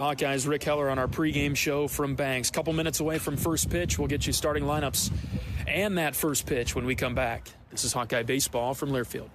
Hawkeyes, Rick Heller on our pregame show from Banks. Couple minutes away from first pitch. We'll get you starting lineups and that first pitch when we come back. This is Hawkeye Baseball from Learfield.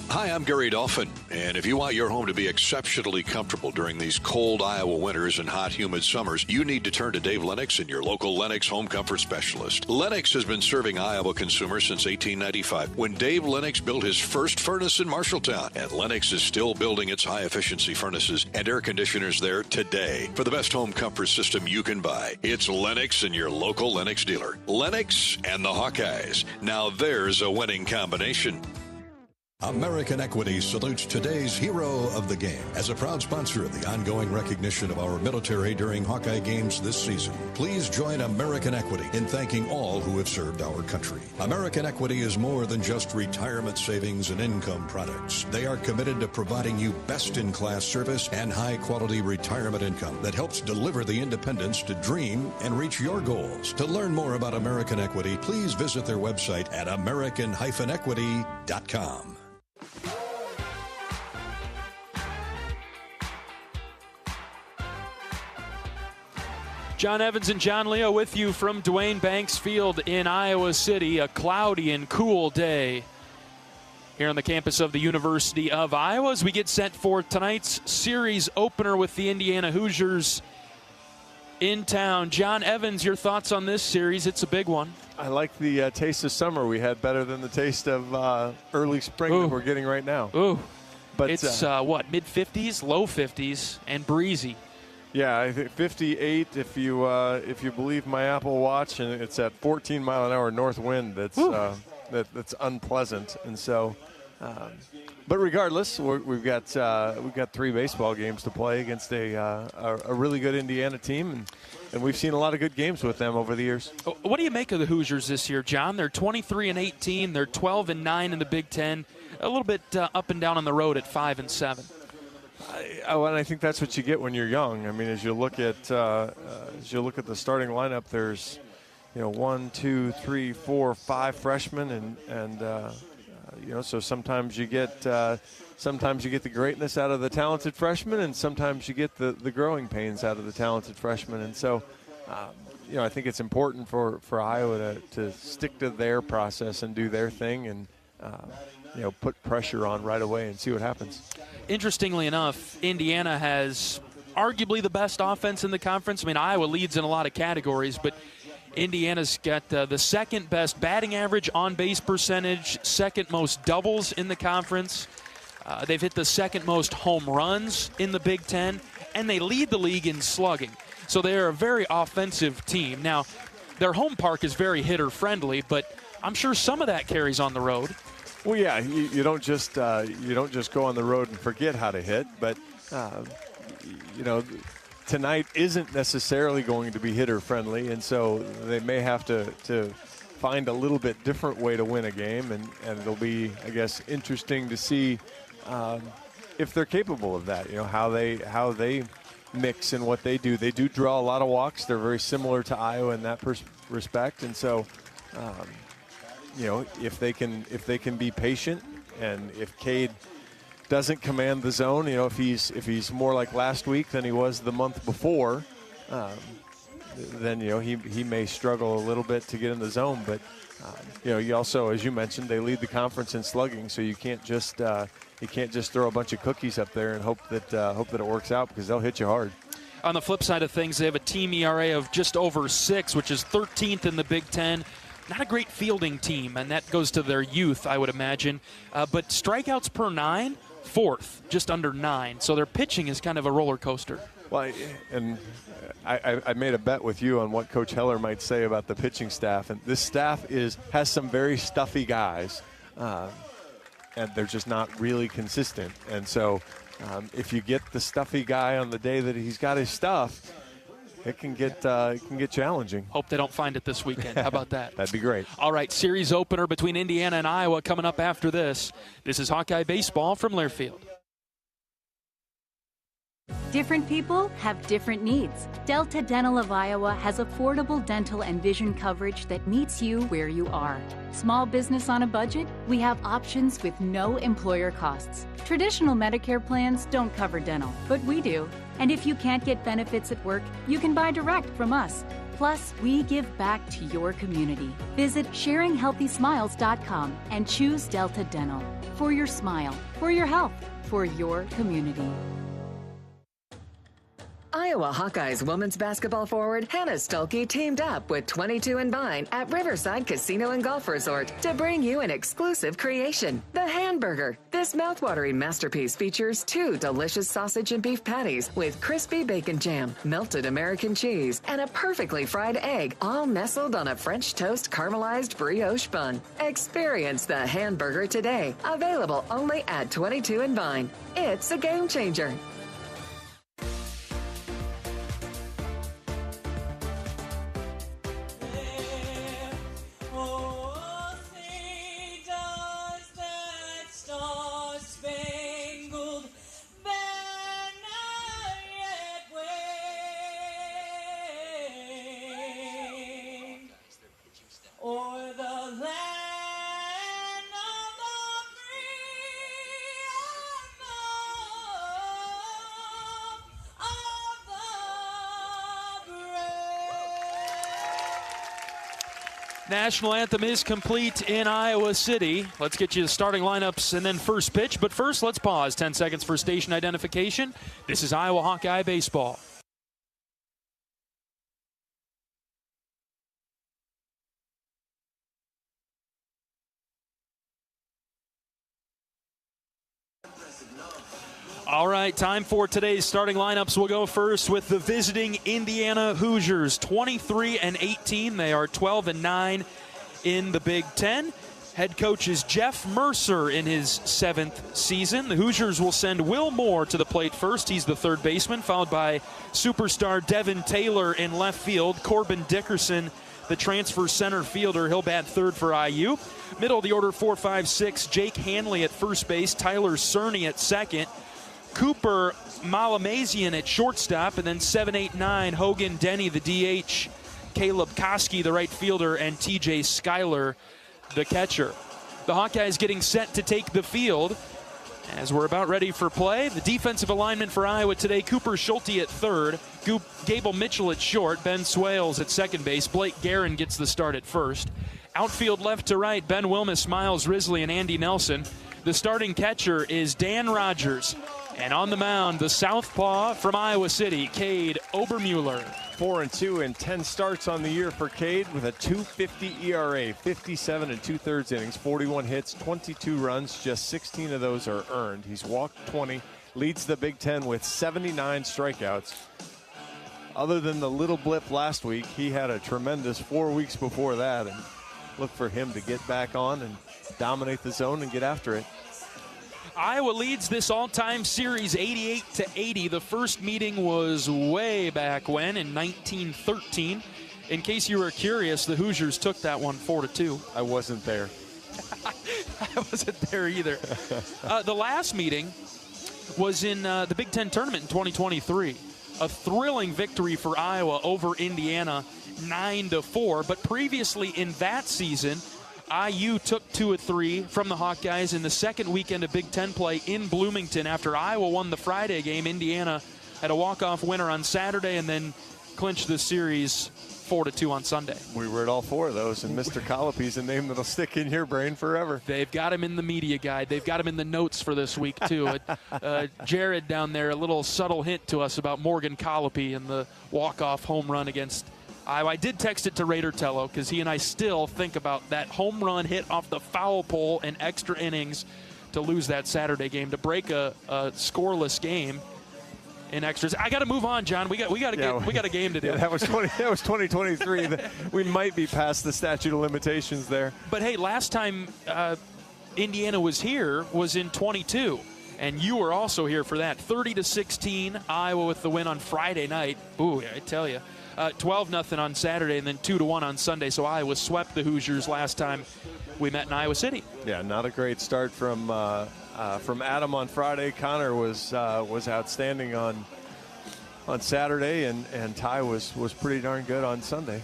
Hi, I'm Gary Dolphin, and if you want your home to be exceptionally comfortable during these cold Iowa winters and hot, humid summers, you need to turn to Dave Lennox and your local Lennox home comfort specialist. Lennox has been serving Iowa consumers since 1895, when Dave Lennox built his first furnace in Marshalltown, and Lennox is still building its high-efficiency furnaces and air conditioners there today. For the best home comfort system you can buy, it's Lennox and your local Lennox dealer. Lennox and the Hawkeyes. Now there's a winning combination. American Equity salutes today's hero of the game. As a proud sponsor of the ongoing recognition of our military during Hawkeye games this season, please join American Equity in thanking all who have served our country. American Equity is more than just retirement savings and income products. They are committed to providing you best-in-class service and high-quality retirement income that helps deliver the independence to dream and reach your goals. To learn more about American Equity, please visit their website at american-equity.com. John Evans and John Leo with you from Duane Banks Field in Iowa City. A cloudy and cool day here on the campus of the University of Iowa as we get set for tonight's series opener with the Indiana Hoosiers in town. John Evans, your thoughts on this series? It's a big one. I like the taste of summer we had better than the taste of early spring that we're getting right now. Ooh. But it's mid-50s, low 50s, and breezy. Yeah, I think 58 if you believe my Apple Watch, and it's at 14-mile-an-hour north wind. That's unpleasant, and so. But regardless, we've got 3 baseball games to play against a really good Indiana team, and we've seen a lot of good games with them over the years. What do you make of the Hoosiers this year, John? They're 23-18. They're 12-9 in the Big Ten. A little bit up and down on the road at 5-7. I think that's what you get when you're young. I mean, as you look at the starting lineup, there's 1, 2, 3, 4, 5 freshmen, and so sometimes you get the greatness out of the talented freshmen, and sometimes you get the growing pains out of the talented freshmen. And so, I think it's important for Iowa to stick to their process and do their thing, and put pressure on right away and see what happens. Interestingly enough, Indiana has arguably the best offense in the conference. I mean, Iowa leads in a lot of categories, but Indiana's got the second best batting average, on-base percentage, second most doubles in the conference. They've hit the second most home runs in the Big Ten, and they lead the league in slugging. So they're a very offensive team. Now, their home park is very hitter-friendly, but I'm sure some of that carries on the road. Well, yeah, you don't just go on the road and forget how to hit, but tonight isn't necessarily going to be hitter friendly, and so they may have to find a little bit different way to win a game, and it'll be, I guess, interesting to see if they're capable of that. How they mix and what they do. They do draw a lot of walks. They're very similar to Iowa in that respect, and so. If they can be patient, and if Cade doesn't command the zone, if he's more like last week than he was the month before, then he may struggle a little bit to get in the zone. But you also, as you mentioned, they lead the conference in slugging, so you can't just throw a bunch of cookies up there and hope that it works out, because they'll hit you hard. On the flip side of things, they have a team ERA of just over 6, which is 13th in the Big Ten. Not a great fielding team, and that goes to their youth, I would imagine. But strikeouts per 9, 4th, just under 9. So their pitching is kind of a roller coaster. Well, and I made a bet with you on what Coach Heller might say about the pitching staff. And this staff has some very stuffy guys, and they're just not really consistent. And so if you get the stuffy guy on the day that he's got his stuff, it can get challenging. Hope they don't find it this weekend. How about that? That'd be great. All right, series opener between Indiana and Iowa coming up after this. This is Hawkeye Baseball from Learfield. Different people have different needs. Delta Dental of Iowa has affordable dental and vision coverage that meets you where you are. Small business on a budget? We have options with no employer costs. Traditional Medicare plans don't cover dental, but we do. And if you can't get benefits at work, you can buy direct from us. Plus, we give back to your community. Visit sharinghealthysmiles.com and choose Delta Dental. For your smile, for your health, for your community. Iowa Hawkeyes women's basketball forward Hannah Stolke teamed up with 22 and Vine at Riverside Casino and Golf Resort to bring you an exclusive creation, the Hamburger. This mouthwatering masterpiece features 2 delicious sausage and beef patties with crispy bacon jam, melted American cheese, and a perfectly fried egg, all nestled on a French toast caramelized brioche bun. Experience the Hamburger today, available only at 22 and Vine. It's a game changer. National anthem is complete in Iowa City. Let's get you the starting lineups and then first pitch. But first, let's pause. 10 seconds for station identification. This is Iowa Hawkeye Baseball. All right, time for today's starting lineups. We'll go first with the visiting Indiana Hoosiers, 23-18. They are 12-9 in the Big Ten. Head coach is Jeff Mercer in his 7th season. The Hoosiers will send Will Moore to the plate first. He's the third baseman, followed by superstar Devin Taylor in left field. Corbin Dickerson, the transfer center fielder, he'll bat third for IU. Middle of the order, 4, 5, 6, Jake Hanley at first base, Tyler Cerny at second, Cooper Malamazian at shortstop, and then 7, 8, 9, Hogan Denny, the DH, Caleb Koski, the right fielder, and TJ Schuyler, the catcher. The Hawkeyes getting set to take the field as we're about ready for play. The defensive alignment for Iowa today, Cooper Schulte at third, Gable Mitchell at short, Ben Swales at second base, Blake Guerin gets the start at first. Outfield left to right, Ben Wilmus, Miles Risley, and Andy Nelson. The starting catcher is Dan Rogers. And on the mound, the southpaw from Iowa City, Cade Obermueller. 4-2 and 10 starts on the year for Cade with a .250 ERA, 57 2/3 innings, 41 hits, 22 runs. Just 16 of those are earned. He's walked 20, leads the Big Ten with 79 strikeouts. Other than the little blip last week, he had a tremendous 4 weeks before that. And look for him to get back on and dominate the zone and get after it. Iowa leads this all-time series 88-80. The first meeting was way back when in 1913. In case you were curious, the Hoosiers took that one 4-2. I wasn't there. I wasn't there either. The last meeting was in the Big Ten tournament in 2023. A thrilling victory for Iowa over Indiana, 9-4. But previously in that season, IU took 2 of 3 from the Hawkeyes in the second weekend of Big Ten play in Bloomington. After Iowa won the Friday game, Indiana had a walk-off winner on Saturday and then clinched the series 4-2 on Sunday. We were at all 4 of those, and Mr. Colopy's a name that'll stick in your brain forever. They've got him in the media guide. They've got him in the notes for this week, too. Jared down there, a little subtle hint to us about Morgan Colopy and the walk-off home run against I did text it to Raider Tello because he and I still think about that home run hit off the foul pole in extra innings to lose that Saturday game, to break a scoreless game in extras. I got to move on, John. We got a game to do. Yeah, that was 2023. We might be past the statute of limitations there. But hey, last time Indiana was here was in 22, and you were also here for that. 30-16, Iowa with the win on Friday night. Ooh, I tell you. 12-0 on Saturday and then 2-1 on Sunday. So Iowa swept the Hoosiers last time we met in Iowa City. Yeah, not a great start from Adam on Friday. Connor was outstanding on Saturday, and Ty was pretty darn good on Sunday.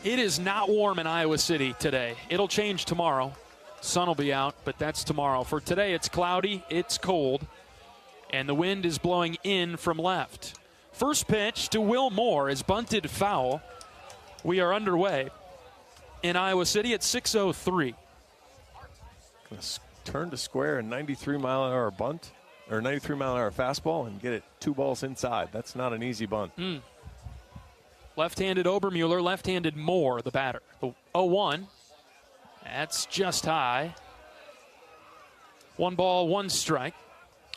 It is not warm in Iowa City today. It'll change tomorrow. Sun will be out, but that's tomorrow. For today, it's cloudy, it's cold, and the wind is blowing in from left. First pitch to Will Moore is bunted foul. We are underway in Iowa City at 6:03. Turn to square a 93-mile-an-hour bunt, or 93-mile-an-hour fastball, and get it 2 balls inside. That's not an easy bunt. Left-handed Obermuller, left-handed Moore, the batter. The 0-1. That's just high. 1 ball, 1 strike.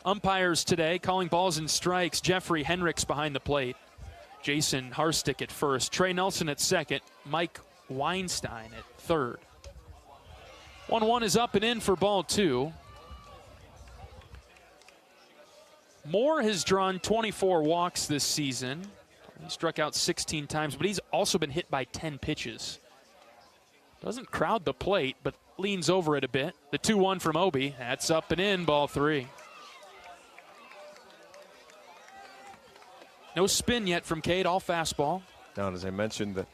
Umpires today calling balls and strikes. Jeffrey Henricks behind the plate. Jason Harstick at first. Trey Nelson at second. Mike Weinstein at third. 1-1 is up and in for ball 2. Moore has drawn 24 walks this season. He struck out 16 times, but he's also been hit by 10 pitches. Doesn't crowd the plate, but leans over it a bit. The 2-1 from Obi. That's up and in, ball 3. No spin yet from Cade, all fastball. Now, as I mentioned,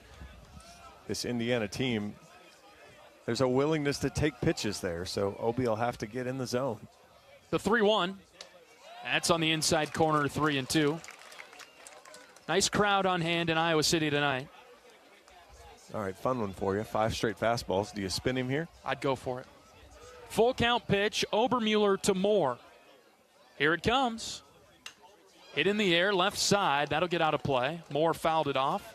this Indiana team, there's a willingness to take pitches there, so Obi will have to get in the zone. The 3-1. That's on the inside corner, 3-2. Nice crowd on hand in Iowa City tonight. All right, fun one for you. 5 straight fastballs. Do you spin him here? I'd go for it. Full count pitch, Obermuller to Moore. Here it comes. Hit in the air, left side. That'll get out of play. Moore fouled it off.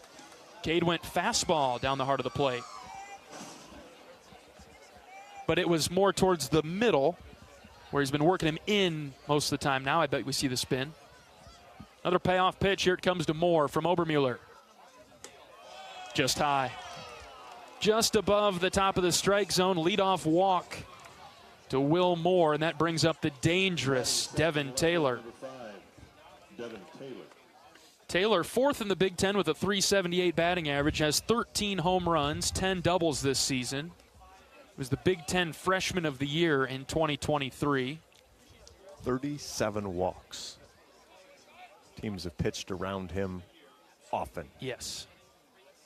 Cade went fastball down the heart of the plate. But it was more towards the middle, where he's been working him in most of the time. Now I bet we see the spin. Another payoff pitch. Here it comes to Moore from Obermuller. Just high. Just above the top of the strike zone. Leadoff walk to Will Moore, and that brings up the dangerous Devin Taylor. Taylor, 4th in the Big Ten with a .378 batting average, has 13 home runs, 10 doubles this season. Was the Big Ten Freshman of the Year in 2023. 37 walks. Teams have pitched around him often. Yes.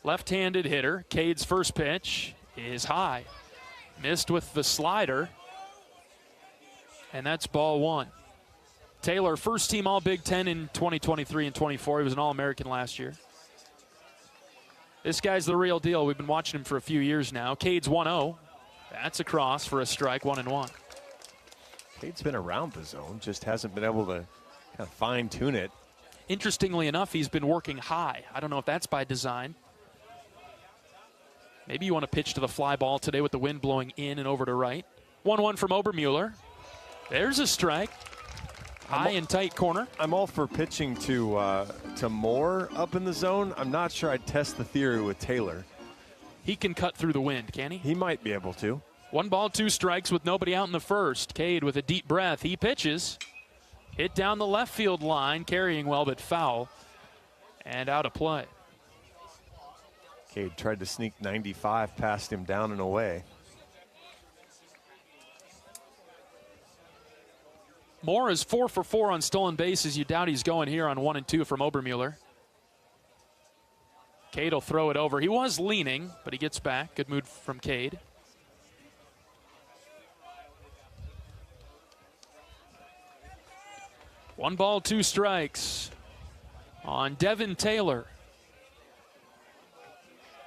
Left-handed hitter. Cade's first pitch is high. Missed with the slider. And that's ball 1. Taylor, first team All-Big Ten in 2023 and 24. He was an All-American last year. This guy's the real deal. We've been watching him for a few years now. Cade's 1-0. That's a cross for a strike, 1-1. Cade's been around the zone, just hasn't been able to kind of fine-tune it. Interestingly enough, he's been working high. I don't know if that's by design. Maybe you want to pitch to the fly ball today with the wind blowing in and over to right. 1-1 from Obermuller. There's a strike. High and tight corner. I'm all for pitching to Moore up in the zone. I'm not sure I'd test the theory with Taylor. He can cut through the wind, can he? He might be able to. 1 ball, 2 strikes with nobody out in the first. Cade with a deep breath. He pitches. Hit down the left field line, carrying well but foul. And out of play. Cade tried to sneak 95 past him down and away. Moore is 4 for 4 on stolen bases. You doubt he's going here on 1 and 2 from Obermuller. Cade will throw it over. He was leaning, but he gets back. Good move from Cade. One ball, 2 strikes on Devin Taylor.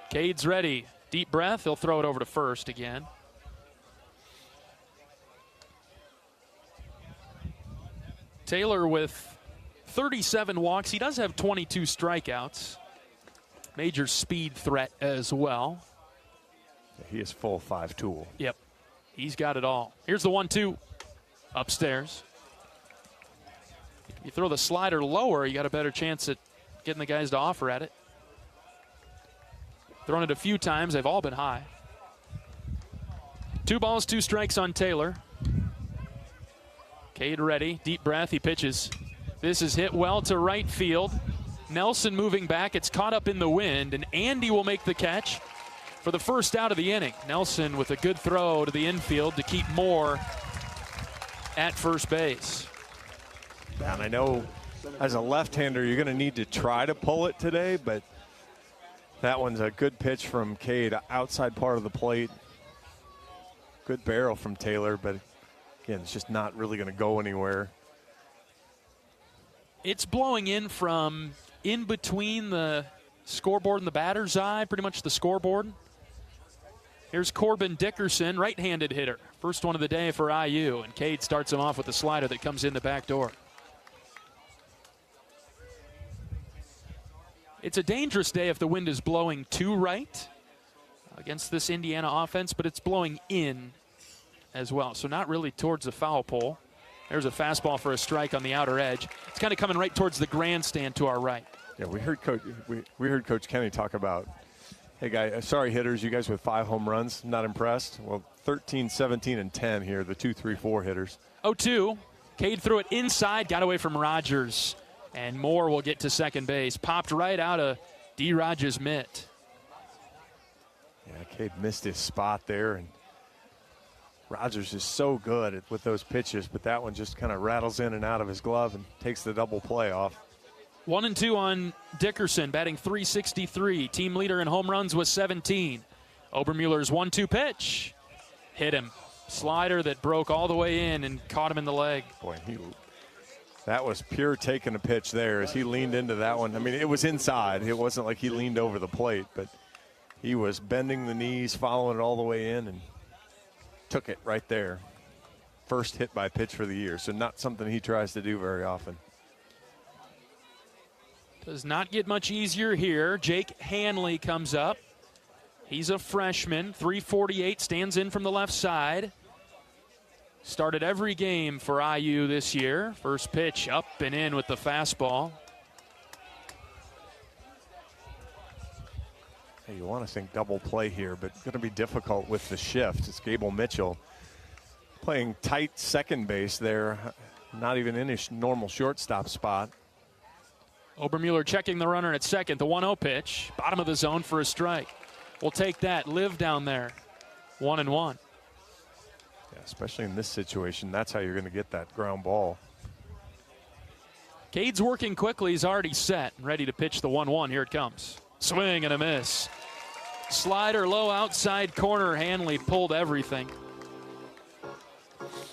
Cade's ready. Deep breath. He'll throw it over to first again. Taylor with 37 walks. He does have 22 strikeouts. Major speed threat as well. He is full 5 tool. Yep. He's got it all. Here's the 1-2 upstairs. You throw the slider lower, you got a better chance at getting the guys to offer at it. Thrown it a few times. They've all been high. 2 balls, 2 strikes on Taylor. Cade ready. Deep breath. He pitches. This is hit well to right field. Nelson moving back. It's caught up in the wind, and Andy will make the catch for the first out of the inning. Nelson with a good throw to the infield to keep Moore at first base. And I know as a left-hander, you're going to need to try to pull it today, but that one's a good pitch from Cade, outside part of the plate. Good barrel from Taylor, but again, it's just not really going to go anywhere. It's blowing in from in between the scoreboard and the batter's eye, pretty much the scoreboard. Here's Corbin Dickerson, right-handed hitter. First one of the day for IU, and Cade starts him off with a slider that comes in the back door. It's a dangerous day if the wind is blowing to right against this Indiana offense, but it's blowing in as well, so not really towards the foul pole. There's a fastball for a strike on the outer edge. It's kind of coming right towards the grandstand to our right. Yeah, we heard Coach Kenny talk about, hey, guys, sorry, hitters, you guys with 5 home runs, not impressed? Well, 13, 17, and 10 here, the 2, 3, 4 hitters. 0-2. Cade threw it inside, got away from Rogers. And Moore will get to second base. Popped right out of D. Rogers' mitt. Yeah, Cade missed his spot there. And Rogers is so good with those pitches, but that one just kind of rattles in and out of his glove and takes the double play off. 1-2 on Dickerson, batting .363. Team leader in home runs was 17. Obermuller's 1-2 pitch. Hit him. Slider that broke all the way in and caught him in the leg. Boy, that was pure taking a pitch there as he leaned into that one. I mean, it was inside. It wasn't like he leaned over the plate, but he was bending the knees, following it all the way in, and took it right there. First hit by pitch for the year, so not something he tries to do very often. Does not get much easier here. Jake Hanley comes up. He's a freshman, .348, stands in from the left side. Started every game for IU this year. First pitch up and in with the fastball. Hey, you want to think double play here, but going to be difficult with the shift. It's Gable Mitchell playing tight second base there, not even in his normal shortstop spot. Obermuller checking the runner at second. The 1-0 pitch, bottom of the zone for a strike. We'll take that. Live down there. 1-1. Yeah, especially in this situation, that's how you're going to get that ground ball. Cade's working quickly. He's already set and ready to pitch the 1-1. Here it comes. Swing and a miss. Slider low outside corner. Hanley pulled everything.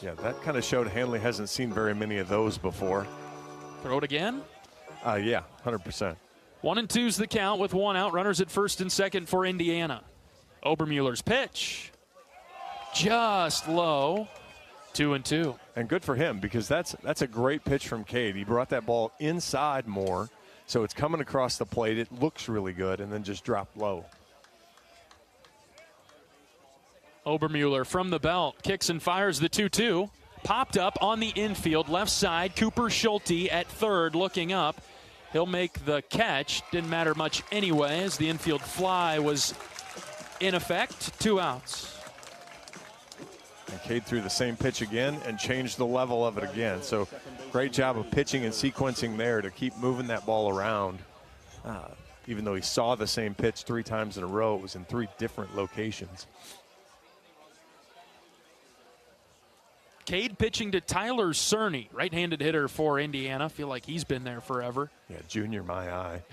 Yeah, that kind of showed Hanley hasn't seen very many of those before. Throw it again? Yeah, 100%. 1-2's the count with 1 out. Runners at first and second for Indiana. Obermuller's pitch. Just low. 2-2. And good for him because that's a great pitch from Cade. He brought that ball inside more, so it's coming across the plate. It looks really good, and then just dropped low. Obermuller from the belt. Kicks and fires the 2-2. Popped up on the infield, left side. Cooper Schulte at third looking up. He'll make the catch. Didn't matter much anyway as the infield fly was in effect. 2 outs. And Cade threw the same pitch again and changed the level of it again. So great job of pitching and sequencing there to keep moving that ball around. Even though he saw the same pitch 3 times in a row, it was in 3 different locations. Cade pitching to Tyler Cerny, right-handed hitter for Indiana. Feel like he's been there forever. Yeah, junior my eye.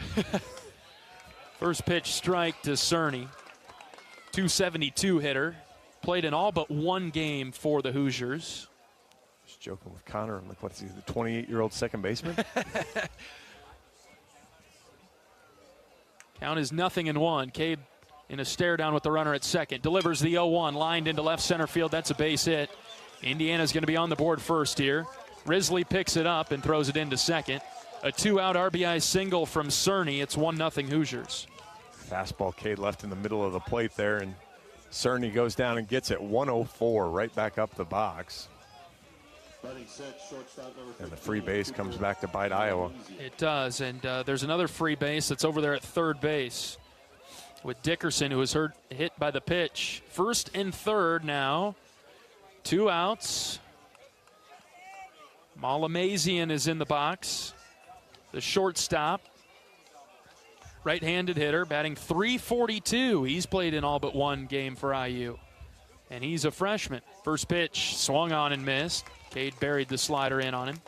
First pitch strike to Cerny. .272 hitter. Played in all but 1 game for the Hoosiers. Just joking with Connor. I'm like, what's he, the 28-year-old second baseman? Count is 0-1. Cade in a stare down with the runner at second. Delivers the 0-1, lined into left center field. That's a base hit. Indiana's going to be on the board first here. Risley picks it up and throws it into second. A 2-out RBI single from Cerny. It's 1-0 Hoosiers. Fastball Cade left in the middle of the plate there, and Cerny goes down and gets it 104 right back up the box. And the free base comes back to bite Iowa. It does, and there's another free base that's over there at third base with Dickerson, who was hit by the pitch. First and third now. 2 outs. Malamazian is in the box. The shortstop. Right-handed hitter, batting .342. He's played in all but 1 game for IU. And he's a freshman. First pitch swung on and missed. Cade buried the slider in on him.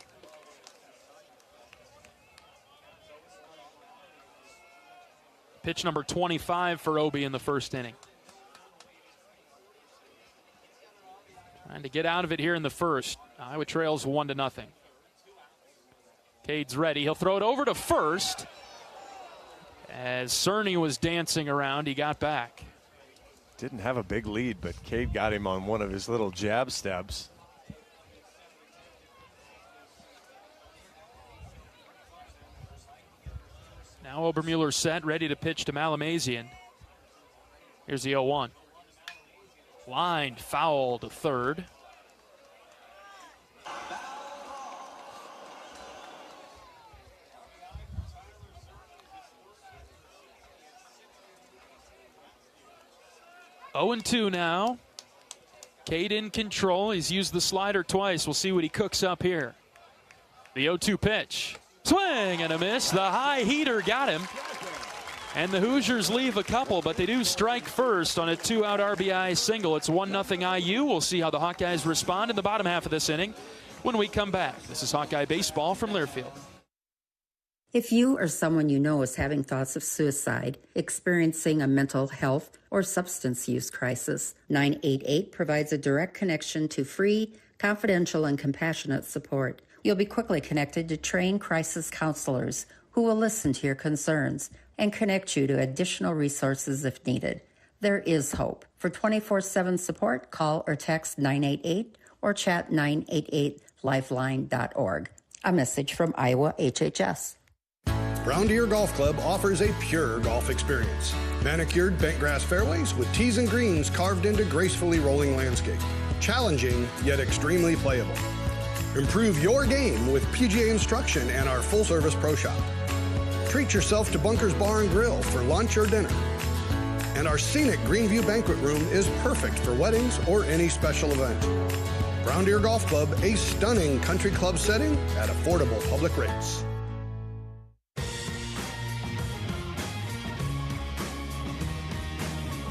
Pitch number 25 for Obi in the first inning. Trying to get out of it here in the first. Iowa trails 1-0. Cade's ready. He'll throw it over to first. As Cerny was dancing around, he got back. Didn't have a big lead, but Cade got him on one of his little jab steps. Now Obermueller set, ready to pitch to Malamazian. Here's the 0-1. Lined, foul to third. Oh and 2 now. Cade in control. He's used the slider twice. We'll see what he cooks up here. The 0-2 pitch. Swing and a miss. The high heater got him. And the Hoosiers leave a couple, but they do strike first on a 2-out RBI single. It's 1-0 IU. We'll see how the Hawkeyes respond in the bottom half of this inning when we come back. This is Hawkeye Baseball from Learfield. If you or someone you know is having thoughts of suicide, experiencing a mental health or substance use crisis, 988 provides a direct connection to free, confidential, and compassionate support. You'll be quickly connected to trained crisis counselors who will listen to your concerns and connect you to additional resources if needed. There is hope. For 24/7 support, call or text 988 or chat 988lifeline.org. A message from Iowa HHS. Brown Deer Golf Club offers a pure golf experience. Manicured bentgrass fairways with tees and greens carved into gracefully rolling landscape. Challenging, yet extremely playable. Improve your game with PGA instruction and our full-service pro shop. Treat yourself to Bunker's Bar and Grill for lunch or dinner. And our scenic Greenview Banquet Room is perfect for weddings or any special event. Brown Deer Golf Club, a stunning country club setting at affordable public rates.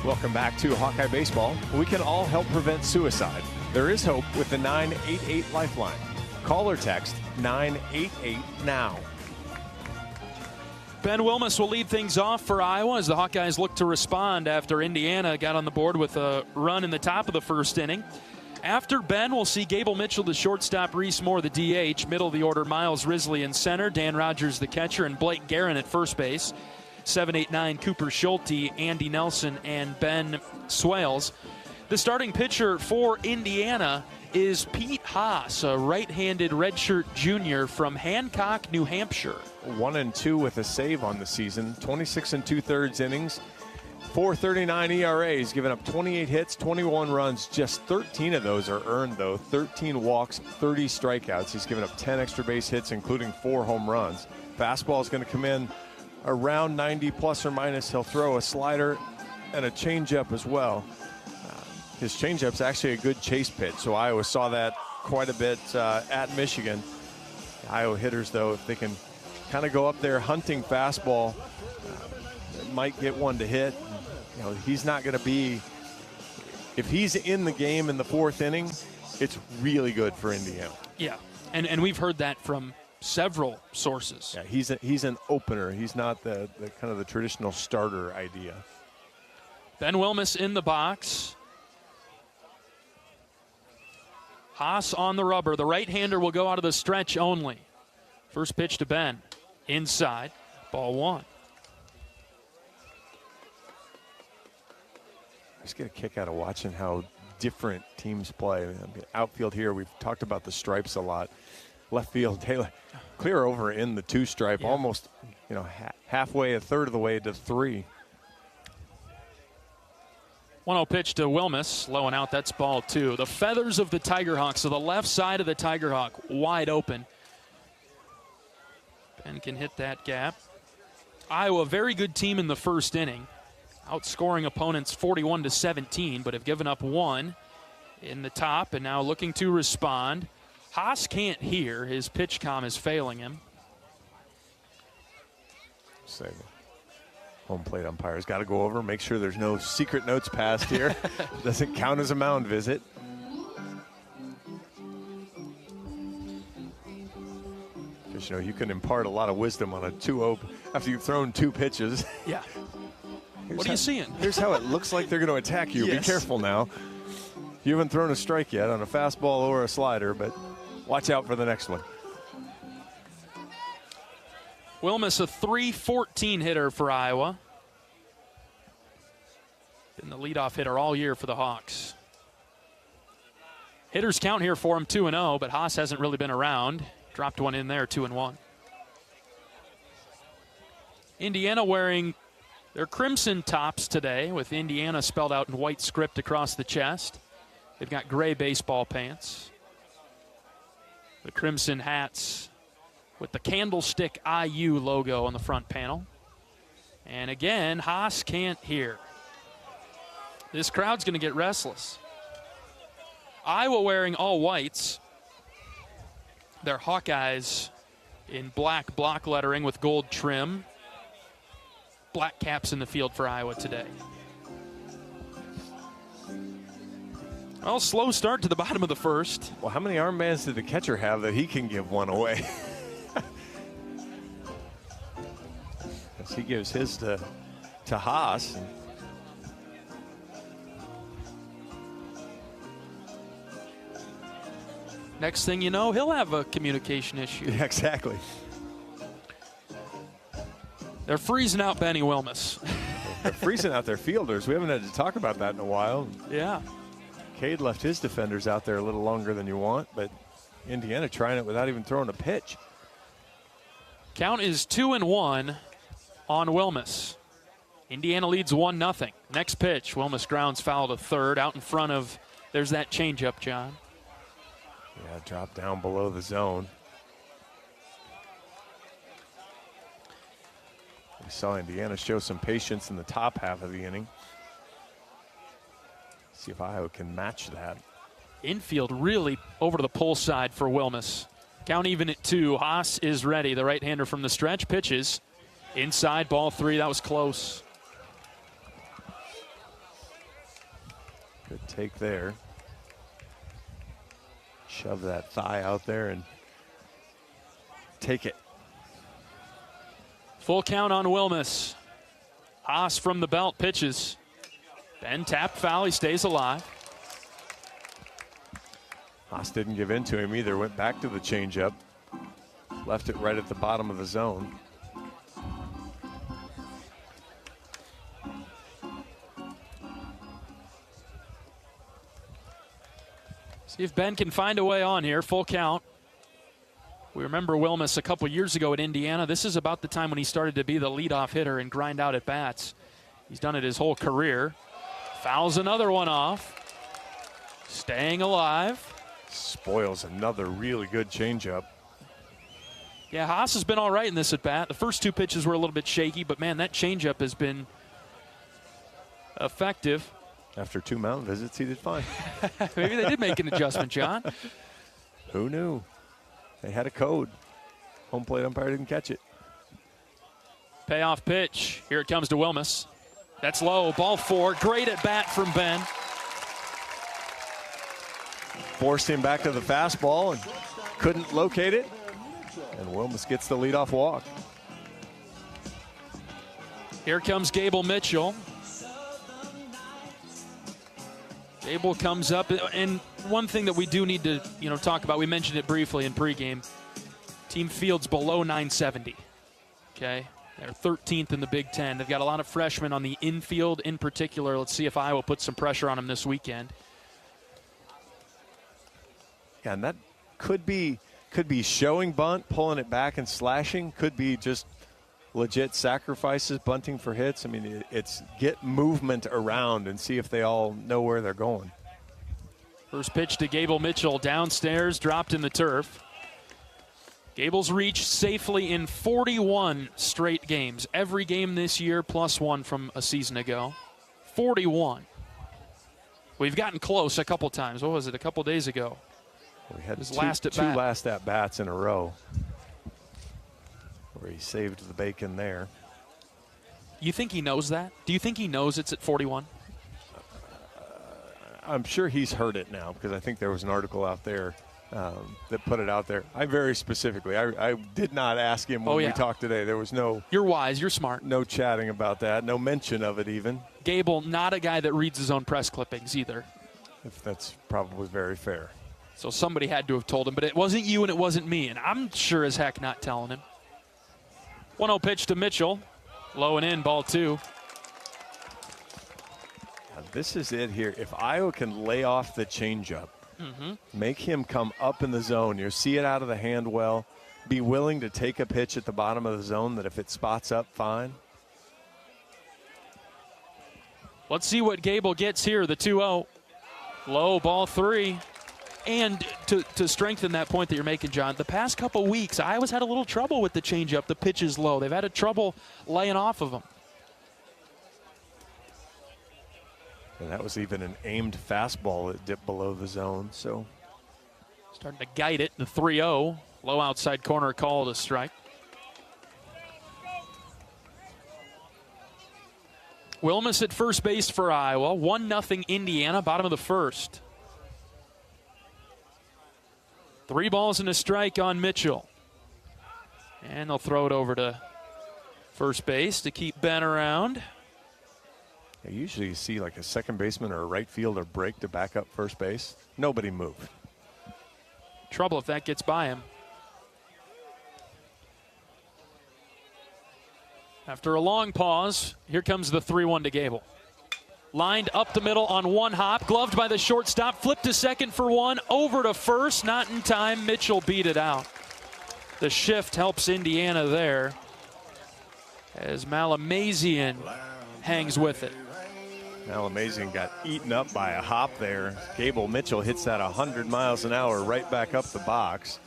Welcome back to Hawkeye Baseball. We can all help prevent suicide. There is hope with the 988 Lifeline. Call or text 988 now. Ben Wilmus will lead things off for Iowa as the Hawkeyes look to respond after Indiana got on the board with a run in the top of the first inning. After Ben, we'll see Gable Mitchell, the shortstop, Reese Moore, the DH. Middle of the order, Miles Risley in center, Dan Rogers, the catcher, and Blake Guerin at first base. 7, 8, 9, Cooper Schulte, Andy Nelson, and Ben Swales. The starting pitcher for Indiana is Pete Haas, a right-handed redshirt junior from Hancock, New Hampshire. 1-2 with a save on the season. 26 2/3 innings. 4.39 ERA. He's given up 28 hits, 21 runs. Just 13 of those are earned, though. 13 walks, 30 strikeouts. He's given up 10 extra base hits, including 4 home runs. Fastball is going to come in around 90 plus or minus. He'll throw a slider and a changeup as well. His changeup's actually a good chase pitch, so Iowa saw that quite a bit at Michigan. The Iowa hitters, though, if they can kind of go up there hunting fastball, might get one to hit. You know, he's not going to be, if he's in the game in the 4th inning, it's really good for Indiana. Yeah, and we've heard that from several sources. Yeah, he's an opener. He's not the kind of the traditional starter idea. Ben Wilmus in the box. Haas on the rubber. The right-hander will go out of the stretch only. First pitch to Ben. Inside. Ball 1. I just get a kick out of watching how different teams play. I mean, outfield here, we've talked about the stripes a lot. Left field, Taylor, clear over in the 2-stripe, yeah. Almost, halfway, a third of the way to 3. 1-0 pitch to Wilmus, low and out. That's ball 2. The feathers of the Tiger Hawk, so the left side of the Tiger Hawk wide open. Ben can hit that gap. Iowa, very good team in the first inning, outscoring opponents 41-17, but have given up 1 in the top, and now looking to respond. Haas can't hear. His pitch comm is failing him. Say, home plate umpire's got to go over, make sure there's no secret notes passed here. Doesn't count as a mound visit. Because, you can impart a lot of wisdom on a 2-0 after you've thrown 2 pitches. Yeah. What are you seeing? Here's how it looks like they're going to attack you. Yes. Be careful now. You haven't thrown a strike yet on a fastball or a slider, but watch out for the next one. Wilmus, a .314 hitter for Iowa. Been the leadoff hitter all year for the Hawks. Hitters count here for him 2-0, but Haas hasn't really been around. Dropped one in there, 2-1. Indiana wearing their crimson tops today with Indiana spelled out in white script across the chest. They've got gray baseball pants. The crimson hats with the Candlestick IU logo on the front panel. And again, Haas can't hear. This crowd's going to get restless. Iowa wearing all whites. Their Hawkeyes in black block lettering with gold trim. Black caps in the field for Iowa today. Well, slow start to the bottom of the first. Well, how many armbands did the catcher have that he can give one away? As he gives his to Haas. Next thing you know, he'll have a communication issue. Yeah, exactly. They're freezing out Benny Wilmus. They're freezing out their fielders. We haven't had to talk about that in a while. Yeah. Cade left his defenders out there a little longer than you want, but Indiana trying it without even throwing a pitch. Count is 2-1 on Wilmus. Indiana leads 1-0. Next pitch, Wilmus grounds foul to third, out in front of, there's that changeup, John. Yeah, drop down below the zone. We saw Indiana show some patience in the top half of the inning. See if Iowa can match that. Infield really over to the pull side for Wilmus. Count even at 2. Haas is ready. The right-hander from the stretch pitches. Inside, ball 3. That was close. Good take there. Shove that thigh out there and take it. Full count on Wilmus. Haas from the belt pitches. Ben tapped foul. He stays alive. Haas didn't give in to him either. Went back to the changeup. Left it right at the bottom of the zone. See if Ben can find a way on here. Full count. We remember Wilmus a couple years ago at Indiana. This is about the time when he started to be the leadoff hitter and grind out at bats. He's done it his whole career. Fouls another one off. Staying alive. Spoils another really good changeup. Yeah, Haas has been all right in this at bat. The first 2 pitches were a little bit shaky, but man, that changeup has been effective. After 2 mountain visits, he did fine. Maybe they did make an adjustment, John. Who knew? They had a code. Home plate umpire didn't catch it. Payoff pitch. Here it comes to Wilmus. That's low. Ball 4. Great at bat from Ben. Forced him back to the fastball and couldn't locate it. And Wilmus gets the leadoff walk. Here comes Gable Mitchell. Gable comes up, and one thing that we do need to, talk about, we mentioned it briefly in pregame. Team field's below 970. Okay, they're 13th in the Big Ten. They've got a lot of freshmen on the infield in particular. Let's see if Iowa puts some pressure on them this weekend. Yeah, and that could be showing bunt, pulling it back and slashing. Could be just legit sacrifices, bunting for hits. I mean, it's get movement around and see if they all know where they're going. First pitch to Gable Mitchell, downstairs, dropped in the turf. Gable's reached safely in 41 straight games. Every game this year plus 1 from a season ago. 41. We've gotten close a couple times. What was it, a couple days ago? We had His two last at-bats in a row where he saved the bacon there. You think he knows that? Do you think he knows it's at 41? I'm sure he's heard it now because I think there was an article out there that put it out there. I very specifically, I did not ask him when we talked today. There was no. You're wise. You're smart. No chatting about that. No mention of it even. Gable, not a guy that reads his own press clippings either. If that's probably very fair. So somebody had to have told him, but it wasn't you and it wasn't me, and I'm sure as heck not telling him. 1-0 pitch to Mitchell. Low and in, ball 2. Now this is it here. If Iowa can lay off the changeup, make him come up in the zone. You see it out of the hand well. Be willing to take a pitch at the bottom of the zone that if it spots up, fine. Let's see what Gable gets here, the 2-0. Low, ball 3. And to strengthen that point that you're making, John, the past couple weeks, Iowa's had a little trouble with the changeup. The pitch is low. They've had a trouble laying off of them. And that was even an aimed fastball that dipped below the zone. So starting to guide it, the 3-0. Low outside corner, call to strike. Wilmus at first base for Iowa. 1-0 Indiana, bottom of the first. 3 balls and a strike on Mitchell. And they'll throw it over to first base to keep Ben around. Usually you see like a second baseman or a right fielder break to back up first base. Nobody moved. Trouble if that gets by him. After a long pause, here comes the 3-1 to Gable. Lined up the middle on one hop, gloved by the shortstop, flipped to second for one, over to first, not in time. Mitchell beat it out. The shift helps Indiana there as Malamazian hangs with it. Malamazian got eaten up by a hop there. Gable Mitchell hits that 100 miles an hour right back up the box.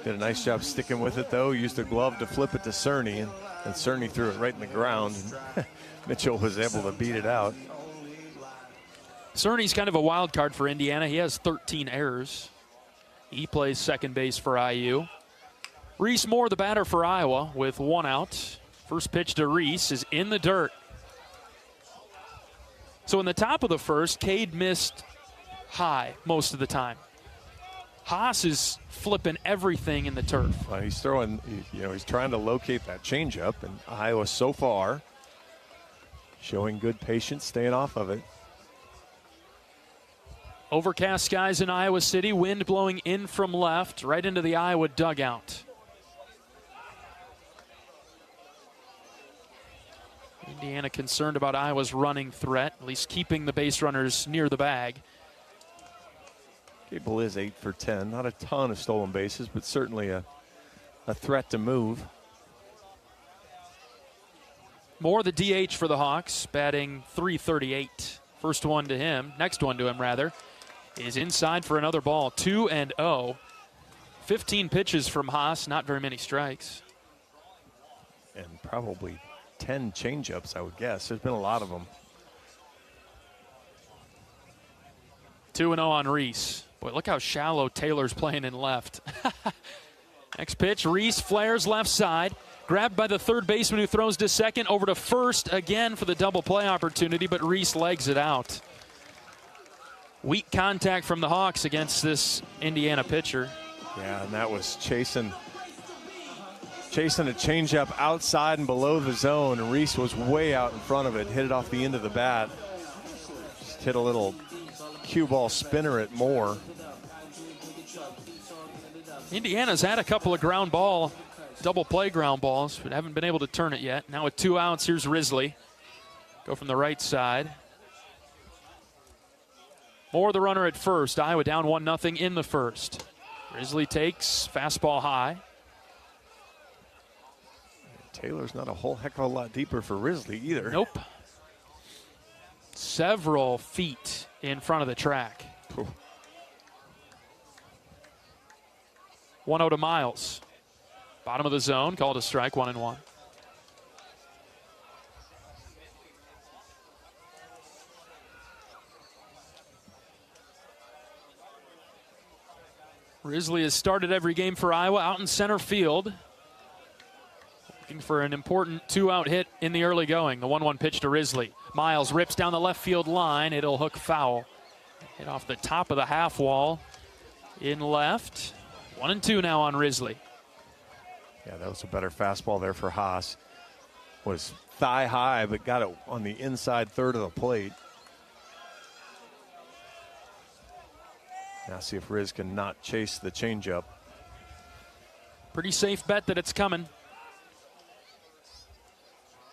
Did a nice job sticking with it, though. Used the glove to flip it to Cerny, and Cerny threw it right in the ground. Mitchell was able to beat it out. Cerny's kind of a wild card for Indiana. He has 13 errors. He plays second base for IU. Reese Moore, the batter for Iowa, with 1 out. First pitch to Reese is in the dirt. So in the top of the first, Cade missed high most of the time. Haas is flipping everything in the turf. Well, he's throwing, he's trying to locate that changeup, and Iowa so far showing good patience, staying off of it. Overcast skies in Iowa City, wind blowing in from left, right into the Iowa dugout. Indiana concerned about Iowa's running threat, at least keeping the base runners near the bag. Gable is 8 for 10. Not a ton of stolen bases, but certainly a threat to move. Moore, the DH for the Hawks, batting .338. First one to him, next one to him rather, is inside for another ball. 2-0. 15 pitches from Haas, not very many strikes. And probably 10 changeups, I would guess. There's been a lot of them. 2-0 on Reese. Boy, look how shallow Taylor's playing in left. Next pitch, Reese flares left side. Grabbed by the third baseman who throws to second, over to first again for the double play opportunity, but Reese legs it out. Weak contact from the Hawks against this Indiana pitcher. Yeah, and that was chasing a changeup outside and below the zone, and Reese was way out in front of it, hit it off the end of the bat. Just hit a little cue ball spinner at Moore. Indiana's had a couple of ground ball, double play ground balls, but haven't been able to turn it yet. Now with 2 outs, here's Risley. Go from the right side. Moore the runner at first. Iowa down 1-0 in the first. Risley takes fastball high. Taylor's not a whole heck of a lot deeper for Risley either. Nope. Several feet in front of the track. 1-0 to Miles. Bottom of the zone, called a strike, 1-1. Risley has started every game for Iowa out in center field. Looking for an important 2-out hit in the early going. The 1-1 pitch to Risley. Miles rips down the left field line. It'll hook foul. Hit off the top of the half wall in left. 1-2 now on Risley. Yeah, that was a better fastball there for Haas. Was thigh high, but got it on the inside third of the plate. Now see if Riz can not chase the changeup. Pretty safe bet that it's coming.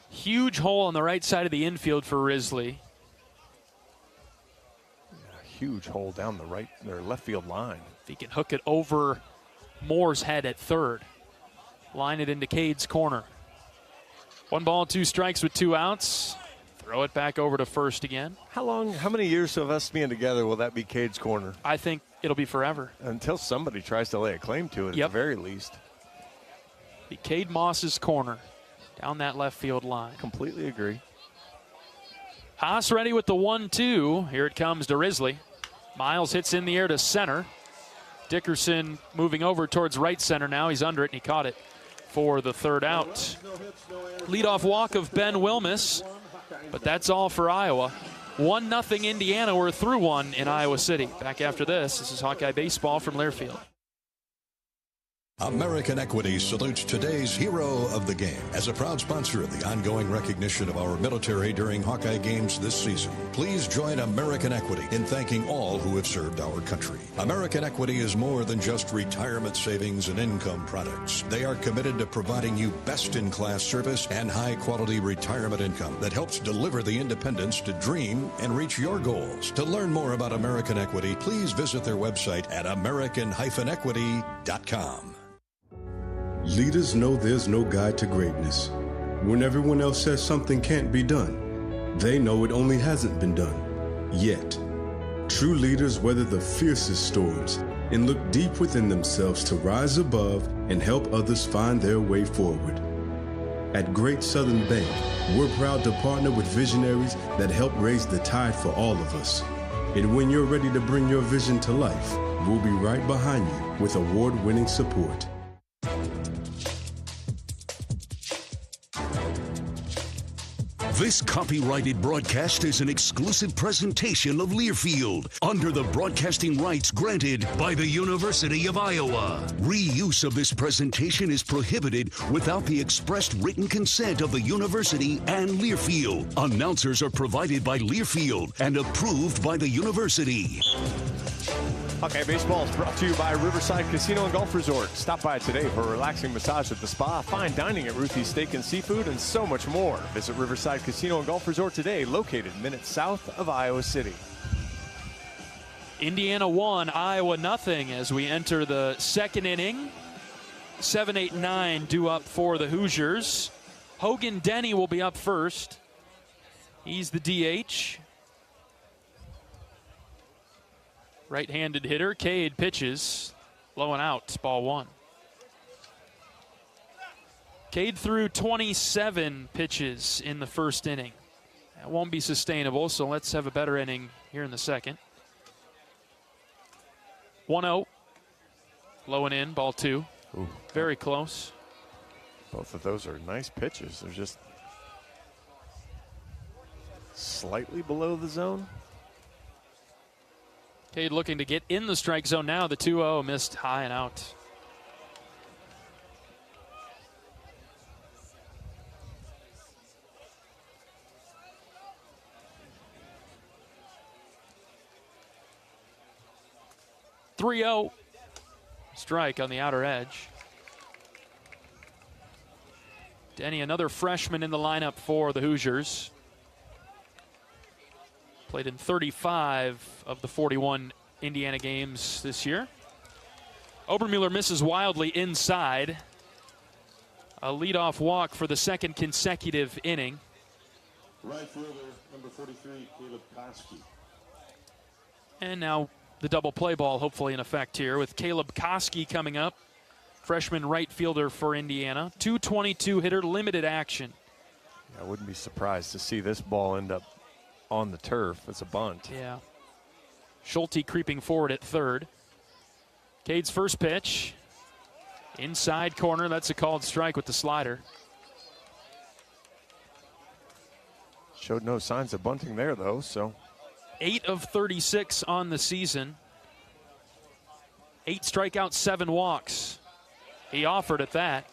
Huge hole on the right side of the infield for Risley. Yeah, huge hole down the right or left field line. If he can hook it over Moore's head at third. Line it into Cade's corner. 1 ball, 2 strikes with 2 outs. Throw it back over to first again. How many years of us being together will that be Cade's corner? I think it'll be forever. Until somebody tries to lay a claim to it, at the very least. Be Cade Moss's corner down that left field line. Completely agree. Haas ready with the 1-2. Here it comes to Risley. Miles hits in the air to center. Dickerson moving over towards right center now. He's under it, and he caught it for the third out. Leadoff walk of Ben Wilmus, but that's all for Iowa. 1-0 Indiana. We're through 1 in Iowa City. Back after this. This is Hawkeye Baseball from Learfield. American Equity salutes today's hero of the game. As a proud sponsor of the ongoing recognition of our military during Hawkeye games this season, please join American Equity in thanking all who have served our country. American Equity is more than just retirement savings and income products. They are committed to providing you best-in-class service and high-quality retirement income that helps deliver the independence to dream and reach your goals. To learn more about American Equity, please visit their website at american-equity.com. Leaders know there's no guide to greatness. When everyone else says something can't be done, they know it only hasn't been done yet. True leaders weather the fiercest storms and look deep within themselves to rise above and help others find their way forward. At Great Southern Bank, we're proud to partner with visionaries that help raise the tide for all of us. And when you're ready to bring your vision to life, we'll be right behind you with award-winning support. This copyrighted broadcast is an exclusive presentation of Learfield under the broadcasting rights granted by the University of Iowa. Reuse of this presentation is prohibited without the expressed written consent of the university and Learfield. Announcers are provided by Learfield and approved by the university. Hawkeye Baseball is brought to you by Riverside Casino and Golf Resort. Stop by today for a relaxing massage at the spa, fine dining at Ruthie's Steak and Seafood, and so much more. Visit Riverside Casino and Golf Resort today, located minutes south of Iowa City. Indiana 1, Iowa 0 as we enter the second inning. 7, 8, 9 due up for the Hoosiers. Hogan Denny will be up first. He's the DH. Right-handed hitter. Cade pitches. Low and out. Ball 1. Cade threw 27 pitches in the first inning. That won't be sustainable, so let's have a better inning here in the second. 1-0. Low and in. Ball 2. Ooh. Very close. Both of those are nice pitches. They're just slightly below the zone. Cade looking to get in the strike zone now. The 2-0 missed high and out. (3-0) strike on the outer edge. Denny, another freshman in the lineup for the Hoosiers. Played in 35 of the 41 Indiana games this year. Obermuller misses wildly inside. A leadoff walk for the second consecutive inning. Right fielder, number 43, Caleb Koski. And now the double play ball hopefully in effect here with Caleb Koski coming up. Freshman right fielder for Indiana. 222 hitter, limited action. I wouldn't be surprised to see this ball end up on the turf. It's a bunt. Yeah. Schulte creeping forward at third. Cade's first pitch. Inside corner. That's a called strike with the slider. Showed no signs of bunting there, though, so 8 of 36 on the season. 8 strikeouts, 7 walks. He offered at that.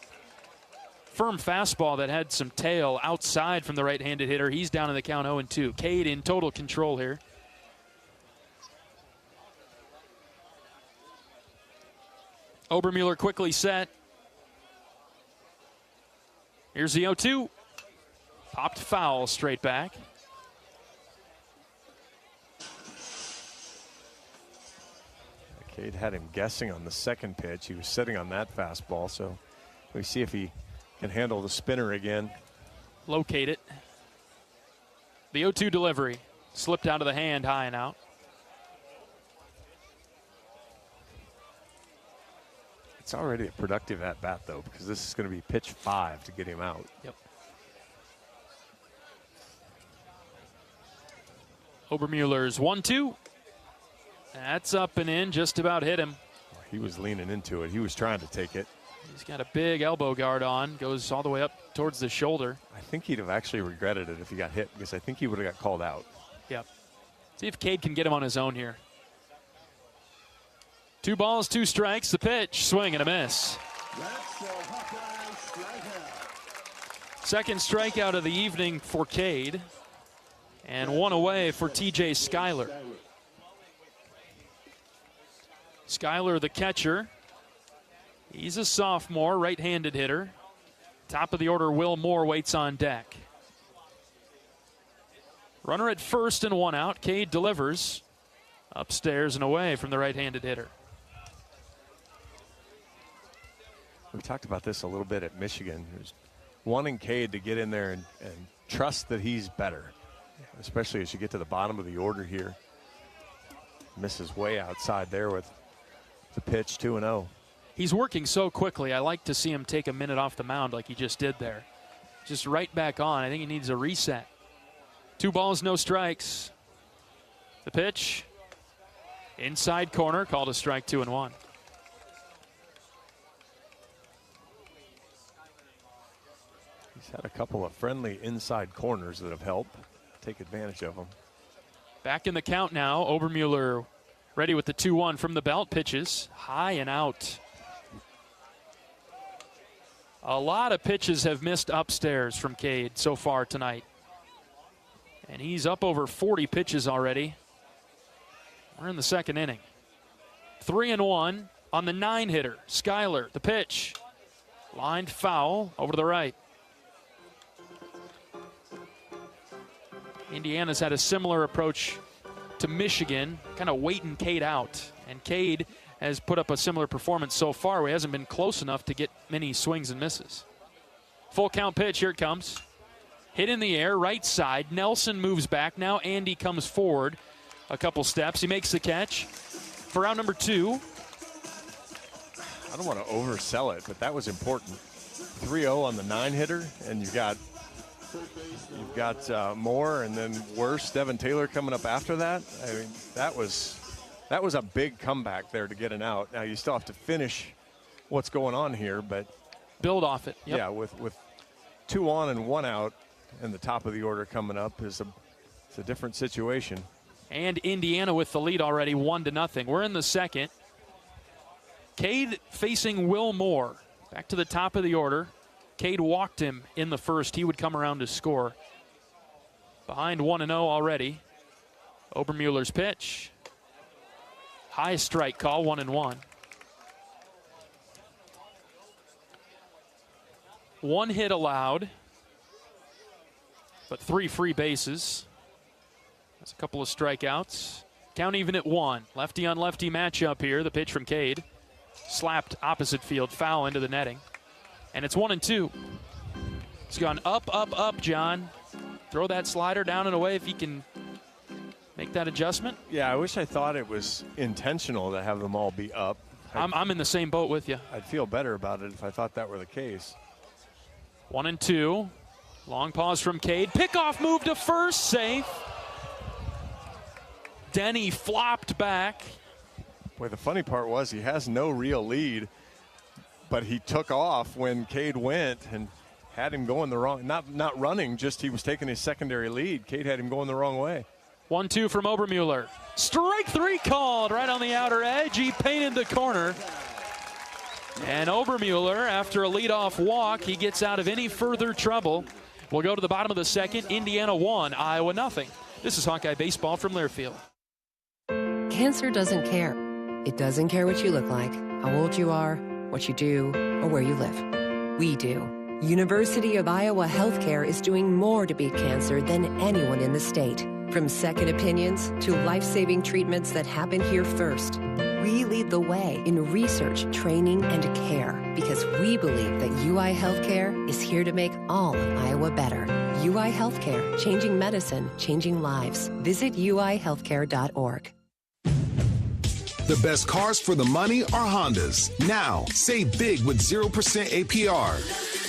Firm fastball that had some tail outside from the right-handed hitter. He's down in the count 0-2. Cade in total control here. Obermueller quickly set. Here's the 0-2. Popped foul straight back. Cade had him guessing on the second pitch. He was sitting on that fastball, so we see if he can handle the spinner again. Locate it. The 0-2 delivery. Slipped out of the hand, high and out. It's already a productive at-bat, though, because this is going to be pitch 5 to get him out. Yep. Obermueller's 1-2. That's up and in, just about hit him. He was leaning into it. He was trying to take it. He's got a big elbow guard on, goes all the way up towards the shoulder. I think he'd have actually regretted it if he got hit, because I think he would have got called out. Yep. See if Cade can get him on his own here. 2 balls, 2 strikes. The pitch, swing and a miss. Second strikeout of the evening for Cade. And 1 away for TJ Schuyler. Schuyler, the catcher. He's a sophomore, right-handed hitter. Top of the order, Will Moore waits on deck. Runner at first and 1 out. Cade delivers. Upstairs and away from the right-handed hitter. We talked about this a little bit at Michigan. There's wanting Cade to get in there and trust that he's better, especially as you get to the bottom of the order here. Misses way outside there with the pitch, 2-0. He's working so quickly. I like to see him take a minute off the mound like he just did there. Just right back on. I think he needs a reset. 2 balls, no strikes. The pitch, inside corner, called a strike, 2-1. He's had a couple of friendly inside corners that have helped take advantage of them. Back in the count now. Obermueller ready with the 2-1 from the belt. Pitches high and out. A lot of pitches have missed upstairs from Cade so far tonight. And he's up over 40 pitches already. We're in the second inning. 3-1 on the 9-hitter. Schuyler, the pitch. Lined foul over to the right. Indiana's had a similar approach to Michigan, kind of waiting Cade out. And Cade has put up a similar performance so far. He hasn't been close enough to get many swings and misses. Full count pitch, here it comes. Hit in the air, right side. Nelson moves back. Now Andy comes forward a couple steps. He makes the catch for out number 2. I don't want to oversell it, but that was important. 3-0 on the 9-hitter, and you've got Moore, and then worse, Devin Taylor coming up after that. I mean, that was a big comeback there to get an out. Now you still have to finish what's going on here, but build off it. Yep. Yeah, with 2 on and 1 out, and the top of the order coming up it's a different situation. And Indiana with the lead already, 1-0. We're in the second. Cade facing Will Moore. Back to the top of the order. Cade walked him in the first. He would come around to score. Behind 1-0 already. Obermueller's pitch. High strike call, 1-1. 1 hit allowed, but 3 free bases. That's a couple of strikeouts. Count even at 1. Lefty on lefty matchup here. The pitch from Cade. Slapped opposite field, foul into the netting. And it's 1-2. It's gone up, up, up, John. Throw that slider down and away if he can make that adjustment. Yeah, I wish I thought it was intentional to have them all be up. I'm in the same boat with you. I'd feel better about it if I thought that were the case. 1-2. Long pause from Cade. Pickoff move to first, safe. Denny flopped back. Boy, the funny part was he has no real lead, but he took off when Cade went and had him going the wrong, not running, just he was taking his secondary lead. Cade had him going the wrong way. 1-2 from Obermueller. Strike 3 called right on the outer edge. He painted the corner. And Obermueller, after a leadoff walk, he gets out of any further trouble. We'll go to the bottom of the second. Indiana 1, Iowa nothing. This is Hawkeye Baseball from Learfield. Cancer doesn't care. It doesn't care what you look like, how old you are, what you do, or where you live. We do. University of Iowa Healthcare is doing more to beat cancer than anyone in the state. From second opinions to life-saving treatments that happen here first. We lead the way in research, training, and care because we believe that UI Healthcare is here to make all of Iowa better. UI Healthcare, changing medicine, changing lives. Visit uihealthcare.org. The best cars for the money are Hondas. Now, save big with 0% APR.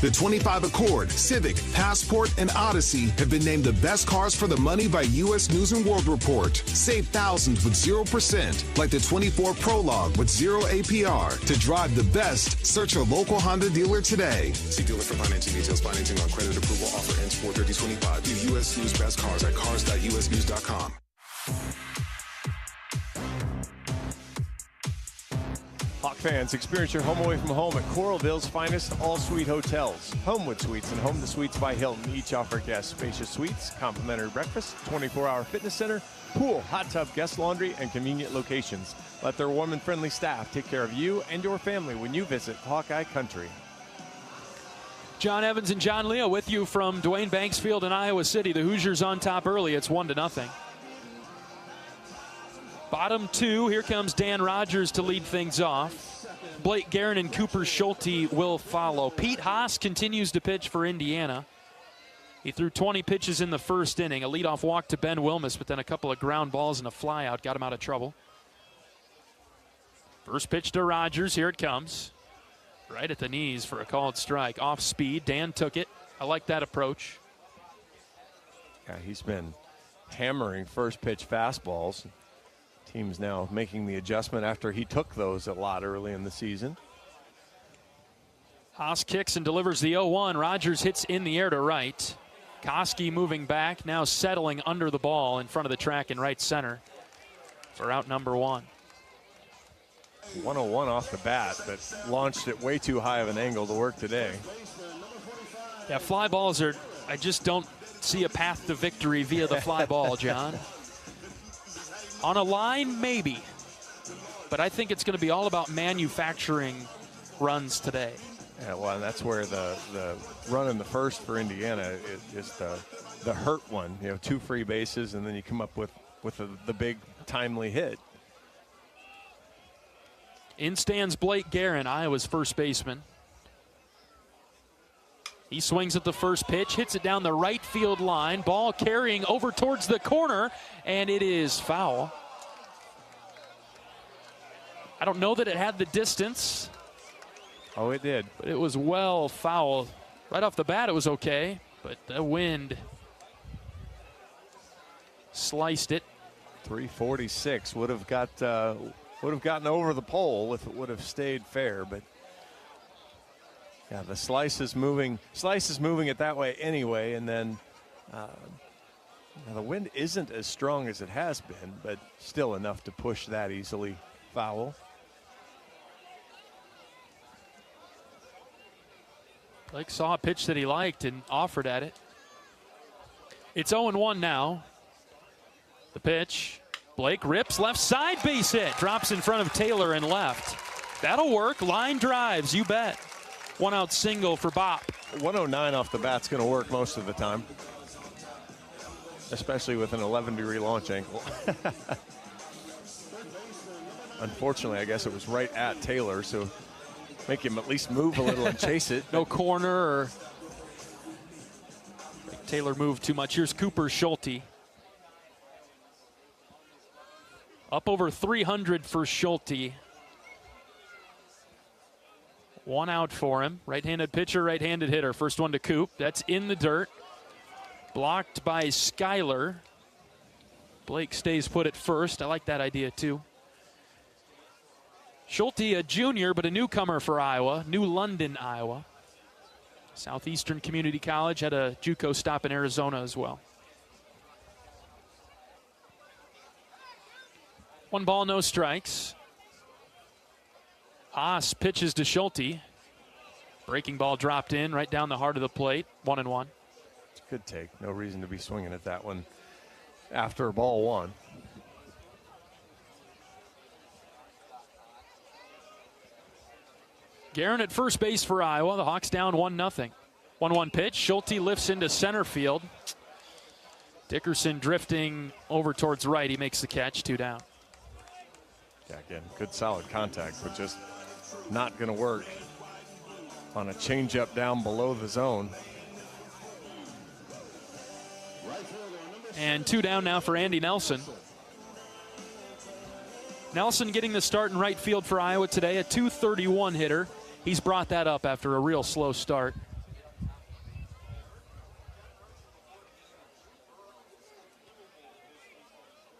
The 25 Accord, Civic, Passport, and Odyssey have been named the best cars for the money by U.S. News & World Report. Save thousands with 0%, like the 24 Prologue with 0 APR. To drive the best, search a local Honda dealer today. See dealer for financing details. Financing on credit approval. Offer ends 4/30/25. View U.S. News Best Cars at cars.usnews.com. Hawk fans, experience your home away from home at Coralville's finest all-suite hotels. Homewood Suites and Home to Suites by Hilton each offer guests spacious suites, complimentary breakfast, 24-hour fitness center, pool, hot tub, guest laundry, and convenient locations. Let their warm and friendly staff take care of you and your family when you visit Hawkeye Country. John Evans and John Leo with you from Dwayne Banks Field in Iowa City. The Hoosiers on top early. It's 1-0. Bottom 2, here comes Dan Rogers to lead things off. Blake Guerin and Cooper Schulte will follow. Pete Haas continues to pitch for Indiana. He threw 20 pitches in the first inning. A leadoff walk to Ben Wilmus, but then a couple of ground balls and a flyout got him out of trouble. First pitch to Rogers, here it comes. Right at the knees for a called strike. Off speed, Dan took it. I like that approach. Yeah, he's been hammering first pitch fastballs. Team's now making the adjustment after he took those a lot early in the season. Haas kicks and delivers the 0-1. Rogers hits in the air to right. Koski moving back, now settling under the ball in front of the track in right center for out number 1. 101 off the bat, but launched it way too high of an angle to work today. Yeah, fly balls are, I just don't see a path to victory via the fly ball, John. On a line, maybe. But I think it's going to be all about manufacturing runs today. Yeah, well, and that's where the run in the first for Indiana is the hurt one. You know, 2 free bases, and then you come up with the big timely hit. In stands Blake Guerin, Iowa's first baseman. He swings at the first pitch, hits it down the right field line. Ball carrying over towards the corner, and it is foul. I don't know that it had the distance. Oh, it did. But it was well foul. Right off the bat, it was okay, but the wind sliced it. 346 would have gotten over the pole if it would have stayed fair, but yeah, the slice is moving it that way anyway, and then the wind isn't as strong as it has been, but still enough to push that easily foul. Blake saw a pitch that he liked and offered at it. It's 0-1 now. The pitch. Blake rips left side, base hit. Drops in front of Taylor and left. That'll work. Line drives, you bet. 1 out single for Bopp. 109 off the bat's going to work most of the time, especially with an 11-degree launch angle. Unfortunately, I guess it was right at Taylor, so make him at least move a little and chase it. No corner or Taylor moved too much. Here's Cooper Schulte. Up over 300 for Schulte. 1 out for him. Right-handed pitcher, right-handed hitter. First one to Coop. That's in the dirt. Blocked by Schuyler. Blake stays put at first. I like that idea too. Schulte, a junior, but a newcomer for Iowa. New London, Iowa. Southeastern Community College, had a JUCO stop in Arizona as well. 1 ball, no strikes. Haas pitches to Schulte. Breaking ball dropped in right down the heart of the plate. 1-1. It's a good take. No reason to be swinging at that one after ball 1. Guerin at first base for Iowa. The Hawks down 1-0. 1-1 pitch. Schulte lifts into center field. Dickerson drifting over towards right. He makes the catch. 2 down. Yeah, again, good solid contact, but just not going to work on a changeup down below the zone. And 2 down now for Andy Nelson. Nelson getting the start in right field for Iowa today, a .231 hitter. He's brought that up after a real slow start.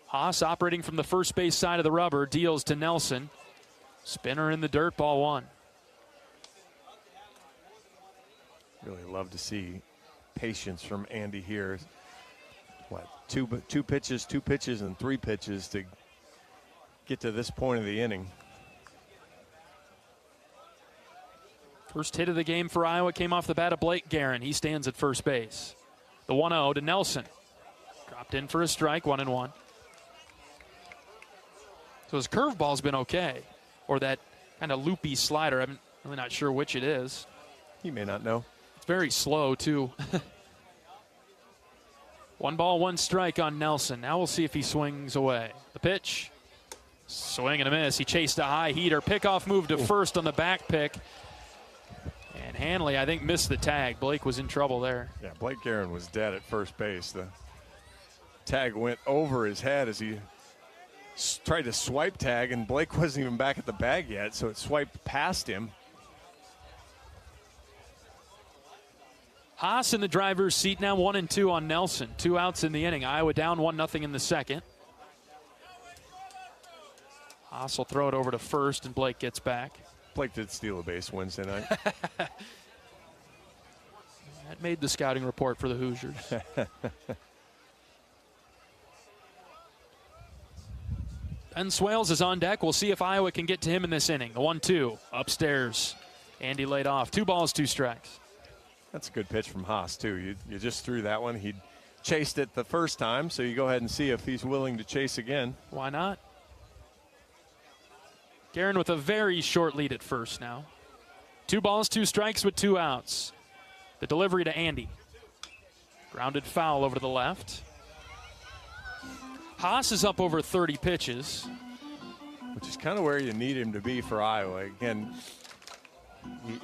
Haas operating from the first base side of the rubber, deals to Nelson. Spinner in the dirt, ball 1. Really love to see patience from Andy here. What, two pitches, and 3 pitches to get to this point of the inning. First hit of the game for Iowa came off the bat of Blake Guerin. He stands at first base. The 1-0 to Nelson. Dropped in for a strike, 1-1. So his curveball's been okay. Or that kind of loopy slider. I'm really not sure which it is. You may not know. It's very slow, too. 1 ball, 1 strike on Nelson. Now we'll see if he swings away. The pitch. Swing and a miss. He chased a high heater. Pickoff move to first on the back pick. And Hanley, I think, missed the tag. Blake was in trouble there. Yeah, Blake Guerin was dead at first base. The tag went over his head as he tried to swipe tag, and Blake wasn't even back at the bag yet, so it swiped past him. Haas in the driver's seat now, 1-2 on Nelson. 2 outs in the inning. Iowa down 1-0 in the second. Haas will throw it over to first, and Blake gets back. Blake did steal a base Wednesday night. That made the scouting report for the Hoosiers. Ben Swales is on deck. We'll see if Iowa can get to him in this inning. The 1-2 upstairs. Andy laid off. 2 balls, 2 strikes. That's a good pitch from Haas, too. You just threw that one. He chased it the first time, so you go ahead and see if he's willing to chase again. Why not? Guerin with a very short lead at first now. 2 balls, 2 strikes with 2 outs. The delivery to Andy. Grounded foul over to the left. Haas is up over 30 pitches. Which is kind of where you need him to be for Iowa. Again,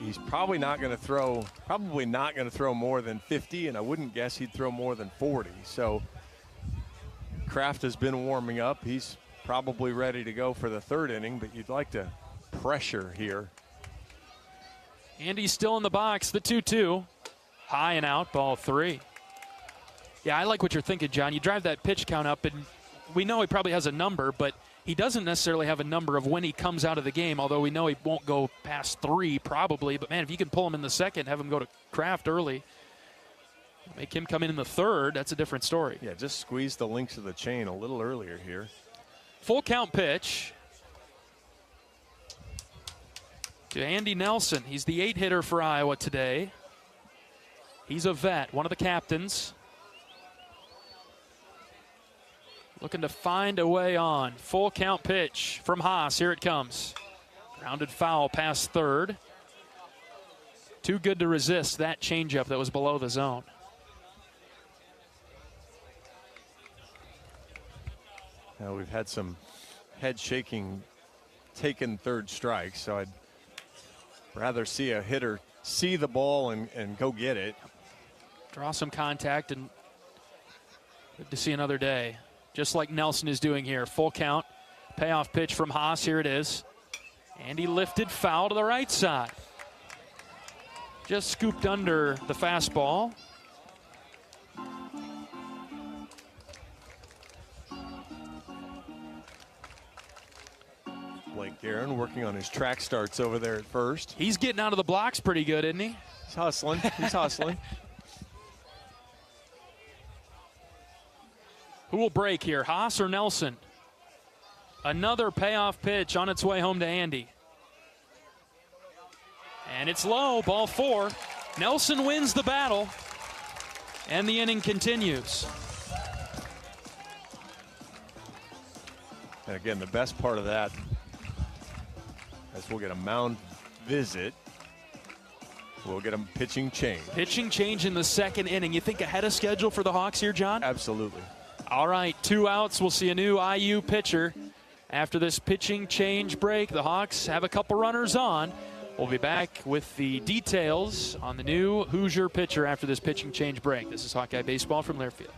he's probably not going to throw more than 50, and I wouldn't guess he'd throw more than 40. So Kraft has been warming up. He's probably ready to go for the 3rd inning, but you'd like to pressure here. Andy's still in the box, the 2-2. High and out, ball 3. Yeah, I like what you're thinking, John. You drive that pitch count up, and we know he probably has a number, but he doesn't necessarily have a number of when he comes out of the game, although we know he won't go past 3 probably. But, man, if you can pull him in the second, have him go to Kraft early, make him come in the 3rd, that's a different story. Yeah, just squeeze the links of the chain a little earlier here. Full count pitch to Andy Nelson. He's the 8 hitter for Iowa today. He's a vet, one of the captains. Looking to find a way on. Full count pitch from Haas. Here it comes. Grounded foul past 3rd. Too good to resist that changeup that was below the zone. Now we've had some head shaking taken 3rd strike, so I'd rather see a hitter see the ball and go get it. Draw some contact, and good to see another day. Just like Nelson is doing here. Full count. Payoff pitch from Haas. Here it is. Andy lifted foul to the right side. Just scooped under the fastball. Blake Guerin working on his track starts over there at first. He's getting out of the blocks pretty good, isn't he? He's hustling. He's hustling. Who will break here, Haas or Nelson? Another payoff pitch on its way home to Andy. And it's low, ball 4. Nelson wins the battle, and the inning continues. And again, the best part of that is we'll get a mound visit. We'll get a pitching change. Pitching change in the second inning. You think ahead of schedule for the Hawks here, John? Absolutely. All right, 2 outs. We'll see a new IU pitcher. After this pitching change break, the Hawks have a couple runners on. We'll be back with the details on the new Hoosier pitcher after this pitching change break. This is Hawkeye Baseball from Learfield.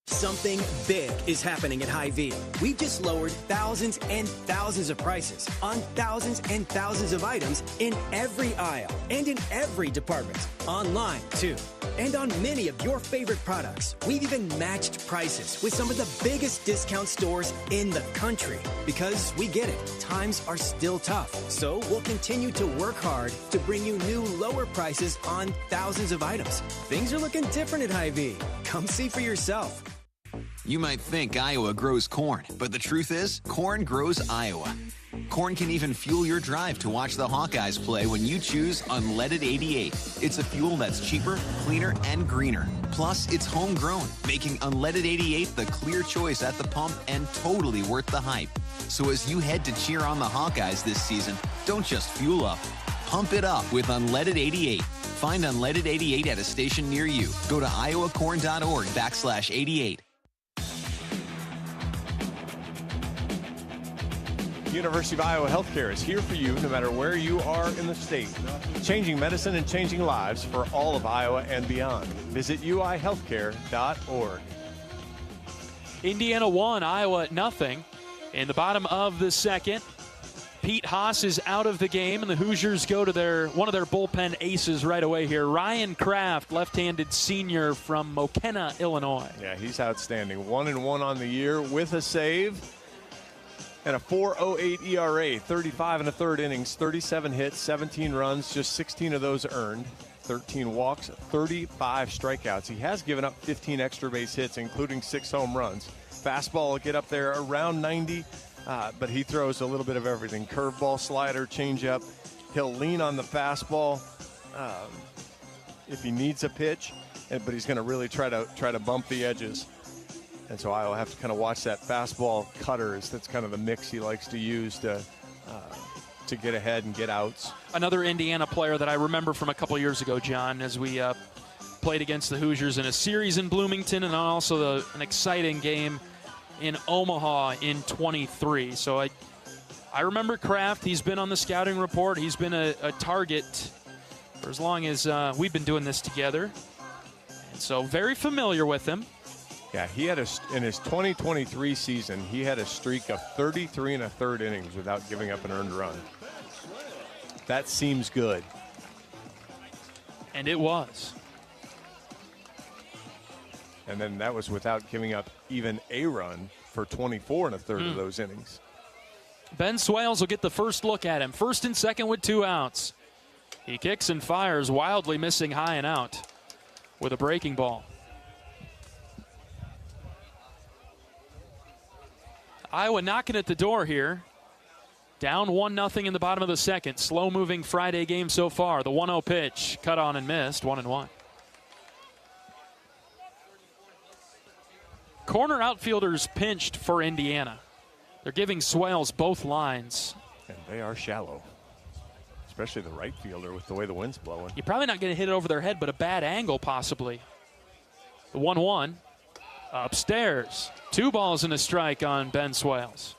Something big is happening at Hy-Vee. We've just lowered thousands and thousands of prices on thousands and thousands of items in every aisle and in every department. Online, too. And on many of your favorite products. We've even matched prices with some of the biggest discount stores in the country. Because we get it, times are still tough. So we'll continue to work hard to bring you new lower prices on thousands of items. Things are looking different at Hy-Vee. Come see for yourself. You might think Iowa grows corn, but the truth is, corn grows Iowa. Corn can even fuel your drive to watch the Hawkeyes play when you choose Unleaded 88. It's a fuel that's cheaper, cleaner, and greener. Plus, it's homegrown, making Unleaded 88 the clear choice at the pump and totally worth the hype. So as you head to cheer on the Hawkeyes this season, don't just fuel up. Pump it up with Unleaded 88. Find Unleaded 88 at a station near you. Go to iowacorn.org/88. University of Iowa Healthcare is here for you no matter where you are in the state. Changing medicine and changing lives for all of Iowa and beyond. Visit uihealthcare.org. Indiana 1, Iowa nothing. In the bottom of the second, Pete Haas is out of the game, and the Hoosiers go to one of their bullpen aces right away here. Ryan Kraft, left-handed senior from Mokena, Illinois. Yeah, he's outstanding. 1-1 on the year with a save. And a 4.08 ERA, 35 and a third innings, 37 hits, 17 runs, just 16 of those earned, 13 walks, 35 strikeouts. He has given up 15 extra base hits, including 6 home runs. Fastball will get up there around 90, but he throws a little bit of everything. Curveball, slider, changeup. He'll lean on the fastball if he needs a pitch, but he's going to really try to bump the edges. And so I'll have to kind of watch that fastball cutters. That's kind of the mix he likes to use to get ahead and get outs. Another Indiana player that I remember from a couple years ago, John, as we played against the Hoosiers in a series in Bloomington and also an exciting game in Omaha in 23. So I remember Kraft. He's been on the scouting report. He's been a target for as long as we've been doing this together. And so very familiar with him. Yeah, he had in his 2023 season, he had a streak of 33 and a third innings without giving up an earned run. That seems good. And it was. And then that was without giving up even a run for 24 and a third of those innings. Ben Swales will get the first look at him. First and second with 2 outs. He kicks and fires, wildly missing high and out with a breaking ball. Iowa knocking at the door here. Down 1-0 in the bottom of the second. Slow-moving Friday game so far. The 1-0 pitch, cut on and missed, 1-1. Corner outfielders pinched for Indiana. They're giving Swales both lines. And they are shallow, especially the right fielder with the way the wind's blowing. You're probably not going to hit it over their head, but a bad angle possibly. The 1-1. Upstairs. 2 balls and a strike on Ben Swales.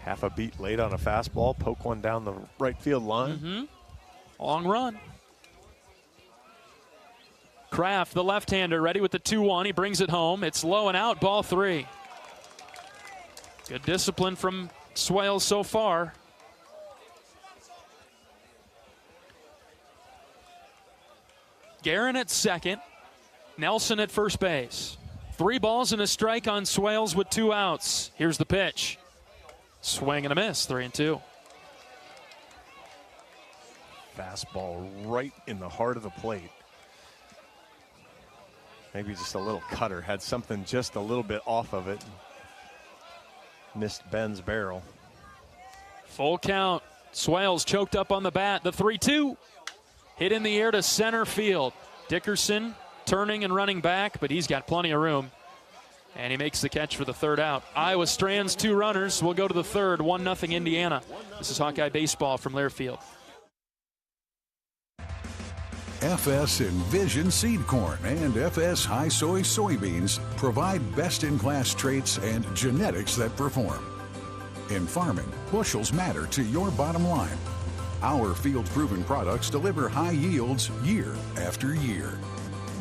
Half a beat late on a fastball. Poke one down the right field line. Long run. Kraft, the left-hander, ready with the 2-1. He brings it home. It's low and out. Ball 3. Good discipline from Swales so far. Guerin at second. Nelson at first base. 3 balls and a strike on Swales with 2 outs. Here's the pitch. Swing and a miss, 3-2. Fastball right in the heart of the plate. Maybe just a little cutter. Had something just a little bit off of it. Missed Ben's barrel. Full count. Swales choked up on the bat. The 3-2. Hit in the air to center field. Dickerson turning and running back, but he's got plenty of room. And he makes the catch for the third out. Iowa strands 2 runners. We'll go to the third. 1-0 Indiana. This is Hawkeye baseball from Learfield. FS Envision Seed Corn and FS High Soy Soybeans provide best-in-class traits and genetics that perform. In farming, bushels matter to your bottom line. Our field-proven products deliver high yields year after year.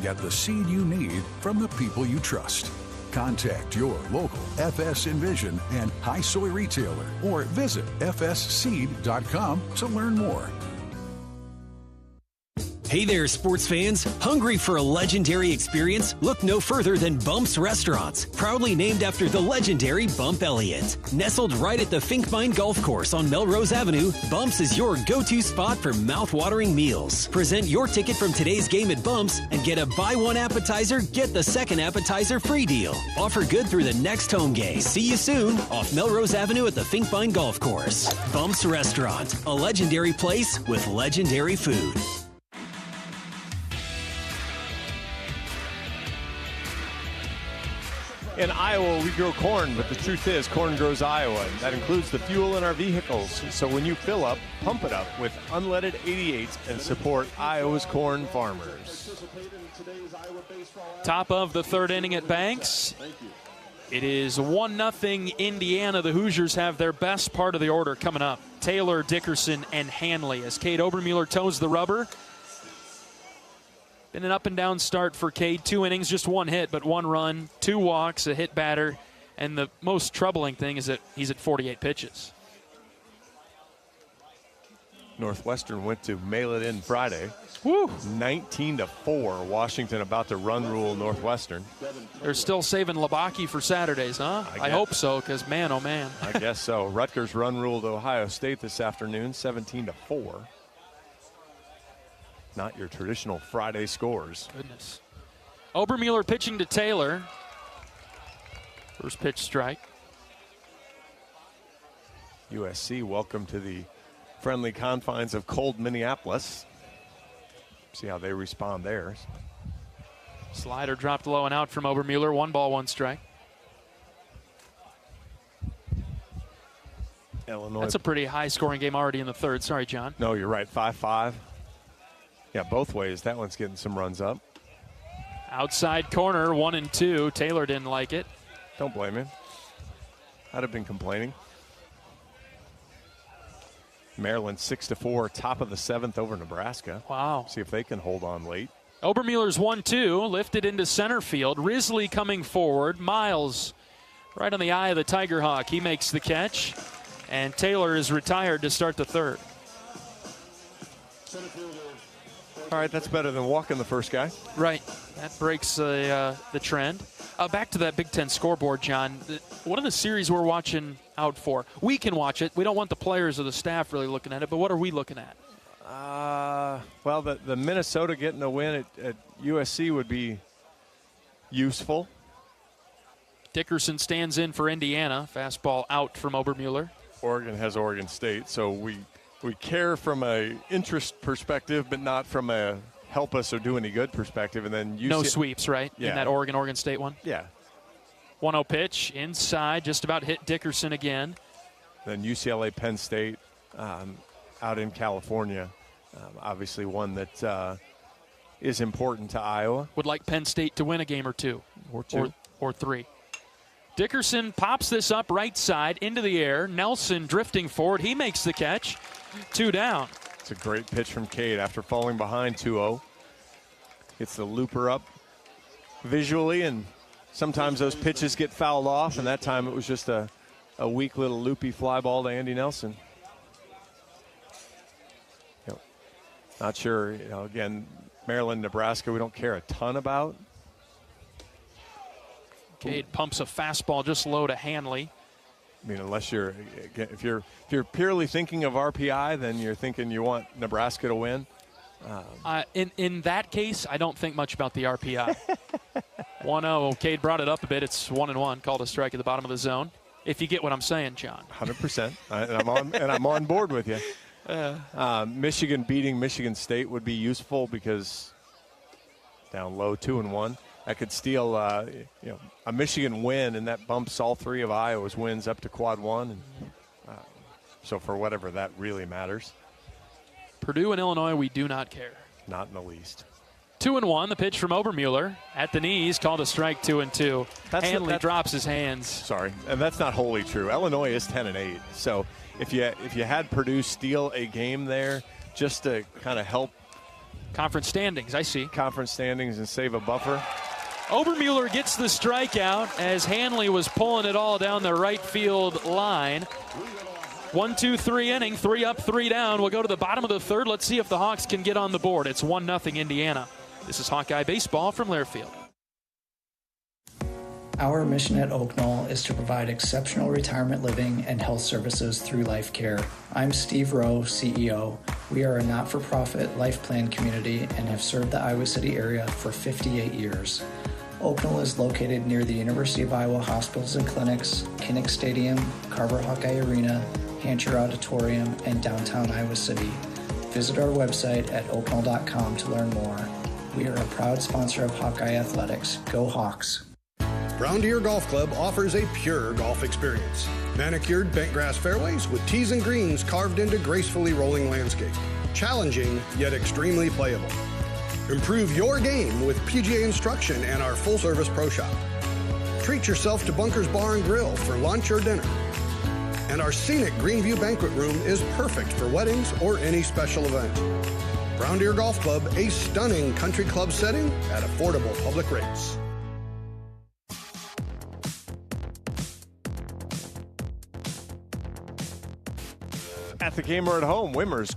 Get the seed you need from the people you trust. Contact your local FS Envision and High Soy retailer or visit fsseed.com to learn more. Hey there, sports fans. Hungry for a legendary experience? Look no further than Bump's Restaurants, proudly named after the legendary Bump Elliott. Nestled right at the Finkbine Golf Course on Melrose Avenue, Bump's is your go-to spot for mouth-watering meals. Present your ticket from today's game at Bump's and get a buy one appetizer, get the second appetizer free deal. Offer good through the next home game. See you soon off Melrose Avenue at the Finkbine Golf Course. Bump's Restaurant, a legendary place with legendary food. In Iowa, we grow corn, but the truth is corn grows Iowa. And that includes the fuel in our vehicles. So when you fill up, pump it up with unleaded 88s and support Iowa's corn farmers. Top of the third inning at Banks. It is 1-0 Indiana. The Hoosiers have their best part of the order coming up. Taylor, Dickerson, and Hanley as Cade Obermueller toes the rubber. Been an up-and-down start for Cade. 2 innings, just 1 hit, but 1 run, 2 walks, a hit batter. And the most troubling thing is that he's at 48 pitches. Northwestern went to mail it in Friday. Woo! 19-4. Washington about to run rule Northwestern. They're still saving Labaki for Saturdays, huh? I hope so, because man, oh man. I guess so. Rutgers run ruled Ohio State this afternoon, 17-4. Not your traditional Friday scores. Goodness. Obermueller pitching to Taylor. First pitch strike. USC, welcome to the friendly confines of cold Minneapolis. See how they respond there. Slider dropped low and out from Obermueller. 1 ball, 1 strike. Illinois. That's a pretty high-scoring game already in the third. Sorry, John. No, you're right. 5-5. Yeah, both ways. That one's getting some runs up. Outside corner, 1-2. Taylor didn't like it. Don't blame him. I'd have been complaining. Maryland 6-4, top of the 7th over Nebraska. Wow. See if they can hold on late. Obermueller's 1-2, lifted into center field. Risley coming forward. Miles right on the eye of the Tiger Hawk. He makes the catch. And Taylor is retired to start the third. All right, that's better than walking the first guy. Right. That breaks the trend. Back to that Big Ten scoreboard, John. What are the series we're watching out for? We can watch it. We don't want the players or the staff really looking at it, but what are we looking at? Well, the Minnesota getting a win at USC would be useful. Dickerson stands in for Indiana. Fastball out from Obermueller. Oregon has Oregon State, so we care from a interest perspective, but not from a help us or do any good perspective. And then no sweeps, right? Yeah. In that Oregon State one? Yeah. 1-0 pitch inside, just about hit Dickerson again. Then UCLA Penn State out in California, obviously one that is important to Iowa. Would like Penn State to win a game or 2. Or 2. Or 3. Dickerson pops this up right side into the air. Nelson drifting forward. He makes the catch. 2 down. It's a great pitch from Cade after falling behind 2-0. Gets the looper up visually, and sometimes those pitches get fouled off, and that time it was just a weak little loopy fly ball to Andy Nelson. Not sure, again, Maryland, Nebraska, we don't care a ton about. Cade pumps a fastball just low to Hanley. I mean, unless if you're purely thinking of RPI, then you're thinking you want Nebraska to win. In that case, I don't think much about the RPI. 1-0. Cade brought it up a bit. It's 1-1. Called a strike at the bottom of the zone. if you get what I'm saying, John. 100%. And I'm on board with you. Michigan beating Michigan State would be useful because down low 2-1. That could steal a Michigan win, and that bumps all three of Iowa's wins up to quad one. And, so for whatever that really matters. Purdue and Illinois, we do not care. Not in the least. 2-1, the pitch from Obermueller at the knees, called a strike. 2-2. Hanley drops his hands. Sorry, and that's not wholly true. Illinois is 10-8, so if you had Purdue steal a game there, just to kind of help conference standings, I see conference standings and save a buffer. Obermueller gets the strikeout as Hanley was pulling it all down the right field line. 1-2-3 inning, 3 up, 3 down. We'll go to the bottom of the third. Let's see if the Hawks can get on the board. It's 1-0 Indiana. This is Hawkeye Baseball from Learfield. Our mission at Oak Knoll is to provide exceptional retirement living and health services through life care. I'm Steve Rowe, CEO. We are a not-for-profit life plan community and have served the Iowa City area for 58 years. Oak Knoll is located near the University of Iowa Hospitals and Clinics, Kinnick Stadium, Carver Hawkeye Arena, Hancher Auditorium, and downtown Iowa City. Visit our website at oakknoll.com to learn more. We are a proud sponsor of Hawkeye Athletics. Go Hawks! Brown Deer Golf Club offers a pure golf experience. Manicured bentgrass fairways with tees and greens carved into gracefully rolling landscape. Challenging, yet extremely playable. Improve your game with PGA instruction and our full-service pro shop. Treat yourself to Bunker's Bar and Grill for lunch or dinner. And our scenic Greenview Banquet Room is perfect for weddings or any special event. Brown Deer Golf Club, a stunning country club setting at affordable public rates. At the game or at home, Wimmer's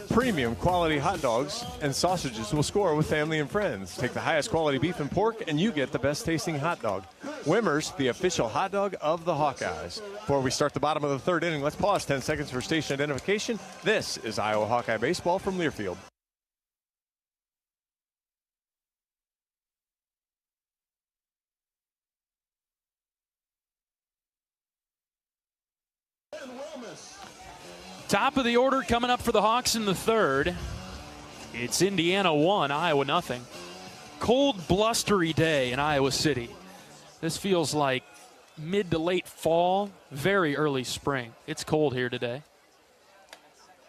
premium quality hot dogs and sausages will score with family and friends. Take the highest quality beef and pork, and you get the best tasting hot dog. Wimmer's, the official hot dog of the Hawkeyes. Before we start the bottom of the third inning, let's pause 10 seconds for station identification. This is Iowa Hawkeye Baseball from Learfield. Top of the order coming up for the Hawks in the third. It's Indiana 1, Iowa nothing. Cold, blustery day in Iowa City. This feels like mid to late fall, very early spring. It's cold here today.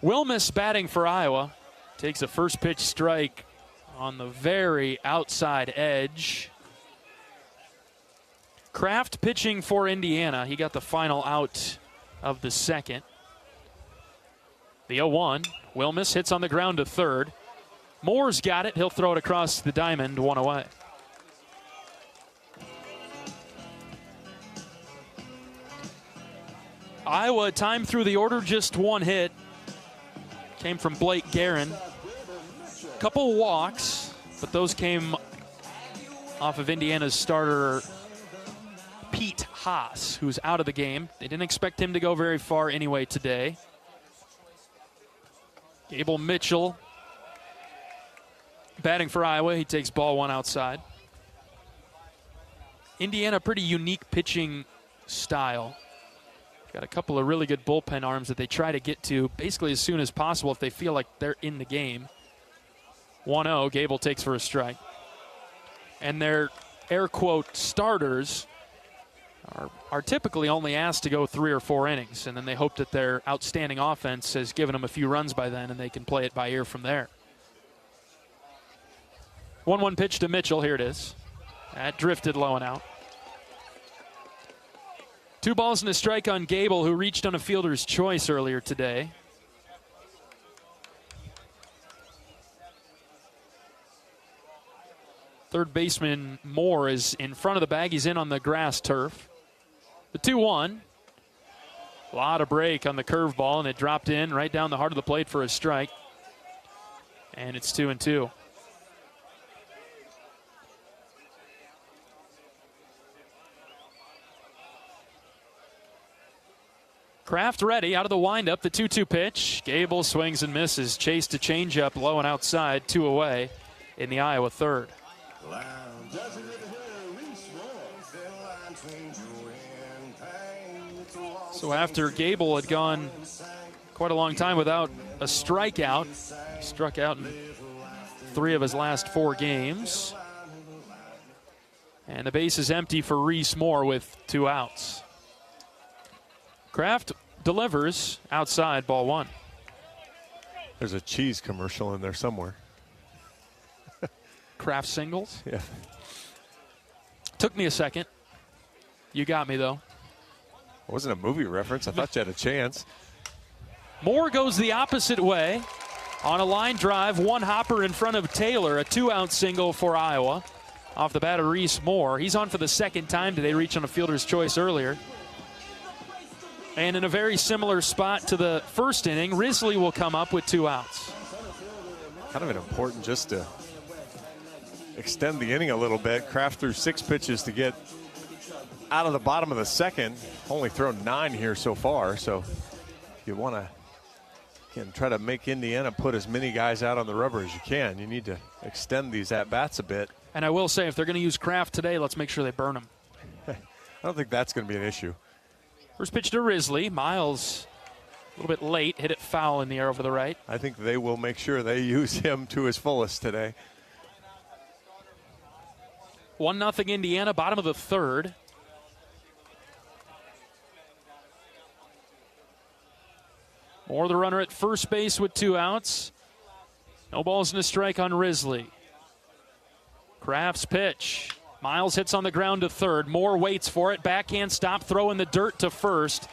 Wilmus batting for Iowa. Takes a first pitch strike on the very outside edge. Kraft pitching for Indiana. He got the final out of the second. The 0-1. Wilmus hits on the ground to third. Moore's got it. He'll throw it across the diamond, 1 away. Iowa time through the order, just 1 hit. Came from Blake Guerin. Couple walks, but those came off of Indiana's starter, Pete Haas, who's out of the game. They didn't expect him to go very far anyway today. Gable Mitchell batting for Iowa. He takes ball 1 outside. Indiana, pretty unique pitching style. Got a couple of really good bullpen arms that they try to get to basically as soon as possible if they feel like they're in the game. 1-0, Gable takes for a strike. And their air quote starters are typically only asked to go 3 or 4 innings, and then they hope that their outstanding offense has given them a few runs by then and they can play it by ear from there. 1-1 pitch to Mitchell. Here it is. That drifted low and out. 2 balls and a strike on Gable, who reached on a fielder's choice earlier today. Third baseman Moore is in front of the bag. He's in on the grass turf. The 2-1. A lot of break on the curveball, and it dropped in right down the heart of the plate for a strike. And it's 2-2. Kraft ready out of the windup. The 2-2 pitch. Gable swings and misses. Chase to changeup low and outside. 2 away in the Iowa third. So after Gable had gone quite a long time without a strikeout, he struck out in 3 of his last 4 games. And the base is empty for Reese Moore with 2 outs. Kraft delivers outside, ball 1. There's a cheese commercial in there somewhere. Kraft singles? Yeah. Took me a second. You got me, though. It wasn't a movie reference. I thought you had a chance. Moore goes the opposite way on a line drive. 1 hopper in front of Taylor. A 2-out single for Iowa. Off the bat of Reese Moore. He's on for the 2nd time today, reached on a fielder's choice earlier. And in a very similar spot to the first inning, Risley will come up with 2 outs. Kind of an important just to extend the inning a little bit. Kraft threw 6 pitches to get out of the bottom of the 2nd. Only thrown 9 here so far, so you want to try to make Indiana put as many guys out on the rubber as you can. You need to extend these at-bats a bit. And I will say, if they're going to use Kraft today, let's make sure they burn him. I don't think that's going to be an issue. First pitch to Risley. Miles a little bit late, hit it foul in the air over the right. I think they will make sure they use him to his fullest today. 1-0 Indiana, bottom of the 3rd. Moore the runner at first base with 2 outs. No balls and a strike on Risley. Kraft's pitch. Miles hits on the ground to 3rd. Moore waits for it. Backhand stop, throw in the dirt to 1st.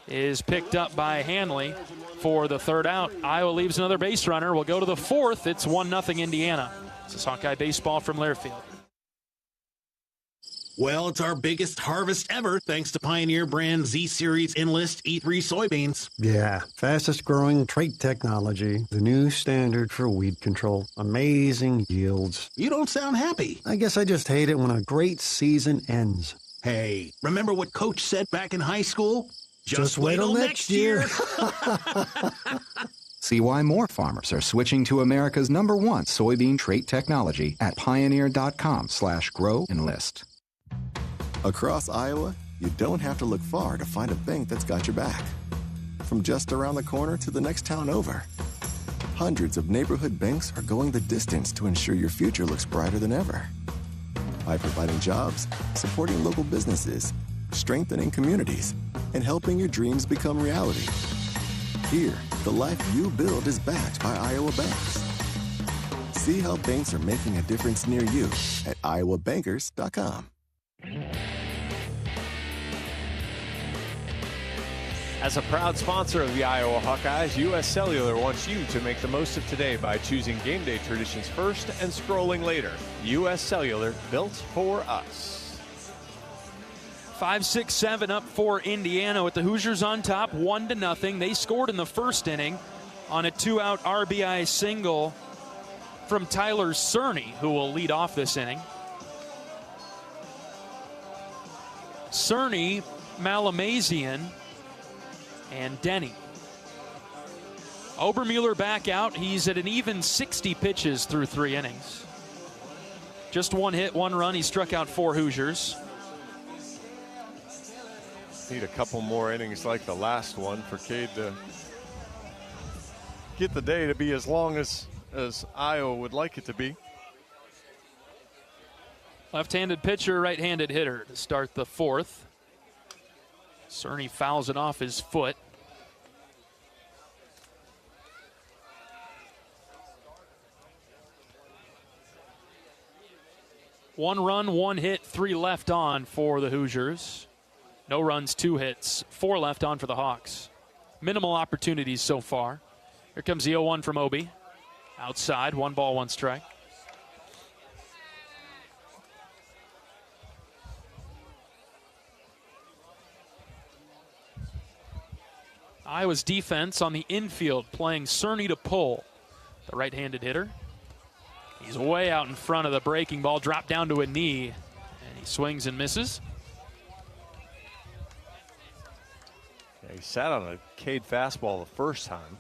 Is picked up by Hanley for the 3rd out. Iowa leaves another base runner. We'll go to the 4th. It's 1-0 Indiana. This is Hawkeye Baseball from Learfield. Well, it's our biggest harvest ever thanks to Pioneer brand Z-Series Enlist E3 soybeans. Yeah, fastest growing trait technology, the new standard for weed control. Amazing yields. You don't sound happy. I guess I just hate it when a great season ends. Hey, remember what Coach said back in high school? Just wait till next year. See why more farmers are switching to America's #1 soybean trait technology at pioneer.com/grow-enlist. Across Iowa, you don't have to look far to find a bank that's got your back. From just around the corner to the next town over, hundreds of neighborhood banks are going the distance to ensure your future looks brighter than ever. By providing jobs, supporting local businesses, strengthening communities, and helping your dreams become reality. Here, the life you build is backed by Iowa banks. See how banks are making a difference near you at iowabankers.com. As a proud sponsor of the Iowa Hawkeyes, U.S. Cellular wants you to make the most of today by choosing game day traditions first and scrolling later. U.S. Cellular, built for us. 5-6-7 up for Indiana with the Hoosiers on top, 1-0. They scored in the first inning on a 2-out RBI single from Tyler Cerny, who will lead off this inning. Cerny, Malamazian, and Denny. Obermueller back out. He's at an even 60 pitches through 3 innings. Just 1 hit, 1 run. He struck out 4 Hoosiers. Need a couple more innings like the last one for Cade to get the day to be as long as Iowa would like it to be. Left-handed pitcher, right-handed hitter to start the 4th. Cerny fouls it off his foot. One run, 1 hit, 3 left on for the Hoosiers. No runs, 2 hits, 4 left on for the Hawks. Minimal opportunities so far. Here comes the 0-1 from Obi. Outside, 1 ball, 1 strike. Iowa's defense on the infield playing Cerny to pull. The right-handed hitter. He's way out in front of the breaking ball, dropped down to a knee, and he swings and misses. Yeah, he sat on a Cade fastball the first time.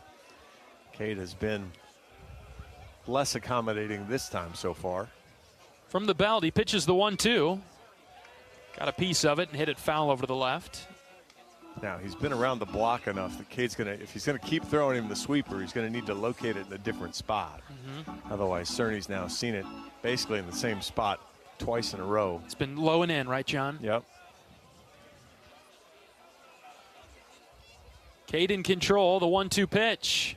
Cade has been less accommodating this time so far. From the belt, he pitches the 1-2. Got a piece of it and hit it foul over to the left. Now, he's been around the block enough that Cade's going to, if he's going to keep throwing him the sweeper, he's going to need to locate it in a different spot. Otherwise, Cerny's now seen it basically in the same spot twice in a row. It's been low and in, right, John? Yep. Cade in control, the 1-2 pitch.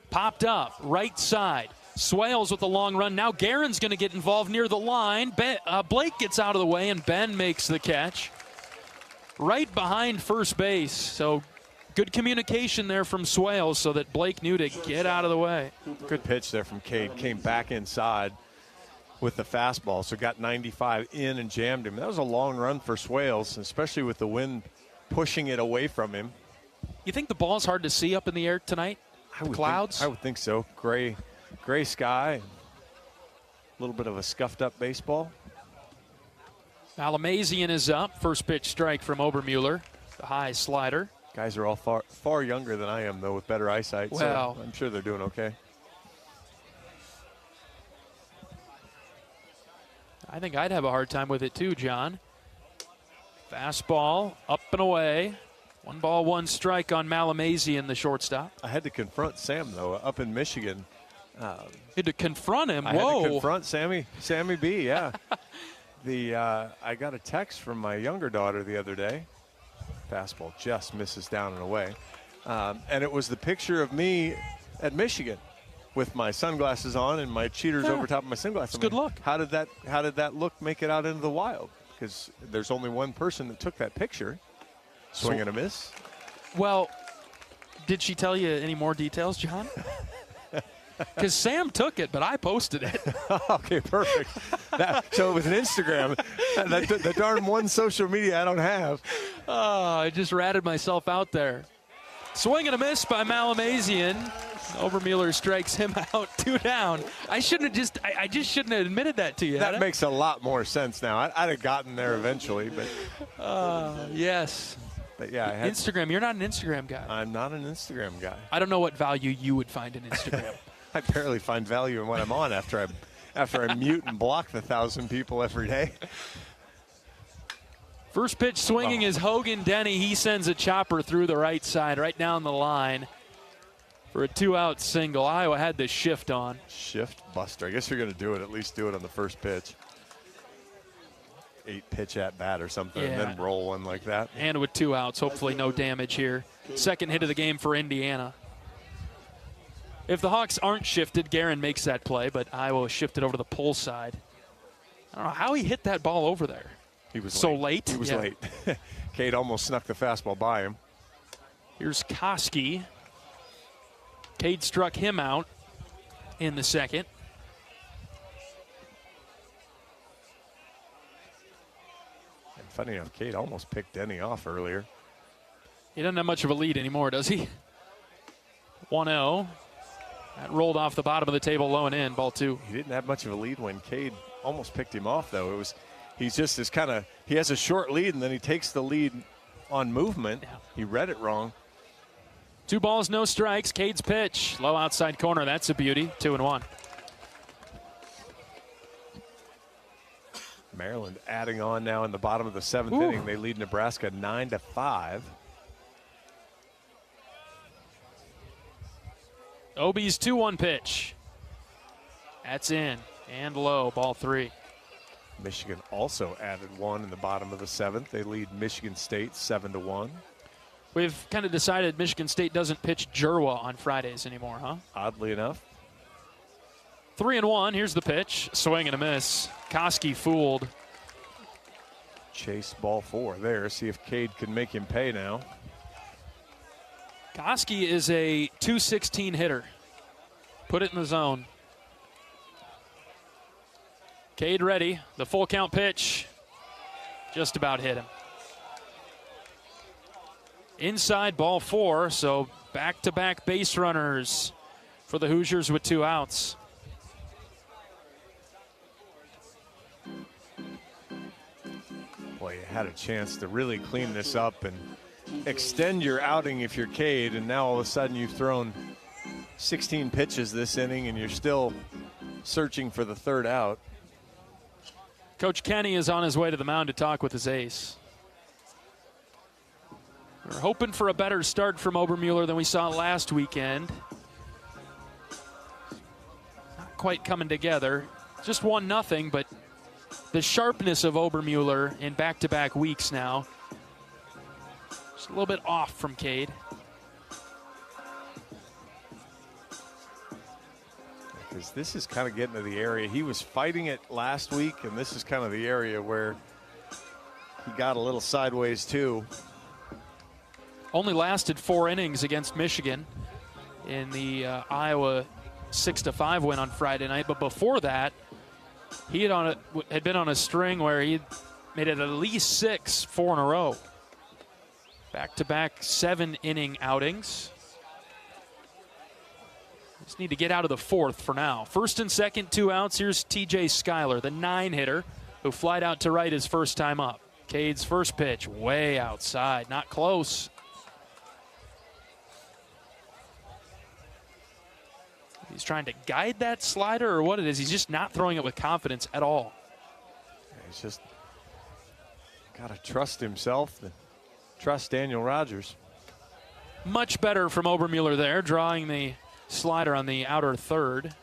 Popped up, right side. Swales with the long run. Now Guerin's going to get involved near the line. Blake gets out of the way, and Ben makes the catch. Right behind first base. So good communication there from Swales so that Blake knew to get out of the way. Good pitch there from Cade. Came back inside with the fastball, so got 95 in and jammed him. That was a long run for Swales, especially with the wind pushing it away from him. You think the ball's hard to see up in the air tonight? Clouds? I would think so. Gray sky. A little bit of a scuffed up baseball. Malamazian is up. First pitch strike from Obermueller. The high slider. Guys are all far younger than I am, though, with better eyesight. Well, so I'm sure they're doing okay. I think I'd have a hard time with it too, John. Fastball up and away. 1 ball, 1 strike on Malamazian, the shortstop. I had to confront Sam, though, up in Michigan. You had to confront him? I had to confront Sammy B, yeah. I got a text from my younger daughter the other day. Fastball just misses down and away. And it was the picture of me at Michigan with my sunglasses on and my cheaters over top of my sunglasses. Good look. How did that look make it out into the wild? Because there's only one person that took that picture. Swing and a miss. Well, did she tell you any more details, John? Because Sam took it, but I posted it. Okay, perfect. So it was an Instagram. the darn one social media I don't have. I just ratted myself out there. Swing and a miss by Malamazian. Obermueller strikes him out, 2 down. I just shouldn't have admitted that to you. That makes a lot more sense now. I'd have gotten there eventually, but. Yes. But yeah, Instagram. You're not an Instagram guy. I'm not an Instagram guy. I don't know what value you would find in Instagram. I barely find value in what I'm on after I mute and block the 1,000 people every day. First pitch swinging is Hogan Denny. He sends a chopper through the right side, right down the line for a 2-out single. Iowa had the shift on. Shift buster. I guess you're going to do it. At least do it on the first pitch. 8-pitch at bat or something, and then roll one like that. And with 2 outs, hopefully no damage here. Second hit of the game for Indiana. If the Hawks aren't shifted, Guerin makes that play, but Iowa shifted over to the pull side. I don't know how he hit that ball over there. He was so late. He was late. Cade almost snuck the fastball by him. Here's Koski. Cade struck him out in the second. And funny enough, Cade almost picked Denny off earlier. He doesn't have much of a lead anymore, does he? 1-0. That rolled off the bottom of the table, low and in, ball 2. He didn't have much of a lead when Cade almost picked him off, though. He's just this kind of, he has a short lead, and then he takes the lead on movement. Yeah. He read it wrong. 2 balls, no strikes. Cade's pitch, low outside corner. That's a beauty. 2-1. Maryland adding on now in the bottom of the 7th inning. They lead Nebraska 9-5. Obi's 2-1 pitch. That's in and low, ball 3. Michigan also added 1 in the bottom of the 7th. They lead Michigan State 7-1. We've kind of decided Michigan State doesn't pitch Jerwa on Fridays anymore, huh? Oddly enough. 3-1. Here's the pitch. Swing and a miss. Koski fooled. Chase ball 4 there. See if Cade can make him pay now. Koski is a .216 hitter. Put it in the zone. Cade ready. The full count pitch. Just about hit him. Inside, ball 4, so back-to-back base runners for the Hoosiers with 2 outs. Boy, you had a chance to really clean this up and extend your outing if you're Cade, and now all of a sudden you've thrown 16 pitches this inning and you're still searching for the 3rd out. Coach Kenny is on his way to the mound to talk with his ace. We're hoping for a better start from Obermueller than we saw last weekend. Not quite coming together. Just 1-0, but the sharpness of Obermueller in back-to-back weeks now. Just a little bit off from Cade. Because this is kind of getting to the area. He was fighting it last week, and this is kind of the area where he got a little sideways too. Only lasted 4 innings against Michigan in the Iowa 6-5 win on Friday night. But before that, he had been on a string where he made it at least 6, 4 in a row. Back-to-back 7-inning outings. Just need to get out of the 4th for now. First and second, 2 outs. Here's TJ Schuyler, the 9-hitter, who flied out to right his first time up. Cade's first pitch, way outside, not close. He's trying to guide that slider or what it is. He's just not throwing it with confidence at all. He's just got to trust himself and trust Daniel Rogers. Much better from Obermueller there, drawing the slider on the outer third.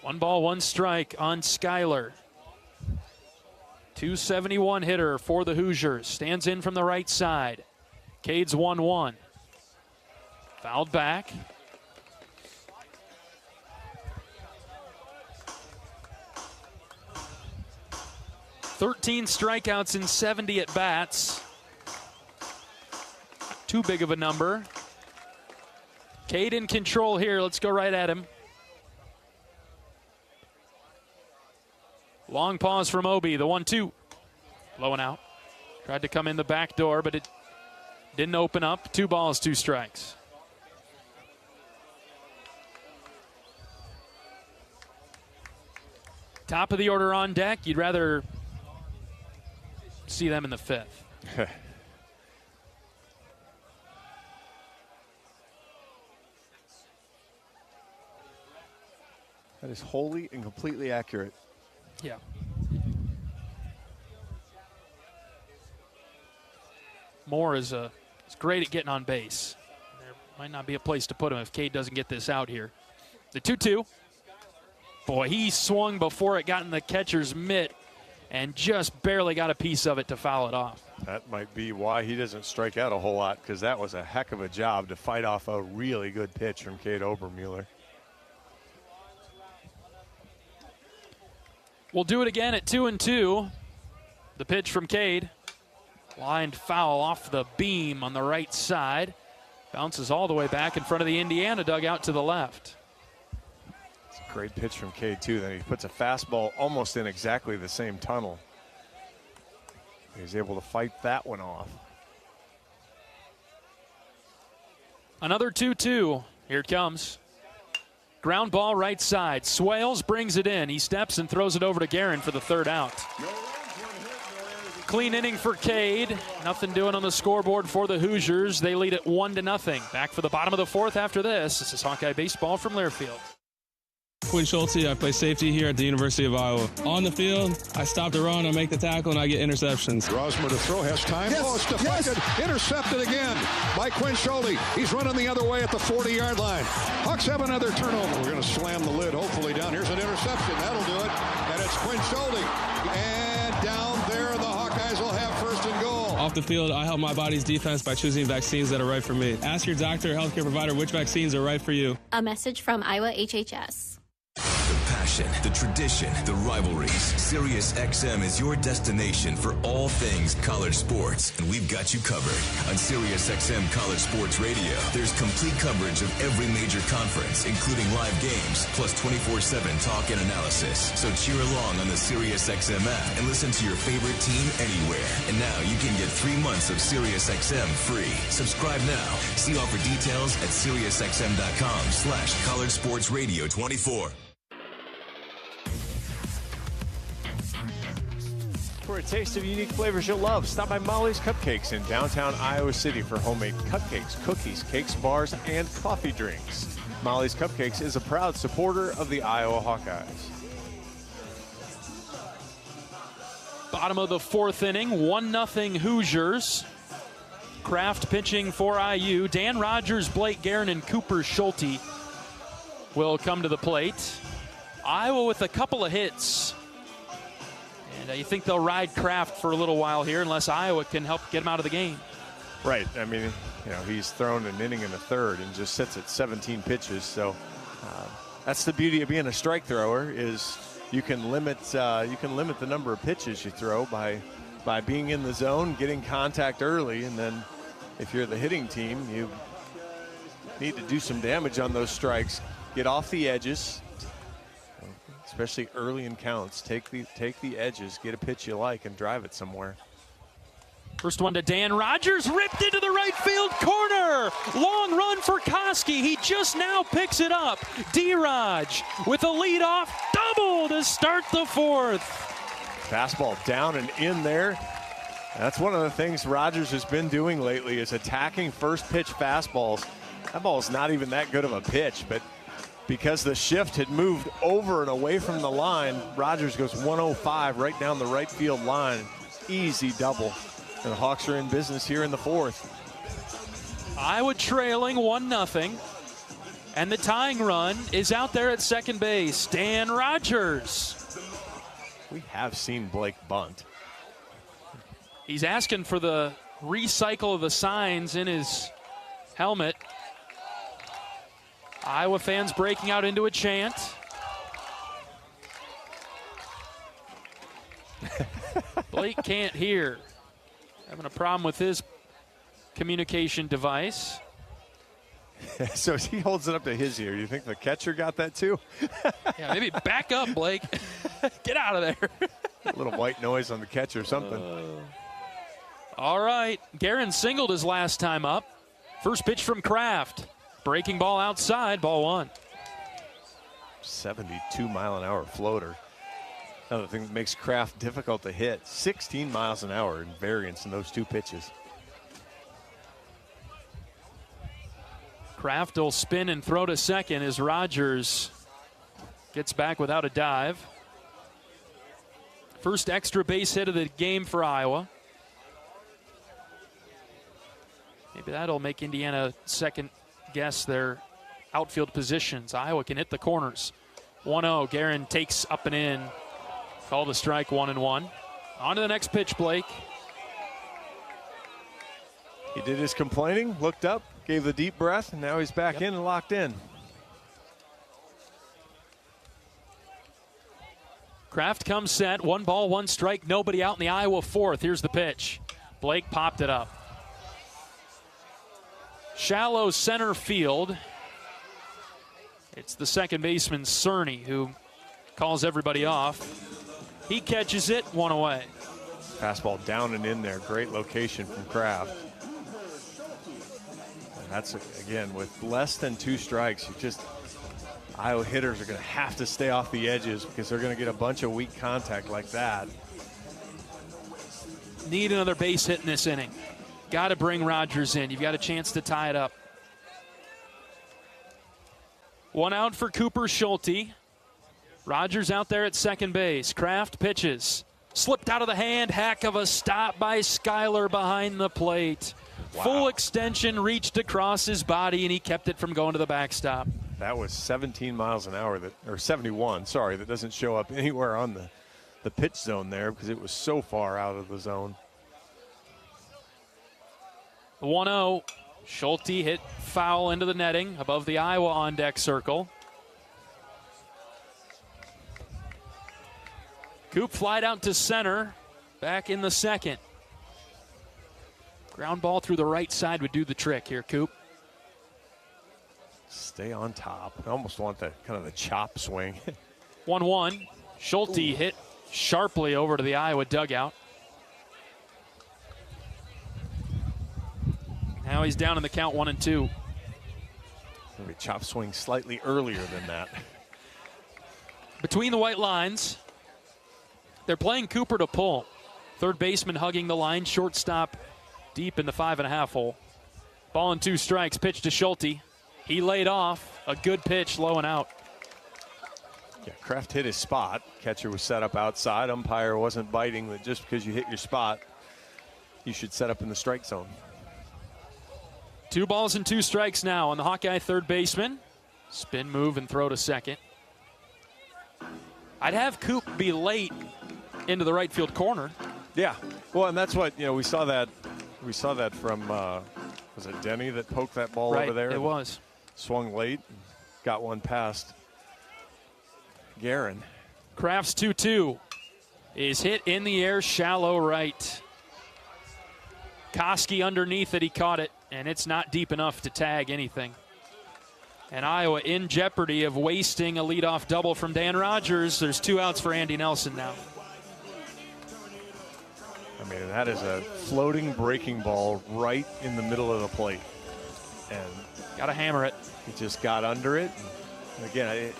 1 ball, 1 strike on Schuyler. 271 hitter for the Hoosiers. Stands in from the right side. Cade's 1-1. Fouled back. "13 strikeouts in 70 at bats. Not too big of a number. Cade in control here. Let's go right at him. Long pause from Obi. The 1-2. Low and out. Tried to come in the back door, but it didn't open up. 2 balls, 2 strikes. Top of the order on deck. You'd rather see them in the 5th. That is wholly and completely accurate. Yeah. Moore is great at getting on base. There might not be a place to put him if Cade doesn't get this out here. The 2-2. Boy, he swung before it got in the catcher's mitt and just barely got a piece of it to foul it off. That might be why he doesn't strike out a whole lot, because that was a heck of a job to fight off a really good pitch from Cade Obermueller. We'll do it again at 2-2. The pitch from Cade. Lined foul off the beam on the right side. Bounces all the way back in front of the Indiana dugout to the left. It's a great pitch from Cade, too. Then he puts a fastball almost in exactly the same tunnel. He's able to fight that one off. Another 2-2. Here it comes. Ground ball right side. Swales brings it in. He steps and throws it over to Guerin for the 3rd out. Clean inning for Cade. Nothing doing on the scoreboard for the Hoosiers. They lead it 1-0. Back for the bottom of the 4th after this. This is Hawkeye Baseball from Learfield. Quinn Schulte, I play safety here at the University of Iowa. On the field, I stop the run, I make the tackle, and I get interceptions. Rosmer to throw, has time. Yes, It's deflected. yes. Intercepted again by Quinn Schulte. He's running the other way at the 40-yard line. Hawks have another turnover. We're going to slam the lid, hopefully, down. Here's an interception. That'll do it. And it's Quinn Schulte. And down there, the Hawkeyes will have 1st and goal. Off the field, I help my body's defense by choosing vaccines that are right for me. Ask your doctor or healthcare provider which vaccines are right for you. A message from Iowa HHS. The passion, the tradition, the rivalries. SiriusXM is your destination for all things college sports, and we've got you covered. On SiriusXM College Sports Radio, there's complete coverage of every major conference, including live games, plus 24/7 talk and analysis. So cheer along on the SiriusXM app and listen to your favorite team anywhere. And now you can get 3 months of SiriusXM free. Subscribe now. See offer details at SiriusXM.com/College Sports Radio 24. For a taste of unique flavors you'll love, stop by Molly's Cupcakes in downtown Iowa City for homemade cupcakes, cookies, cakes, bars, and coffee drinks. Molly's Cupcakes is a proud supporter of the Iowa Hawkeyes. Bottom of the fourth inning, 1-0 Hoosiers. Kraft pitching for IU. Dan Rogers, Blake Guerin, and Cooper Schulte will come to the plate. Iowa with a couple of hits. And you think they'll ride Kraft for a little while here unless Iowa can help get him out of the game. Right. I mean, he's thrown an inning and a third and just sits at 17 pitches. So that's the beauty of being a strike thrower is you can limit the number of pitches you throw by being in the zone, getting contact early, and then if you're the hitting team, you need to do some damage on those strikes. Get off the edges, especially early in counts. Take the edges, get a pitch you like, and drive it somewhere. First one to Dan Rogers, ripped into the right field corner. Long run for Koski. He just now picks it up. D-Raj with a leadoff double to start the fourth. Fastball down and in there. That's one of the things Rogers has been doing lately is attacking first pitch fastballs. That ball is not even that good of a pitch, but because the shift had moved over and away from the line, Rogers goes 105 right down the right field line. Easy double. And the Hawks are in business here in the fourth. Iowa trailing 1-0. And the tying run is out there at second base. Dan Rogers. We have seen Blake bunt. He's asking for the recycle of the signs in his helmet. Iowa fans breaking out into a chant. Blake can't hear. Having a problem with his communication device. So he holds it up to his ear. You think the catcher got that too? Yeah, maybe back up, Blake. Get out of there. A little white noise on the catch or something. All right. Guerin singled his last time up. First pitch from Kraft. Breaking ball outside, ball one. 72-mile-an-hour floater. Another thing that makes Kraft difficult to hit. 16 miles an hour in variance in those two pitches. Kraft will spin and throw to second as Rogers gets back without a dive. First extra base hit of the game for Iowa. Maybe that'll make Indiana second guess their outfield positions. Iowa can hit the corners. 1-0. Guerin takes up and in. Called a strike, 1-1. On to the next pitch, Blake. He did his complaining, looked up, gave the deep breath, and now he's back in and locked in. Kraft comes set. 1 ball, 1 strike, nobody out in the Iowa fourth. Here's the pitch. Blake popped it up. Shallow center field. It's the second baseman, Cerny, who calls everybody off. He catches it, 1 away. Fastball down and in there. Great location from Kraft. And that's, again, with less than 2 strikes, Iowa hitters are going to have to stay off the edges because they're going to get a bunch of weak contact like that. Need another base hit in this inning. Got to bring Rogers in. You've got a chance to tie it up. 1 out for Cooper Schulte. Rogers out there at second base. Kraft pitches. Slipped out of the hand. Heck of a stop by Schuyler behind the plate. Wow. Full extension reached across his body, and he kept it from going to the backstop. That was 17 miles an hour, or 71, sorry, that doesn't show up anywhere on the pitch zone there because it was so far out of the zone. 1-0. Schulte hit foul into the netting above the Iowa on-deck circle. Coop flied out to center, back in the second. Ground ball through the right side would do the trick here, Coop. Stay on top. I almost want the kind of the chop swing. 1-1. Schulte hit sharply over to the Iowa dugout. Now he's down in the count, 1-2. Maybe chop swing slightly earlier than that. Between the white lines, they're playing Cooper to pull. Third baseman hugging the line, shortstop deep in the 5.5 hole. Ball and 2 strikes, pitch to Schulte. He laid off, a good pitch, low and out. Yeah, Kraft hit his spot. Catcher was set up outside. Umpire wasn't biting that just because you hit your spot, you should set up in the strike zone. 2 balls and 2 strikes now on the Hawkeye third baseman. Spin move and throw to second. I'd have Coop be late into the right field corner. Yeah, well, and that's what, we saw that from, was it Denny that poked that ball over there? It was. Swung late, got one past Guerin. Kraft's 2-2 is hit in the air, shallow right. Koski underneath it, he caught it, and it's not deep enough to tag anything. And Iowa in jeopardy of wasting a leadoff double from Dan Rogers. There's 2 outs for Andy Nelson now. I mean, that is a floating breaking ball right in the middle of the plate. And got to hammer it. He just got under it. And again,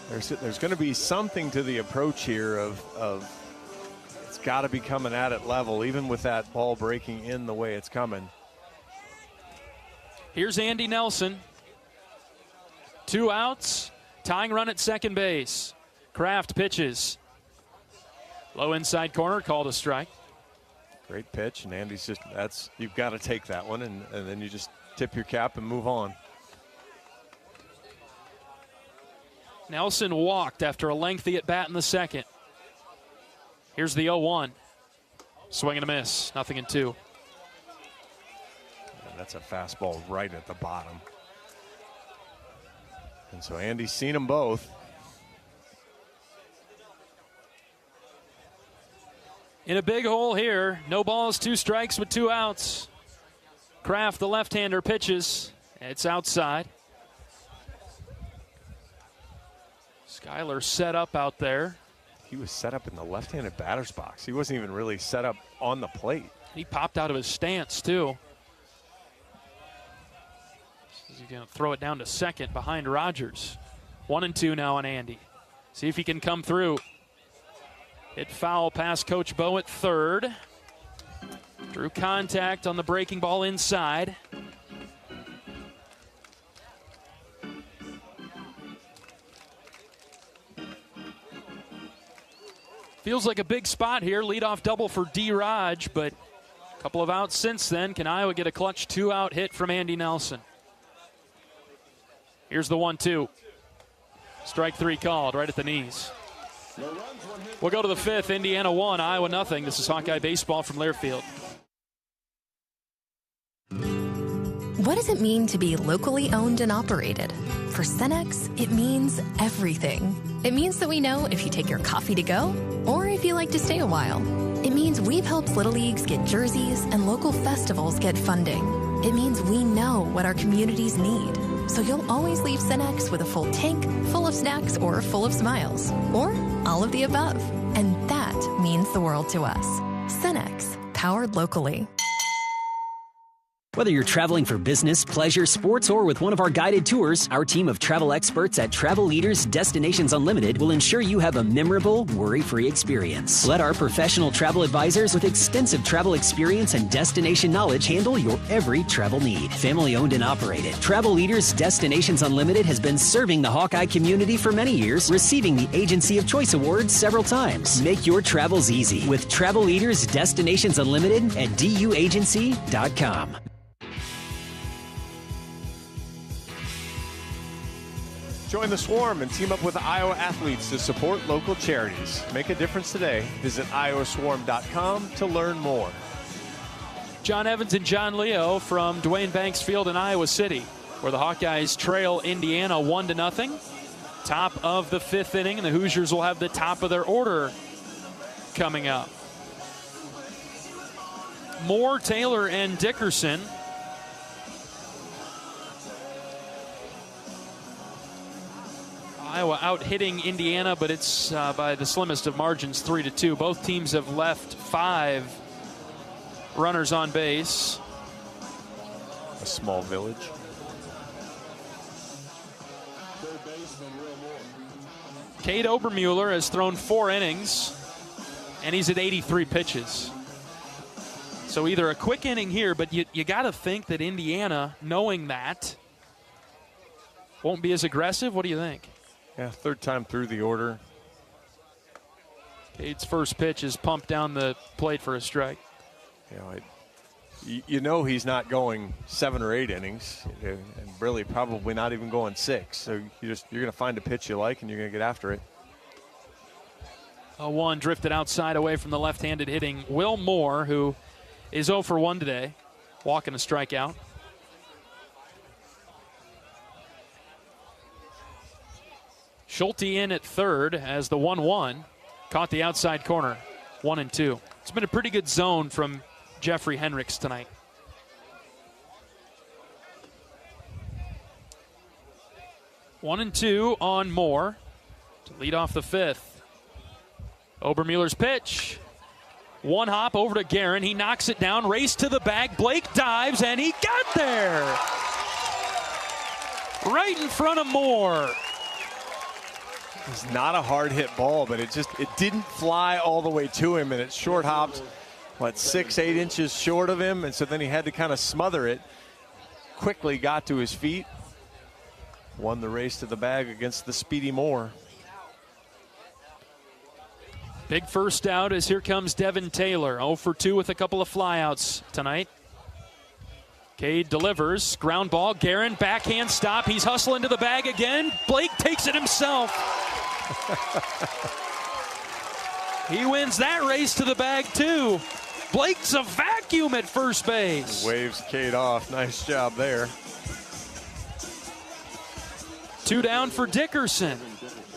there's going to be something to the approach here of it's got to be coming at it level, even with that ball breaking in the way it's coming. Here's Andy Nelson. 2 outs, tying run at second base. Kraft pitches. Low inside corner, called a strike. Great pitch, and Andy's you've got to take that one, and then you just tip your cap and move on. Nelson walked after a lengthy at bat in the second. Here's the 0-1. Swing and a miss, 0-2. And that's a fastball right at the bottom. And so Andy's seen them both. In a big hole here. No balls, 2 strikes with 2 outs. Kraft, the left-hander, pitches. It's outside. Skyler set up out there. He was set up in the left-handed batter's box. He wasn't even really set up on the plate. He popped out of his stance, too. He's going to throw it down to second behind Rogers. 1-2 now on Andy. See if he can come through. Hit foul past Coach Bo at third. Drew contact on the breaking ball inside. Feels like a big spot here. Leadoff double for D. Raj, but a couple of outs since then. Can Iowa get a clutch 2-out hit from Andy Nelson? Here's the 1-2. Strike 3 called right at the knees. We'll go to the 5th. Indiana 1, Iowa nothing. This is Hawkeye Baseball from Learfield. What does it mean to be locally owned and operated? For Cenex, it means everything. It means that we know if you take your coffee to go or if you like to stay a while. It means we've helped Little Leagues get jerseys and local festivals get funding. It means we know what our communities need. So you'll always leave Cenex with a full tank, full of snacks, or full of smiles. Or all of the above. And that means the world to us. Cenex, powered locally. Whether you're traveling for business, pleasure, sports, or with one of our guided tours, our team of travel experts at Travel Leaders Destinations Unlimited will ensure you have a memorable, worry-free experience. Let our professional travel advisors with extensive travel experience and destination knowledge handle your every travel need. Family owned and operated, Travel Leaders Destinations Unlimited has been serving the Hawkeye community for many years, receiving the Agency of Choice Award several times. Make your travels easy with Travel Leaders Destinations Unlimited at duagency.com. Join the Swarm and team up with Iowa athletes to support local charities. Make a difference today. Visit iowaswarm.com to learn more. John Evans and John Leo from Dwayne Banks Field in Iowa City, where the Hawkeyes trail Indiana 1-0. Top of the 5th inning, and the Hoosiers will have the top of their order coming up. Moore, Taylor, and Dickerson. Iowa out hitting Indiana, but it's by the slimmest of margins, 3-2. Both teams have left 5 runners on base. A small village. Cade Obermueller has thrown 4 innings, and he's at 83 pitches. So either a quick inning here, but you got to think that Indiana, knowing that, won't be as aggressive. What do you think? Yeah, third time through the order. Cade's first pitch is pumped down the plate for a strike. You know he's not going 7 or 8 innings, and really probably not even going 6. So you're going to find a pitch you like, and you're going to get after it. 0-1 drifted outside away from the left-handed hitting Will Moore, who is 0 for 1 today, walking a strikeout. Schulte in at third as the 1-1 caught the outside corner, 1-2. It's been a pretty good zone from Jeffrey Henricks tonight. One and two on Moore to lead off the fifth. Obermueller's pitch. One hop over to Guerin. He knocks it down, race to the bag. Blake dives, and he got there. Right in front of Moore. It's not a hard hit ball, but it didn't fly all the way to him, and it short hopped, 6-8 inches short of him, and so then he had to kind of smother it. Quickly got to his feet. Won the race to the bag against the speedy Moore. Big first out as here comes Devin Taylor. 0 for 2 with a couple of flyouts tonight. Cade delivers. Ground ball. Guerin, backhand stop. He's hustling to the bag again. Blake takes it himself. He wins that race to the bag, too. Blake's a vacuum at first base. Waves Cade off. Nice job there. 2 down for Dickerson.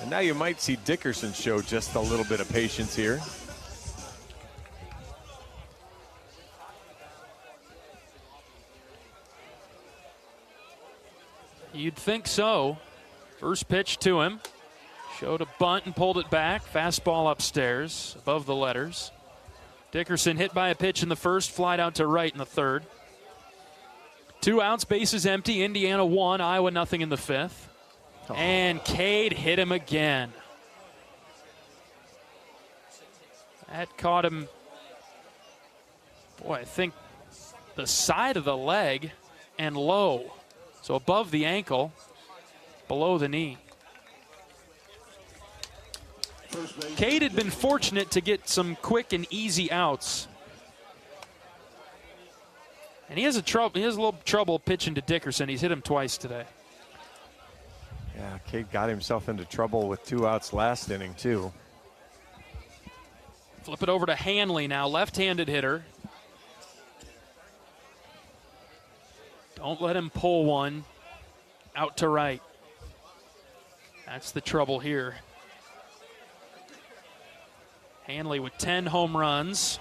And now you might see Dickerson show just a little bit of patience here. You'd think so. First pitch to him. Showed a bunt and pulled it back. Fastball upstairs, above the letters. Dickerson hit by a pitch in the first, flied out to right in the third. 2 outs, bases empty. Indiana 1, Iowa nothing in the fifth. And Cade hit him again. That caught him, I think the side of the leg and low. So above the ankle, below the knee. Cade had been fortunate to get some quick and easy outs. And he has a little trouble pitching to Dickerson. He's hit him twice today. Yeah, Cade got himself into trouble with 2 outs last inning, too. Flip it over to Hanley now, left-handed hitter. Don't let him pull one out to right. That's the trouble here. Hanley with 10 home runs.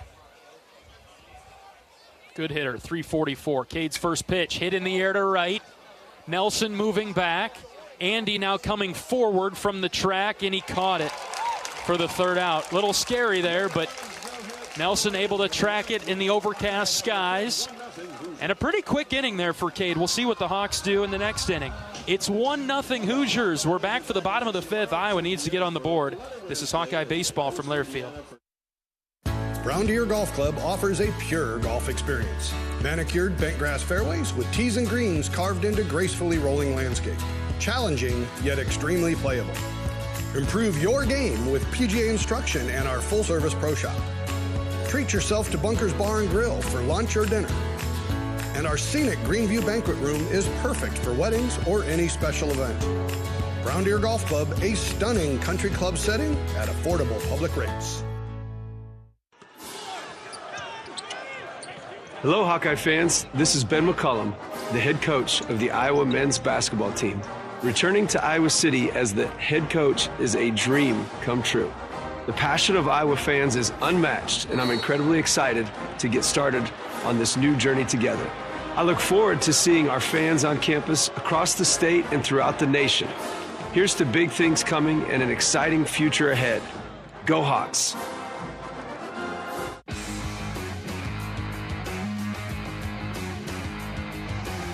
Good hitter, 344. Cade's first pitch, hit in the air to right. Nelson moving back. Andy now coming forward from the track, and he caught it for the third out. Little scary there, but Nelson able to track it in the overcast skies. And a pretty quick inning there for Cade. We'll see what the Hawks do in the next inning. It's 1-0 Hoosiers. We're back for the bottom of the fifth. Iowa needs to get on the board. This is Hawkeye Baseball from Lairfield. Brown Deer Golf Club offers a pure golf experience. Manicured bent grass fairways with tees and greens carved into gracefully rolling landscape. Challenging, yet extremely playable. Improve your game with PGA instruction and our full-service pro shop. Treat yourself to Bunker's Bar and Grill for lunch or dinner. And our scenic Greenview Banquet Room is perfect for weddings or any special event. Brown Deer Golf Club, a stunning country club setting at affordable public rates. Hello, Hawkeye fans. This is Ben McCullum, the head coach of the Iowa men's basketball team. Returning to Iowa City as the head coach is a dream come true. The passion of Iowa fans is unmatched, and I'm incredibly excited to get started on this new journey together. I look forward to seeing our fans on campus across the state and throughout the nation. Here's to big things coming and an exciting future ahead. Go Hawks!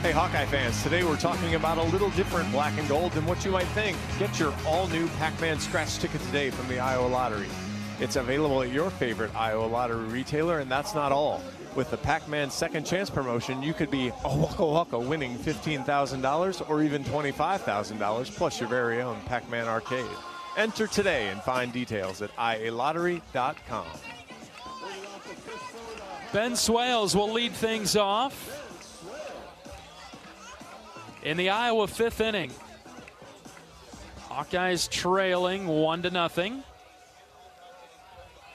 Hey, Hawkeye fans, today we're talking about a little different black and gold than what you might think. Get your all-new Pac-Man scratch ticket today from the Iowa Lottery. It's available at your favorite Iowa Lottery retailer, and that's not all. with the Pac-Man Second Chance promotion, you could be a Waka Waka winning $15,000 or even $25,000 plus your very own Pac-Man arcade. Enter today and find details at ialottery.com. Ben Swales will lead things off in the Iowa 5th inning. Hawkeyes trailing 1-0.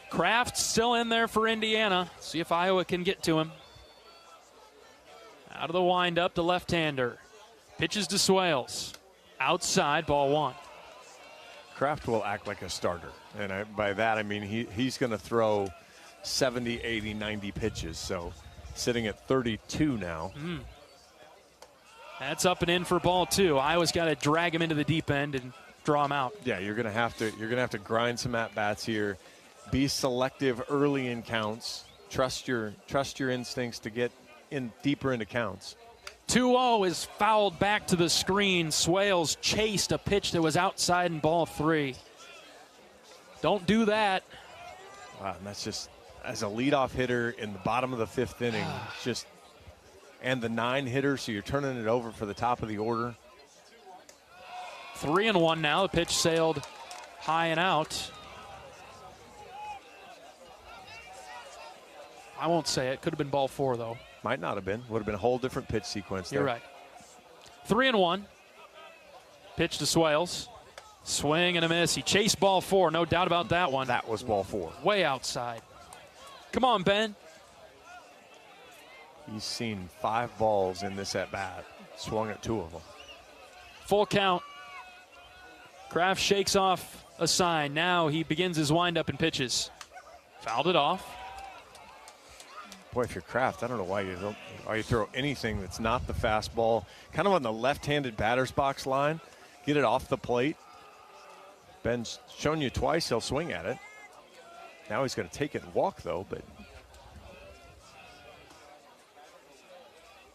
Kraft still in there for Indiana. See if Iowa can get to him. Out of the windup, the left-hander. Pitches to Swales. Outside, ball 1. Kraft will act like a starter. And by that, I mean he's going to throw 70, 80, 90 pitches. So sitting at 32 now. That's up and in for ball 2. Iowa's got to drag him into the deep end and draw him out. Yeah, you're going to have to grind some at-bats here. Be selective early in counts. Trust your instincts to get in deeper into counts. 2-0 is fouled back to the screen. Swales chased a pitch that was outside in ball 3. Don't do that. Wow, and that's just, as a leadoff hitter in the bottom of the 5th inning, just, and the 9 hitter, so you're turning it over for the top of the order. 3-1 now. The pitch sailed high and out. I won't say it. Could have been ball 4, though. Might not have been. Would have been a whole different pitch sequence there. You're right. 3-1. Pitch to Swales. Swing and a miss. He chased ball 4. No doubt about that one. That was ball 4. Way outside. Come on, Ben. He's seen 5 balls in this at-bat. Swung at 2 of them. Full count. Kraft shakes off a sign. Now he begins his windup and pitches. Fouled it off. Boy, if you're Kraft, I don't know why you throw anything that's not the fastball. Kind of on the left-handed batter's box line. Get it off the plate. Ben's shown you twice he'll swing at it. Now he's going to take it and walk, though. But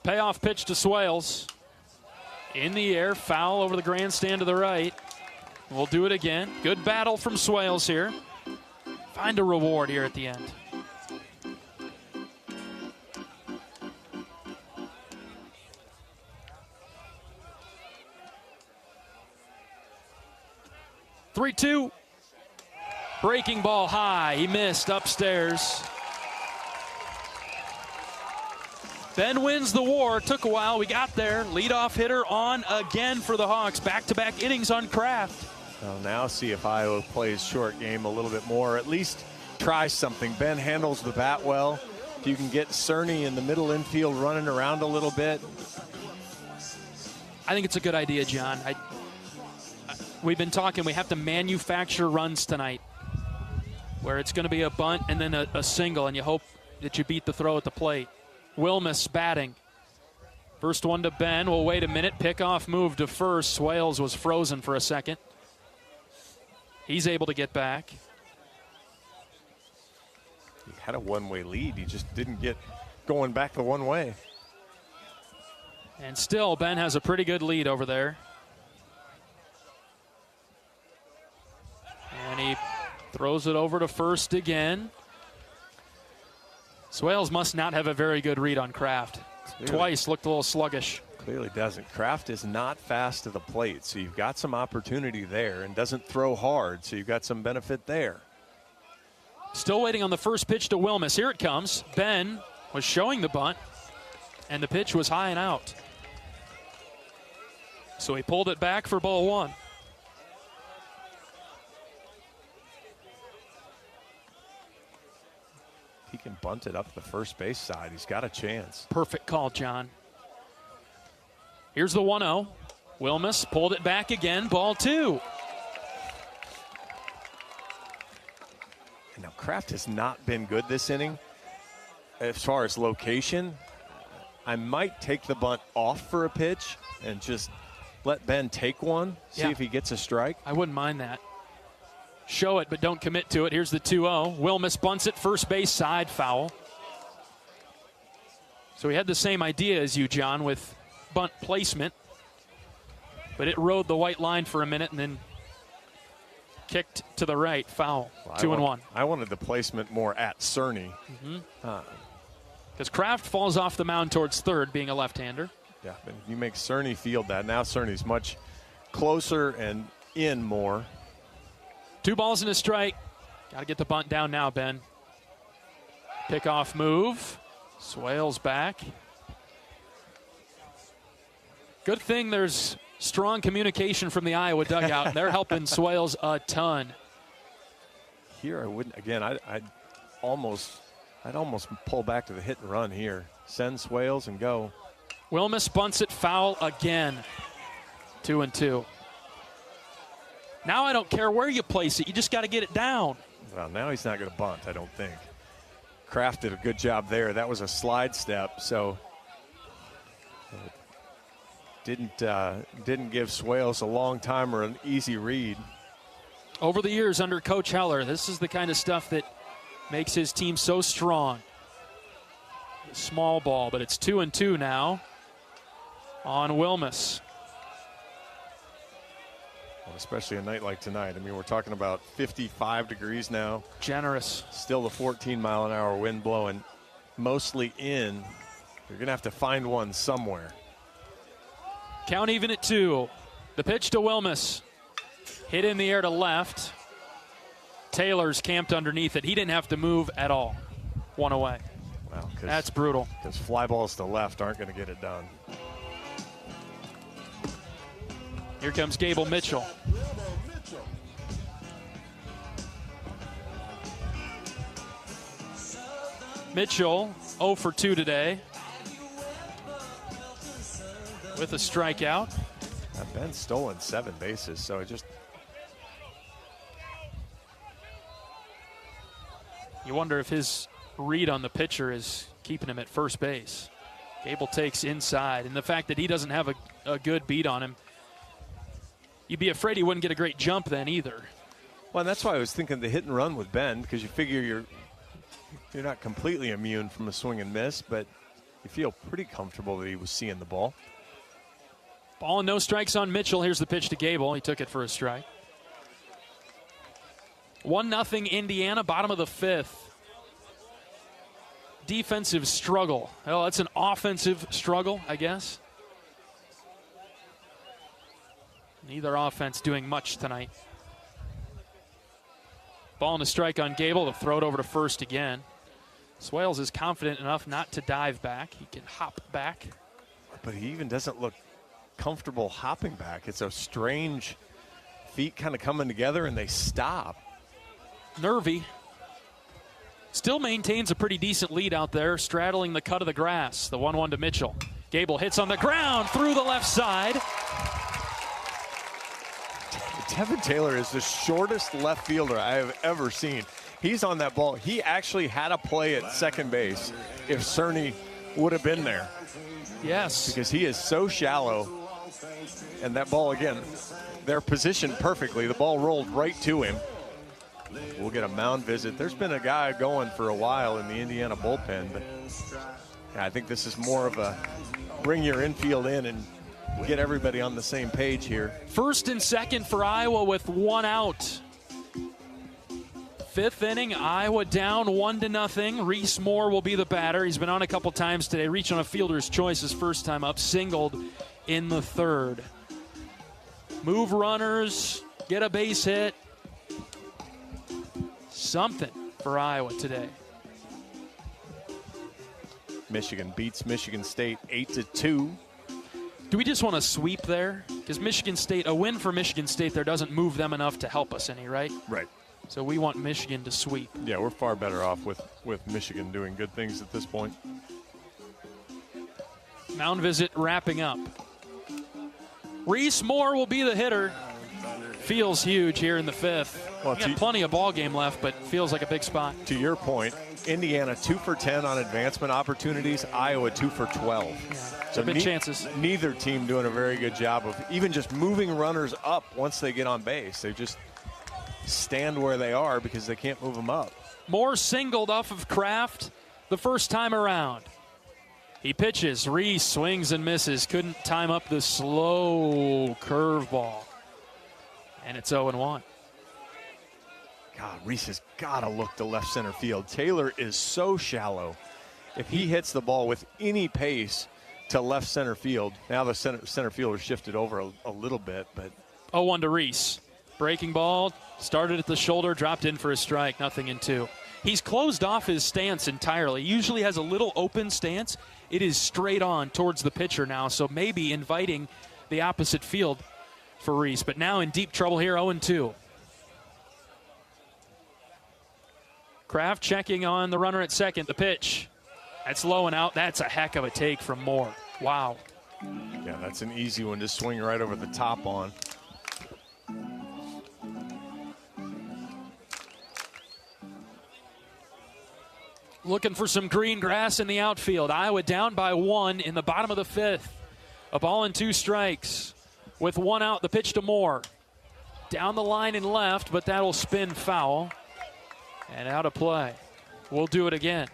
payoff pitch to Swales. In the air, foul over the grandstand to the right. We'll do it again. Good battle from Swales here. Find a reward here at the end. Three-two. Breaking ball high. He missed upstairs. Ben wins the war. Took a while. We got there. Leadoff hitter on again for the Hawks. Back-to-back innings on Kraft. Well, now see if Iowa plays short game a little bit more. At least try something. Ben handles the bat well. If you can get Cerny in the middle infield running around a little bit. I think it's a good idea, John. We've been talking. We have to manufacture runs tonight where it's going to be a bunt and then a single, and you hope that you beat the throw at the plate. Wilmus batting. First one to Ben. We'll wait a minute. Pickoff move to first. Swales was frozen for a second. He's able to get back. He had a one-way lead. He just didn't get going back the one way. And still, Ben has a pretty good lead over there. And he throws it over to first again. Swales must not have a very good read on Kraft. Twice looked a little sluggish. Clearly doesn't. Kraft is not fast to the plate, so you've got some opportunity there, and doesn't throw hard, so you've got some benefit there. Still waiting on the first pitch to Wilmus. Here it comes. Ben was showing the bunt, and the pitch was high and out. So he pulled it back for ball 1. He can bunt it up the first base side. He's got a chance. Perfect call, John. Here's the 1-0. Wilmus pulled it back again. Ball 2. And now Kraft has not been good this inning. As far as location, I might take the bunt off for a pitch and just let Ben take one, see if he gets a strike. I wouldn't mind that. Show it, but don't commit to it. Here's the 2-0. Wilmus bunts it first base side, foul. So he had the same idea as you, John, with bunt placement. But it rode the white line for a minute and then kicked to the right, foul. Well, 2-1. I wanted the placement more at Cerny. because Kraft falls off the mound towards third, being a left-hander. Yeah, but you make Cerny field that. Now Cerny's much closer and in more. 2 balls and a strike. Got to get the bunt down now, Ben. Pickoff move. Swales back. Good thing there's strong communication from the Iowa dugout. They're helping Swales a ton. Here I wouldn't. Again, I'd almost pull back to the hit and run here. Send Swales and go. Wilmus bunts it foul again. 2-2. Now I don't care where you place it. You just got to get it down. Well, now he's not going to bunt, I don't think. Kraft did a good job there. That was a slide step, so didn't give Swales a long time or an easy read. Over the years under Coach Heller, this is the kind of stuff that makes his team so strong. Small ball, but it's 2-2 now on Wilmus. Well, especially a night like tonight. I mean, we're talking about 55 degrees now. Generous. Still the 14-mile-an-hour wind blowing mostly in. You're going to have to find one somewhere. Count even at 2. The pitch to Wilmus. Hit in the air to left. Taylor's camped underneath it. He didn't have to move at all. 1 away. Wow, that's brutal. Because fly balls to left aren't going to get it done. Here comes Gable Mitchell. Mitchell 0 for 2 today with a strikeout. Ben's stolen 7 bases, so it just... You wonder if his read on the pitcher is keeping him at first base. Gable takes inside, and the fact that he doesn't have a good beat on him, you'd be afraid he wouldn't get a great jump then either. Well, and that's why I was thinking the hit and run with Ben, because you figure you're not completely immune from a swing and miss, but you feel pretty comfortable that he was seeing the ball. Ball and no strikes on Mitchell. Here's the pitch to Gable. He took it for a strike. 1-0 Indiana, bottom of the 5th. Defensive struggle. Well, that's an offensive struggle, I guess. Neither offense doing much tonight. Ball and a strike on Gable to throw it over to first again. Swales is confident enough not to dive back. He can hop back. But he even doesn't look comfortable hopping back. It's a strange feet kind of coming together and they stop. Nervy. Still maintains a pretty decent lead out there, straddling the cut of the grass. The 1-1 to Mitchell. Gable hits on the ground through the left side. Tevin Taylor is the shortest left fielder I have ever seen. He's on that ball. He actually had a play at second base if Cerny would have been there. Yes. Because he is so shallow. And that ball, again, they're positioned perfectly. The ball rolled right to him. We'll get a mound visit. There's been a guy going for a while in the Indiana bullpen, but yeah, I think this is more of a bring your infield in and get everybody on the same page here. First and second for Iowa with 1 out. 5th inning, Iowa down 1-0. Reese Moore will be the batter. He's been on a couple times today. Reached on a fielder's choice his first time up. Singled in the 3rd. Move runners, get a base hit. Something for Iowa today. Michigan beats Michigan State 8-2. Do we just want to sweep there? Because Michigan State, a win for Michigan State there doesn't move them enough to help us any, right? Right. So we want Michigan to sweep. Yeah, we're far better off with Michigan doing good things at this point. Mound visit wrapping up. Reese Moore will be the hitter. Feels huge here in the 5th. Well, got plenty of ball game left, but feels like a big spot. To your point, Indiana 2 for 10 on advancement opportunities. Iowa 2 for 12. Yeah, so big chances. Neither team doing a very good job of even just moving runners up once they get on base. They just stand where they are because they can't move them up. Moore singled off of Kraft the first time around. He pitches. Reese swings and misses. Couldn't time up the slow curveball. And it's 0-1. God, Reese has got to look to left center field. Taylor is so shallow. If he hits the ball with any pace to left center field, now the center fielder shifted over a little bit, but 0-1 to Reese. Breaking ball, started at the shoulder, dropped in for a strike, nothing in 2. He's closed off his stance entirely. He usually has a little open stance. It is straight on towards the pitcher now, so maybe inviting the opposite field for Reese. But now in deep trouble here, 0-2. Kraft checking on the runner at second. The pitch. That's low and out. That's a heck of a take from Moore. Wow. Yeah, that's an easy one to swing right over the top on. Looking for some green grass in the outfield. Iowa down by 1 in the bottom of the 5th. A ball and 2 strikes. With 1 out, the pitch to Moore. Down the line and left, but that'll spin foul. And out of play. We'll do it again.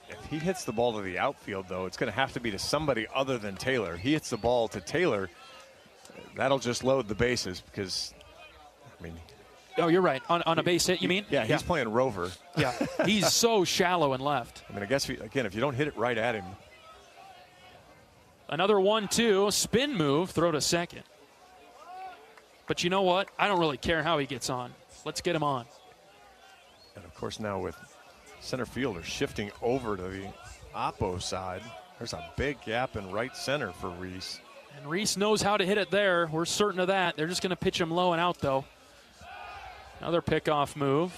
If he hits the ball to the outfield, though, it's going to have to be to somebody other than Taylor. He hits the ball to Taylor, that'll just load the bases because, I mean. Oh, you're right. On a base hit, you mean? Yeah, he's playing rover. Yeah, he's so shallow and left. I mean, I guess, again, if you don't hit it right at him. Another 1-2, spin move, throw to second. But you know what? I don't really care how he gets on. Let's get him on. And, of course, now with center fielder shifting over to the oppo side, there's a big gap in right center for Reese. And Reese knows how to hit it there. We're certain of that. They're just going to pitch him low and out, though. Another pickoff move.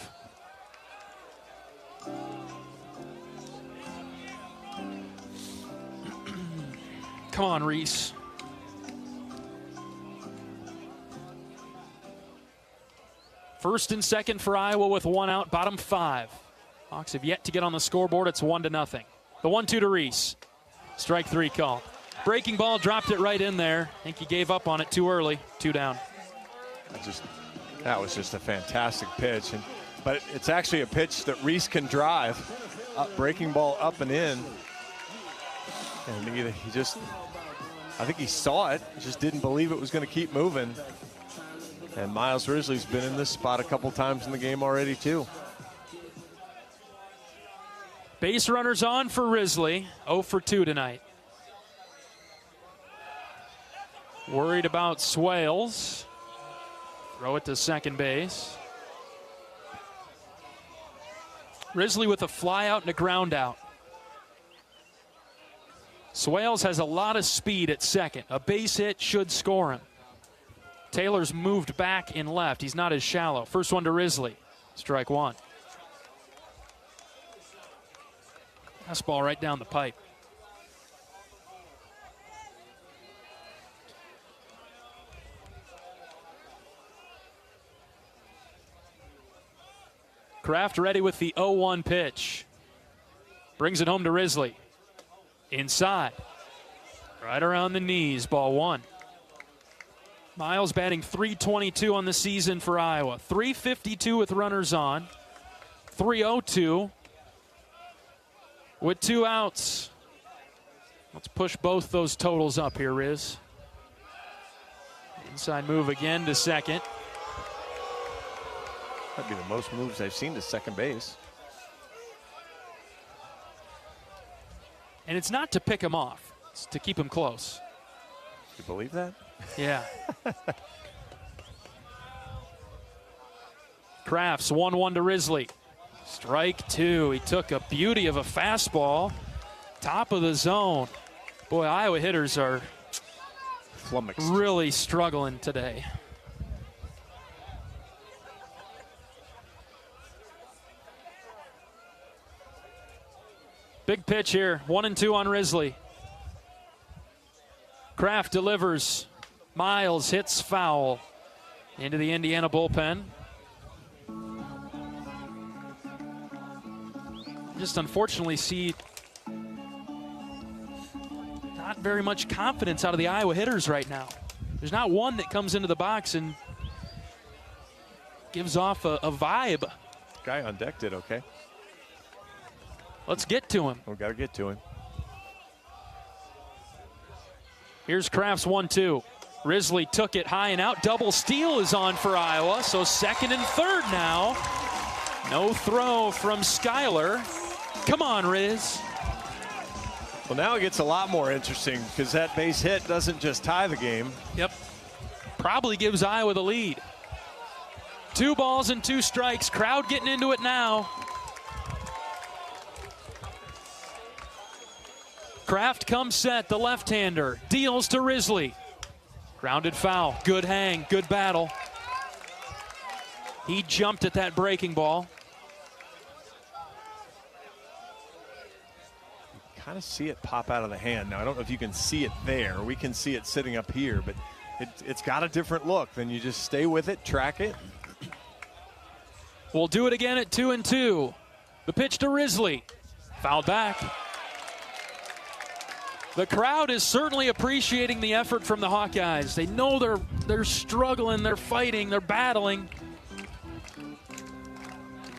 Come on, Reese. First and second for Iowa with 1 out, bottom 5. Hawks have yet to get on the scoreboard. It's 1-0. The 1-2 to Reese. Strike 3 call. Breaking ball, dropped it right in there. I think he gave up on it too early. 2 down. That was just a fantastic pitch. But it's actually a pitch that Reese can drive. Breaking ball up and in. And he just, I think he saw it, just didn't believe it was going to keep moving. And Miles Risley's been in this spot a couple times in the game already, too. Base runners on for Risley. 0 for 2 tonight. Worried about Swales. Throw it to second base. Risley with a fly out and a ground out. Swales has a lot of speed at second. A base hit should score him. Taylor's moved back in left. He's not as shallow. First one to Risley. Strike 1. Fastball right down the pipe. Kraft ready with the 0-1 pitch. Brings it home to Risley. Inside. Right around the knees, ball 1. Miles batting .322 on the season for Iowa. .352 with runners on. .302 with 2 outs. Let's push both those totals up here, Riz. Inside move again to second. That'd be the most moves I've seen to second base. And it's not to pick him off. It's to keep him close. You believe that? Yeah. Crafts 1-1 to Risley. Strike 2. He took a beauty of a fastball. Top of the zone. Boy, Iowa hitters are flummoxed. Really struggling today. Big pitch here. 1-2 on Risley. Kraft delivers. Miles hits foul into the Indiana bullpen. Just unfortunately see not very much confidence out of the Iowa hitters right now. There's not one that comes into the box and gives off a vibe. Guy on deck did okay. Let's get to him. We got to get to him. Here's Kraft's 1-2. Risley took it high and out. Double steal is on for Iowa, so second and third now. No throw from Schuyler. Come on, Riz. Well, now it gets a lot more interesting because that base hit doesn't just tie the game. Yep. Probably gives Iowa the lead. 2 balls and 2 strikes. Crowd getting into it now. Kraft comes set, the left-hander. Deals to Risley. Grounded foul. Good hang, good battle. He jumped at that breaking ball. You kind of see it pop out of the hand. Now, I don't know if you can see it there. We can see it sitting up here, but it's got a different look. Then you just stay with it, track it. We'll do it again at 2-2. The pitch to Risley. Fouled back. The crowd is certainly appreciating the effort from the Hawkeyes. They know they're struggling, they're fighting, they're battling.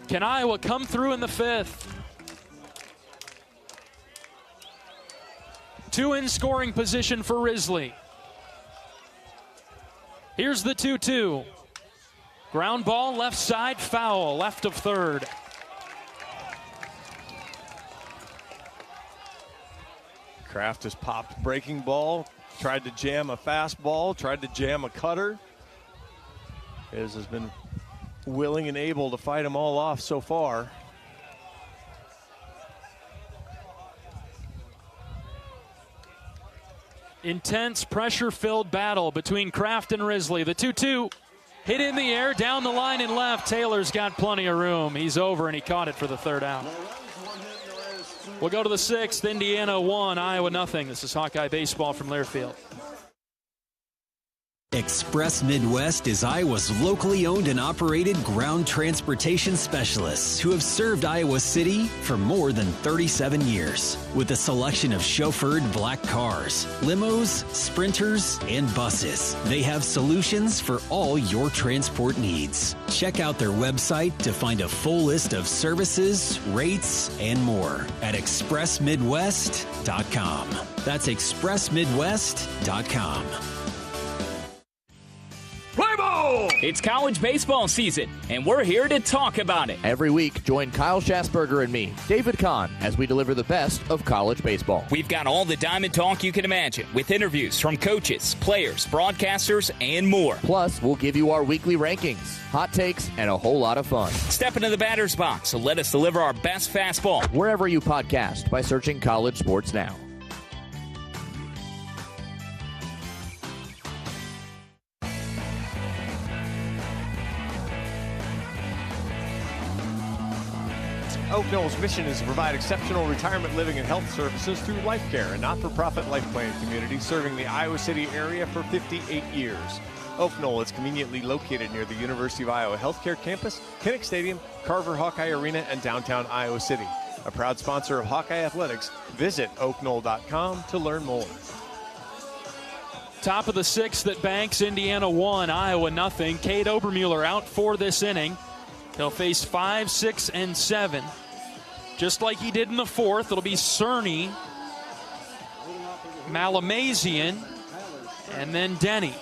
Can Iowa come through in the 5th? 2 in scoring position for Risley. Here's the 2-2. Ground ball, left side, foul, left of third. Kraft has popped breaking ball, tried to jam a fastball, tried to jam a cutter. Has been willing and able to fight them all off so far. Intense, pressure-filled battle between Kraft and Risley. The 2-2 hit in the air, down the line and left. Taylor's got plenty of room. He's over, and he caught it for the 3rd out. We'll go to the 6th. Indiana 1, Iowa nothing. This is Hawkeye baseball from Learfield. Express Midwest is Iowa's locally owned and operated ground transportation specialists who have served Iowa City for more than 37 years. With a selection of chauffeured black cars, limos, sprinters, and buses, they have solutions for all your transport needs. Check out their website to find a full list of services, rates, and more at expressmidwest.com. That's expressmidwest.com. Play ball! It's college baseball season, and we're here to talk about it. Every week, join Kyle Schassberger and me, David Kahn, as we deliver the best of college baseball. We've got all the diamond talk you can imagine, with interviews from coaches, players, broadcasters, and more. Plus, we'll give you our weekly rankings, hot takes, and a whole lot of fun. Step into the batter's box and let us deliver our best fastball. Wherever you podcast by searching College Sports Now. Oak Knoll's mission is to provide exceptional retirement living and health services through Life Care, a not-for-profit life planning community serving the Iowa City area for 58 years. Oak Knoll is conveniently located near the University of Iowa Healthcare Campus, Kinnick Stadium, Carver Hawkeye Arena, and downtown Iowa City. A proud sponsor of Hawkeye Athletics, visit oakknoll.com to learn more. Top of the 6th at Banks, Indiana 1, Iowa nothing. Cade Obermuller out for this inning. He'll face 5, 6, and 7. Just like he did in the 4th, it'll be Cerny, Malamazian, and then Denny.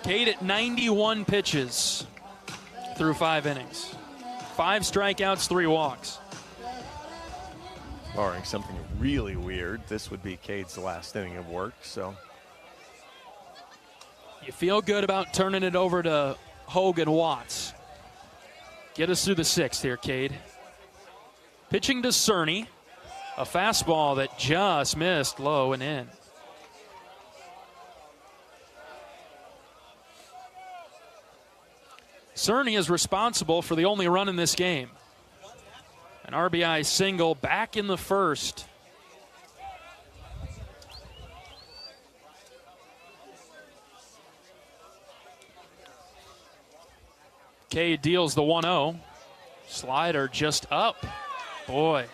Cade at 91 pitches through 5 innings. 5 strikeouts, 3 walks. Barring something really weird, this would be Cade's last inning of work, so... You feel good about turning it over to Hogan Watts. Get us through the 6th here, Cade. Pitching to Cerny. A fastball that just missed low and in. Cerny is responsible for the only run in this game. An RBI single back in the 1st. Cade deals the 1-0. Slider just up. Boy.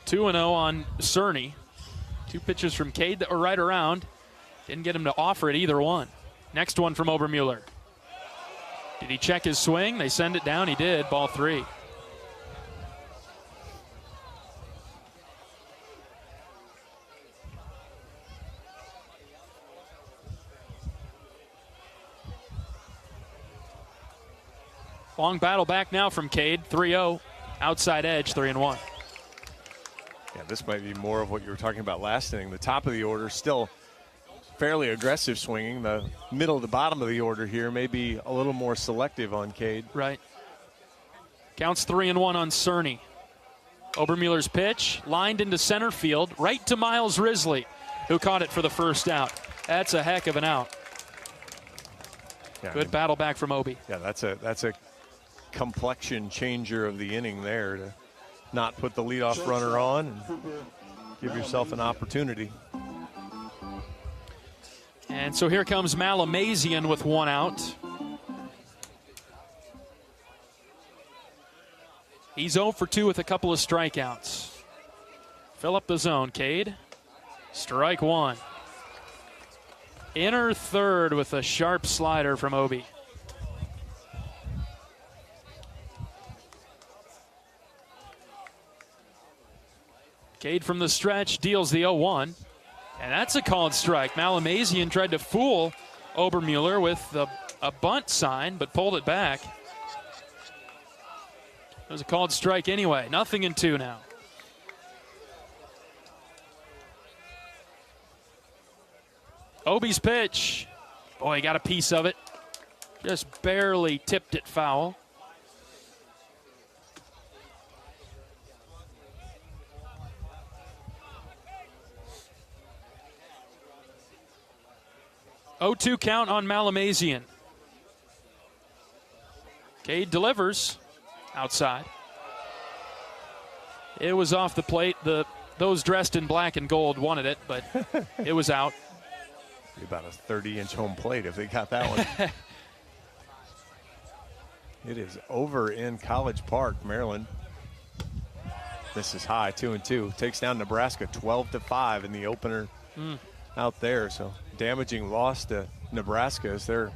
Two 2-0 on Cerny. 2 pitches from Cade that were right around. Didn't get him to offer it either one. Next one from Obermuller. Did he check his swing? They send it down. He did. Ball 3. Long battle back now from Cade. 3-0. Outside edge, 3-1. Yeah, this might be more of what you were talking about last inning. The top of the order still fairly aggressive swinging. The middle to bottom of the order here may be a little more selective on Cade. Right. Counts 3-1 on Cerny. Obermueller's pitch lined into center field, right to Miles Risley, who caught it for the first out. That's a heck of an out. Yeah, Good battle back from Obi. Yeah, that's a complexion changer of the inning there to not put the leadoff runner on and give yourself an opportunity. And so here comes Malamazian with one out. He's 0 for 2 with a couple of strikeouts. Fill up the zone, Cade. Strike one. Inner third with a sharp slider from Obi. Cade from the stretch deals the 0-1. And that's a called strike. Malamazian tried to fool Obermueller with a bunt sign, but pulled it back. It was a called strike anyway. 0-2 now. Obi's pitch. Boy, he got a piece of it. Just barely tipped it foul. Oh-2 count on Malamazian. Cade delivers outside. It was off the plate. Those dressed in black and gold wanted it, but it was out. Be about a 30-inch home plate if they got that one. It is over in College Park, Maryland. This is high, 2-2. Takes down Nebraska 12-5 in the opener out there. So damaging loss to Nebraska as they're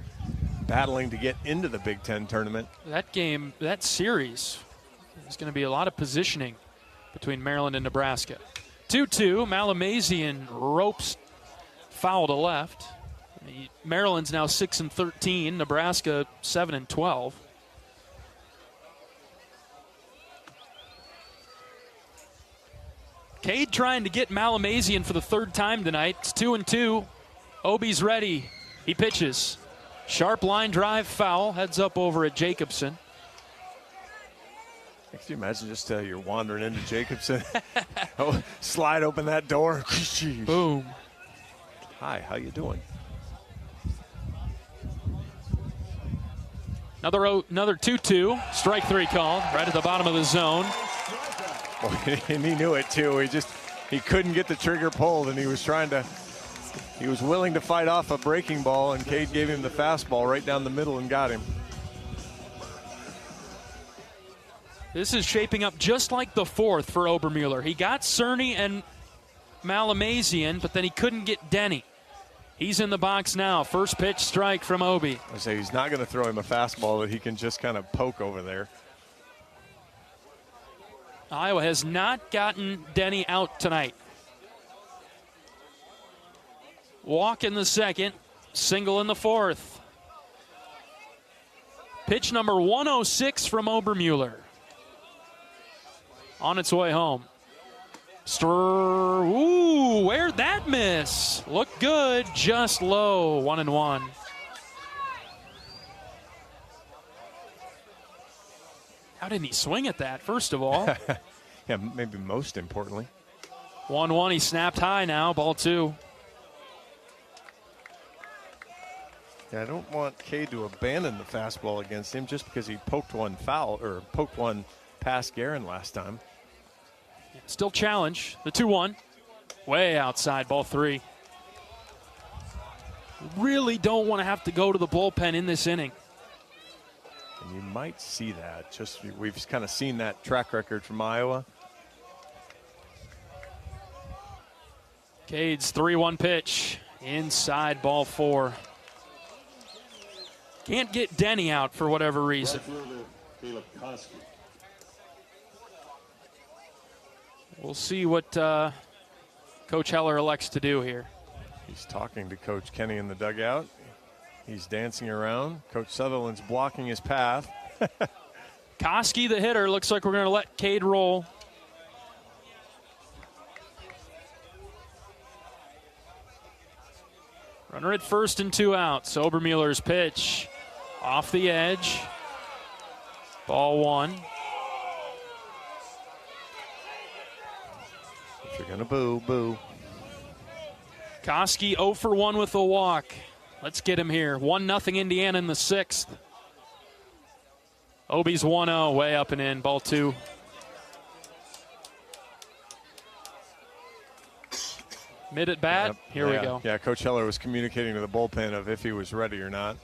battling to get into the Big Ten tournament. That game, that series, is going to be a lot of positioning between Maryland and Nebraska. 2-2, Malamazian ropes foul to left. Maryland's now 6-13, Nebraska 7-12. Cade trying to get Malamazian for the third time tonight. It's 2-2. Obi's ready. He pitches. Sharp line drive foul. Heads up over at Jacobson. Can you imagine just you're wandering into Jacobson? Slide open that door. Boom. Hi, how you doing? Another 2-2. Strike three called right at the bottom of the zone. Boy, and he knew it too. He couldn't get the trigger pulled, and he was willing to fight off a breaking ball, and Cade gave him the fastball right down the middle and got him. This is shaping up just like the fourth for Obermueller. He got Cerny and Malamazian, but then he couldn't get Denny. He's in the box now. First pitch strike from Obi. I say he's not going to throw him a fastball that he can just kind of poke over there. Iowa has not gotten Denny out tonight. Walk in the second, single in the fourth. Pitch number 106 from Obermueller. On its way home. Ooh, where'd that miss? Looked good, just low, 1-1. How didn't he swing at that, first of all? Yeah, maybe most importantly. 1-1, he snapped high now, ball two. Yeah, I don't want Cade to abandon the fastball against him just because he poked one foul or poked one past Guerin last time. Still challenge. The 2-1. Way outside, ball three. Really don't want to have to go to the bullpen in this inning. And you might see that. Just we've kind of seen that track record from Iowa. Cade's 3-1 pitch. Inside, ball four. Can't get Denny out for whatever reason. We'll see what Coach Heller elects to do here. He's talking to Coach Kenny in the dugout. He's dancing around. Coach Sutherland's blocking his path. Koski, the hitter, looks like we're going to let Cade roll. Runner at first and 2 outs. Obermueller's pitch off the edge. Ball 1. If you're going to boo, boo. Koski 0 for 1 with a walk. Let's get him here. 1-0 Indiana in the 6th. Obi's 1-0, way up and in. Ball 2. Mid at bat. Yep. Here we go. Yeah, Coach Heller was communicating to the bullpen of if he was ready or not.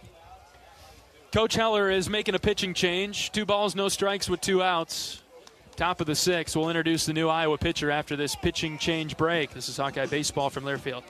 Coach Heller is making a pitching change. 2 balls, no strikes with 2 outs. Top of the 6th. We'll introduce the new Iowa pitcher after this pitching change break. This is Hawkeye Baseball from Learfield.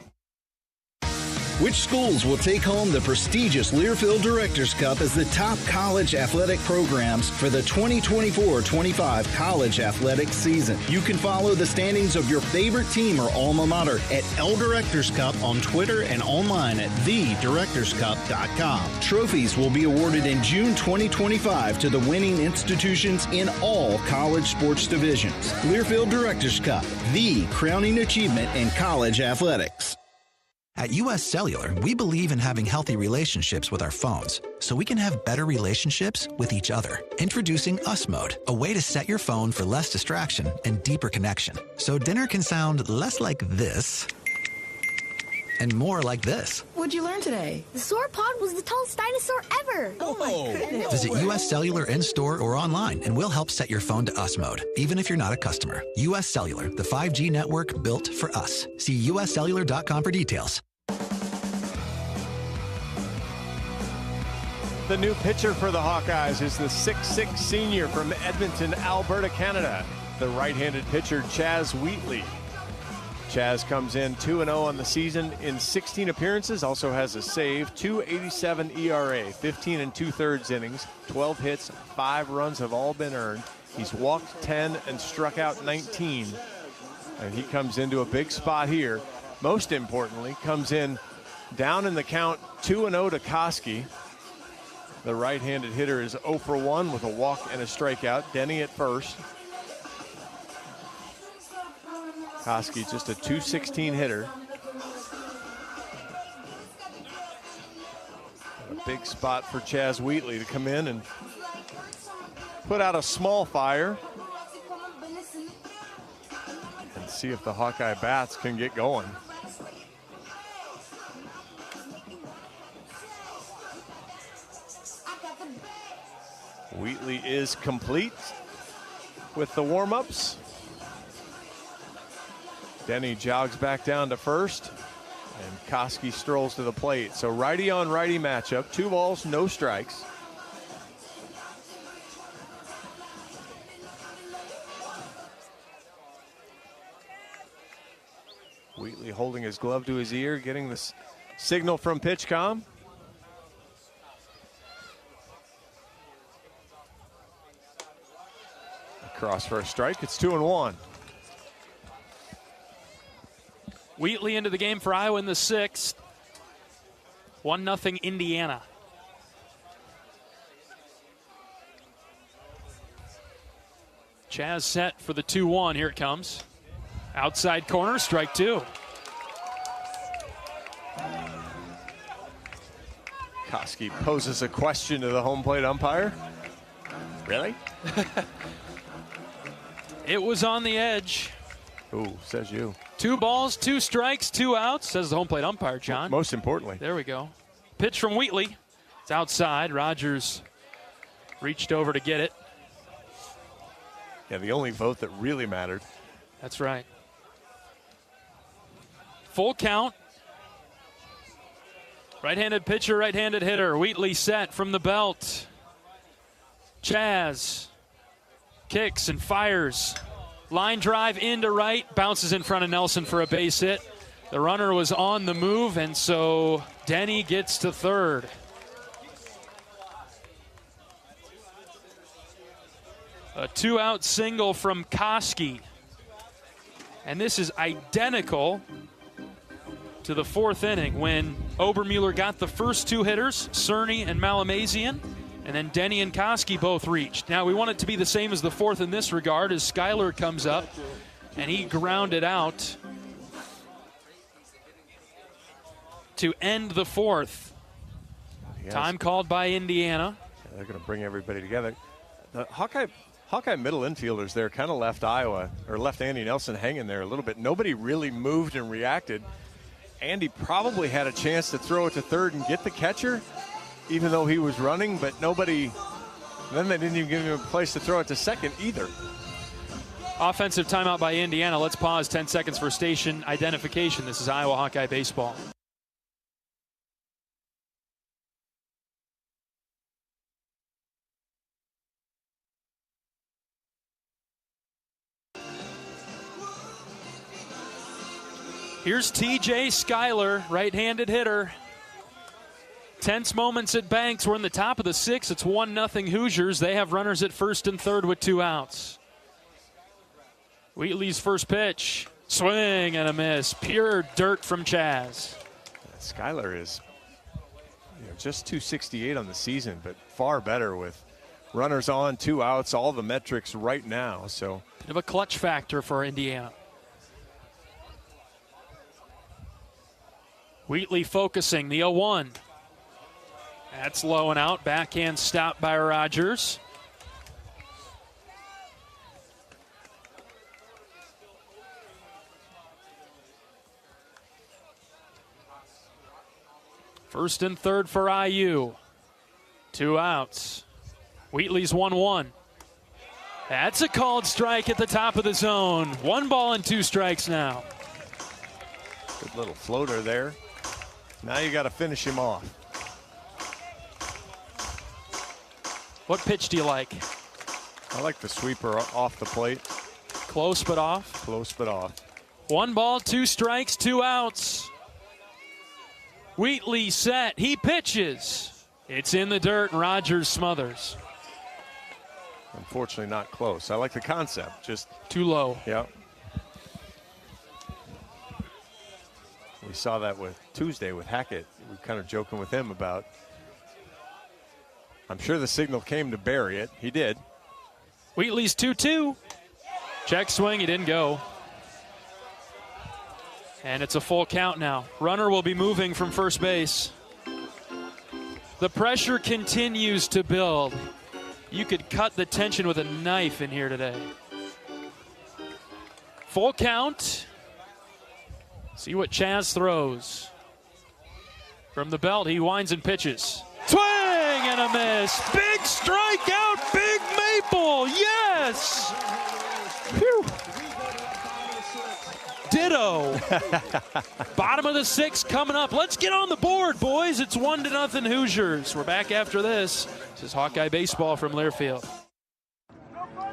Which schools will take home the prestigious Learfield Directors Cup as the top college athletic programs for the 2024-25 college athletics season? You can follow the standings of your favorite team or alma mater at L Directors Cup on Twitter and online at thedirectorscup.com. Trophies will be awarded in June 2025 to the winning institutions in all college sports divisions. Learfield Directors Cup, the crowning achievement in college athletics. At U.S. Cellular, we believe in having healthy relationships with our phones so we can have better relationships with each other. Introducing US Mode, a way to set your phone for less distraction and deeper connection. So dinner can sound less like this and more like this. What'd you learn today? The sauropod was the tallest dinosaur ever. Oh my goodness. Visit U.S. Cellular in-store or online, and we'll help set your phone to US Mode, even if you're not a customer. U.S. Cellular, the 5G network built for us. See uscellular.com for details. The new pitcher for the Hawkeyes is the 6'6" senior from Edmonton, Alberta, Canada, the right-handed pitcher Chaz Wheatley. Chaz comes in 2-0 on the season in 16 appearances, also has a save, .287 ERA, 15 2/3 innings, 12 hits, 5 runs have all been earned. He's walked 10 and struck out 19. And he comes into a big spot here. Most importantly, comes in down in the count 2-0 to Koski. The right-handed hitter is 0 for 1 with a walk and a strikeout. Denny at first. Koski just a .216 hitter. A big spot for Chaz Wheatley to come in and put out a small fire and see if the Hawkeye bats can get going. Wheatley is complete with the warm-ups. Denny jogs back down to first, and Koski strolls to the plate. So righty on righty matchup, 2 balls, no strikes. Wheatley holding his glove to his ear, getting this signal from PitchCom. Across for a strike, it's 2-1. Wheatley into the game for Iowa in the 6th. 1-0 Indiana. Chaz set for the 2-1. Here it comes. Outside corner, strike 2. Koski poses a question to the home plate umpire. Really? It was on the edge. Ooh, says you. 2 balls, 2 strikes, 2 outs, says the home plate umpire, John. Most importantly. There we go. Pitch from Wheatley. It's outside. Rogers reached over to get it. Yeah, the only vote that really mattered. That's right. Full count. Right-handed pitcher, right-handed hitter. Wheatley set from the belt. Chaz kicks and fires. Line drive into right, bounces in front of Nelson for a base hit. The runner was on the move, and so Denny gets to third. A 2-out single from Koski. And this is identical to the 4th inning when Obermueller got the first 2 hitters, Cerny and Malamazian, And then Denny and Koski both reached. Now we want it to be the same as the fourth in this regard as Schuyler comes up and he grounded out to end the fourth. Yes. Time called by Indiana. Yeah, they're going to bring everybody together. The Hawkeye middle infielders there kind of left Andy Nelson hanging there a little bit. Nobody really moved and reacted. Andy probably had a chance to throw it to third and get the catcher, even though he was running, but nobody, then they didn't even give him a place to throw it to second either. Offensive timeout by Indiana. Let's pause 10 seconds for station identification. This is Iowa Hawkeye baseball. Here's TJ Schuyler, right-handed hitter. Tense moments at Banks. We're in the top of the sixth. It's 1-0 Hoosiers. They have runners at first and third with 2 outs. Wheatley's first pitch. Swing and a miss. Pure dirt from Chaz. Schuyler is just 268 on the season, but far better with runners on, 2 outs, all the metrics right now. So bit of a clutch factor for Indiana. Wheatley focusing, the 0-1. That's low and out. Backhand stop by Rogers. First and third for IU. 2 outs. Wheatley's 1-1. That's a called strike at the top of the zone. 1 ball and 2 strikes now. Good little floater there. Now you got to finish him off. What pitch do you like? I like the sweeper off the plate. Close but off? Close but off. 1 ball, 2 strikes, 2 outs. Wheatley set. He pitches. It's in the dirt, and Rogers smothers. Unfortunately not close. I like the concept. Just too low. Yeah. We saw that with Tuesday with Hackett. We were kind of joking with him about, I'm sure the signal came to bury it. He did. Wheatley's 2-2. Check swing, he didn't go. And it's a full count now. Runner will be moving from first base. The pressure continues to build. You could cut the tension with a knife in here today. Full count. See what Chaz throws. From the belt, he winds and pitches. Swing and a miss. Big strikeout, Big Maple. Yes. Phew. Ditto. Bottom of the 6th coming up. Let's get on the board, boys. It's 1-0 Hoosiers. We're back after this. This is Hawkeye baseball from Learfield.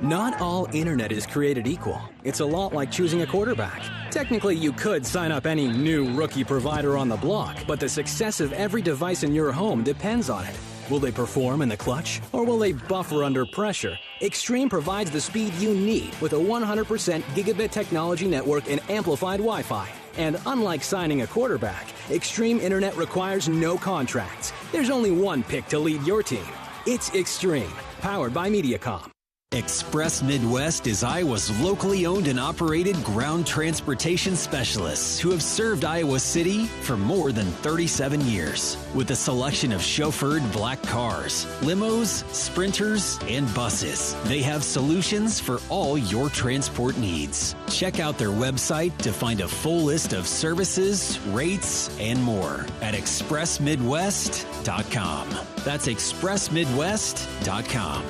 Not all internet is created equal. It's a lot like choosing a quarterback. Technically, you could sign up any new rookie provider on the block, but the success of every device in your home depends on it. Will they perform in the clutch, or will they buffer under pressure? Extreme provides the speed you need with a 100% gigabit technology network and amplified Wi-Fi. And unlike signing a quarterback, Extreme Internet requires no contracts. There's only one pick to lead your team. It's Extreme, powered by Mediacom. Express Midwest is Iowa's locally owned and operated ground transportation specialists who have served Iowa City for more than 37 years. With a selection of chauffeured black cars, limos, sprinters, and buses, they have solutions for all your transport needs. Check out their website to find a full list of services, rates, and more at expressmidwest.com. That's expressmidwest.com.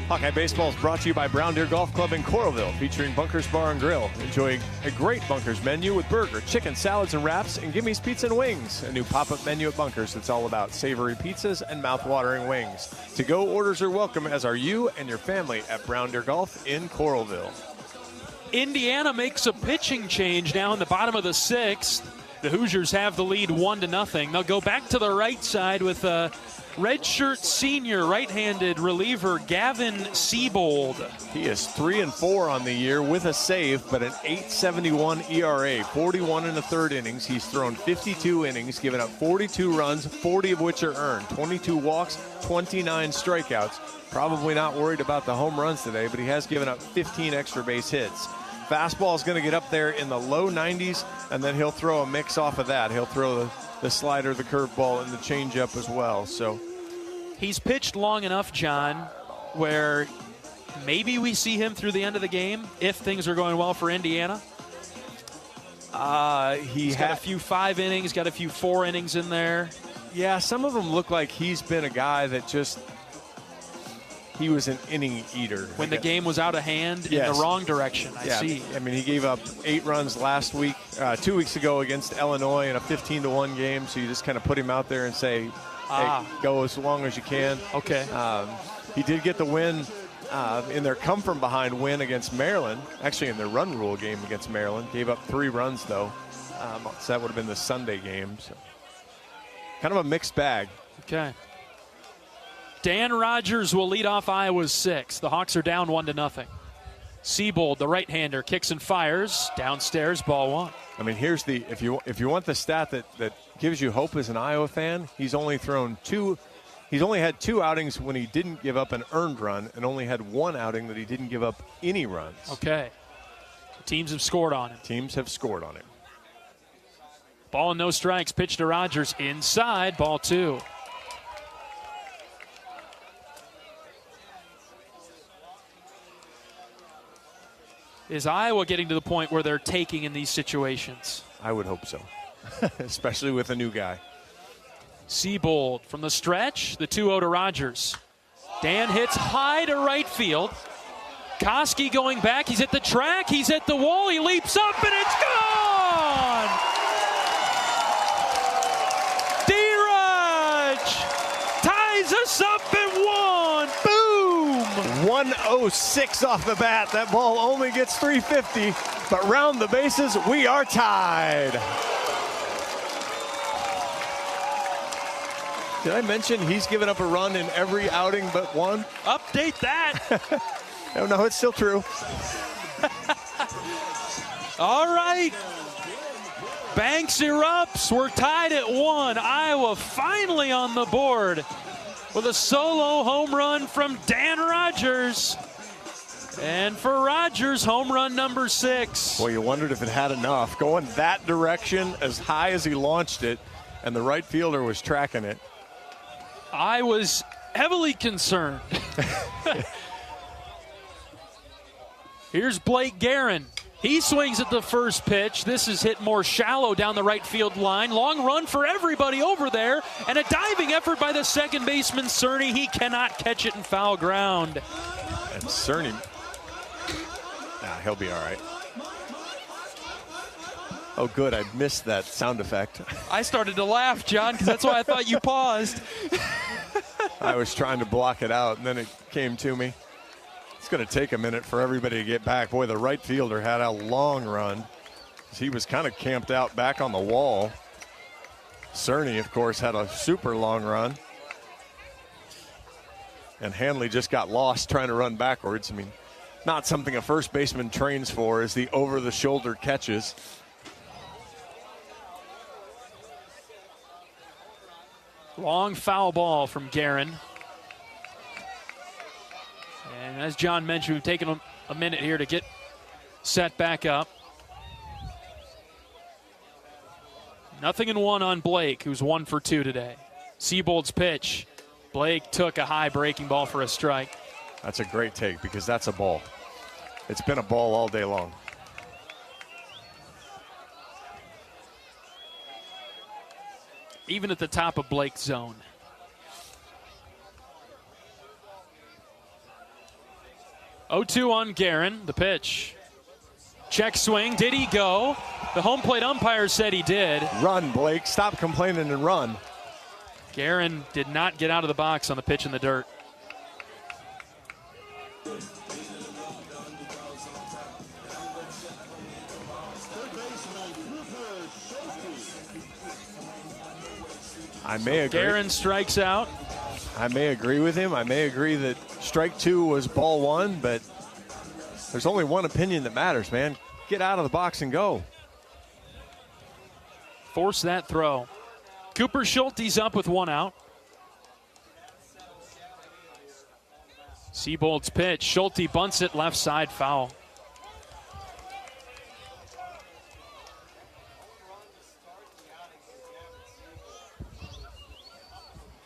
Hawkeye Baseball is brought to you by Brown Deer Golf Club in Coralville, featuring Bunkers Bar and Grill. Enjoy a great Bunkers menu with burger, chicken, salads, and wraps, and Gimmy's Pizza and Wings, a new pop-up menu at Bunkers that's all about savory pizzas and mouth-watering wings. To-go orders are welcome, as are you and your family at Brown Deer Golf in Coralville. Indiana makes a pitching change now in the bottom of the 6th. The Hoosiers have the lead 1-0. They'll go back to the right side with redshirt senior right-handed reliever Gavin Seabold. He is 3-4 on the year with a save, but an 8.71 ERA, 41 in the third innings. He's thrown 52 innings, given up 42 runs, 40 of which are earned, 22 walks, 29 strikeouts. Probably not worried about the home runs today, but he has given up 15 extra base hits. Fastball is going to get up there in the low 90s, and then he'll throw a mix off of that. He'll throw the slider, the curveball, and the changeup as well. So he's pitched long enough, John, where maybe we see him through the end of the game if things are going well for Indiana. He's got a few 5 innings, got a few 4 innings in there. Yeah, some of them look like he's been a guy that just he was an inning eater. When the game was out of hand in the wrong direction, I see. I mean, he gave up 8 runs last week, 2 weeks ago against Illinois in a 15-1 game, so you just kind of put him out there and say, hey, go as long as you can. Okay. He did get the win in their come-from-behind win against Maryland, actually in their run rule game against Maryland. Gave up 3 runs, though. So that would have been the Sunday game. So kind of a mixed bag. Okay. Dan Rogers will lead off Iowa's 6th. The Hawks are down 1-0. Seabold, the right-hander, kicks and fires. Downstairs, ball 1. I mean, here's the if you want the stat that gives you hope as an Iowa fan, he's only had 2 outings when he didn't give up an earned run, and only had 1 outing that he didn't give up any runs. Okay. Teams have scored on him. Teams have scored on him. Ball and no strikes. Pitch to Rogers inside. Ball 2. Is Iowa getting to the point where they're taking in these situations? I would hope so, especially with a new guy. Seabold from the stretch, the 2-0 to Rogers. Dan hits high to right field. Koski going back. He's at the track. He's at the wall. He leaps up, and it's gone! D-Raj ties us up at 1. Boom! 106 off the bat. That ball only gets 350, but round the bases, we are tied. Did I mention he's given up a run in every outing but 1? Update that. Oh, no, it's still true. All right. Banks erupts. We're tied at 1. Iowa finally on the board with a solo home run from Dan Rogers. And for Rogers, home run number 6. Well, you wondered if it had enough. Going that direction as high as he launched it, and the right fielder was tracking it. I was heavily concerned. Here's Blake Guerin. He swings at the first pitch. This is hit more shallow down the right field line. Long run for everybody over there. And a diving effort by the second baseman, Cerny. He cannot catch it in foul ground. And Cerny, he'll be all right. Oh, good. I missed that sound effect. I started to laugh, John, because that's why I thought you paused. I was trying to block it out, and then it came to me. It's going to take a minute for everybody to get back. Boy, the right fielder had a long run. He was kind of camped out back on the wall. Cerny, of course, had a super long run. And Hanley just got lost trying to run backwards. I mean, not something a first baseman trains for is the over-the-shoulder catches. Long foul ball from Guerin. And as John mentioned, we've taken a minute here to get set back up. 0-1 on Blake, who's 1 for 2 today. Seabold's pitch. Blake took a high breaking ball for a strike. That's a great take because that's a ball. It's been a ball all day long. Even at the top of Blake's zone. Oh-2 on Guerin, the pitch. Check swing, did he go? The home plate umpire said he did. Run, Blake, stop complaining and run. Guerin did not get out of the box on the pitch in the dirt. I may agree. Guerin strikes out. I may agree with him. I may agree that strike 2 was ball 1, but there's only one opinion that matters, man. Get out of the box and go. Force that throw. Cooper Schulte's up with 1 out. Seabold's pitch. Schulte bunts it left side, foul.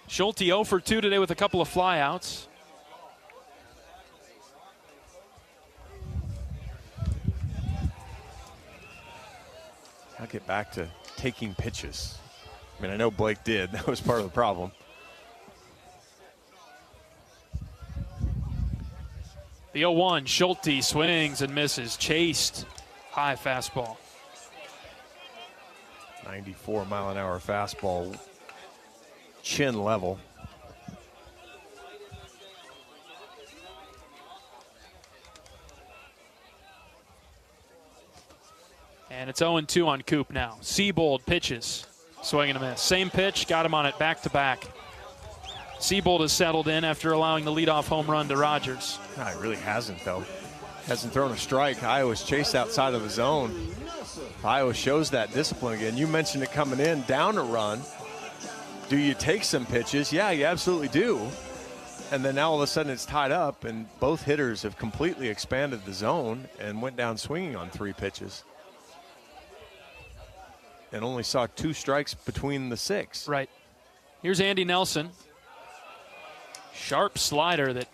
Schulte 0 for 2 today with a couple of flyouts. I'll get back to taking pitches. I mean, I know Blake did. That was part of the problem. The 0-1, Schulte swings and misses. Chased. High fastball. 94-mile-an-hour fastball. Chin level. And it's 0-2 on Coop now. Seabold pitches. Swing and a miss. Same pitch, got him on it back-to-back. Seabold has settled in after allowing the leadoff home run to Rogers. No, he really hasn't, though. Hasn't thrown a strike. Iowa's chased outside of the zone. Iowa shows that discipline again. You mentioned it coming in, down a run. Do you take some pitches? Yeah, you absolutely do. And then now all of a sudden it's tied up, and both hitters have completely expanded the zone and went down swinging on 3 pitches. And only saw 2 strikes between the 6. Right. Here's Andy Nelson. Sharp slider that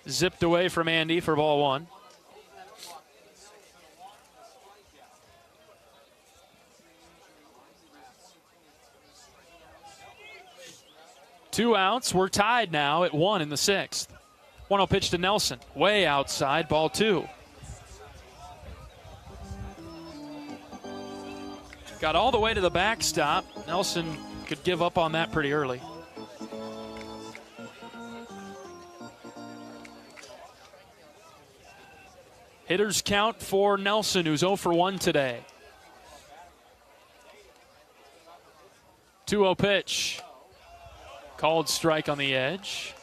zipped away from Andy for ball 1. Two outs. We're tied now at 1 in the 6th. 1-0 pitch to Nelson. Way outside, ball 2. Got all the way to the backstop. Nelson could give up on that pretty early. Hitters count for Nelson, who's 0 for 1 today. 2-0 pitch. Called strike on the edge.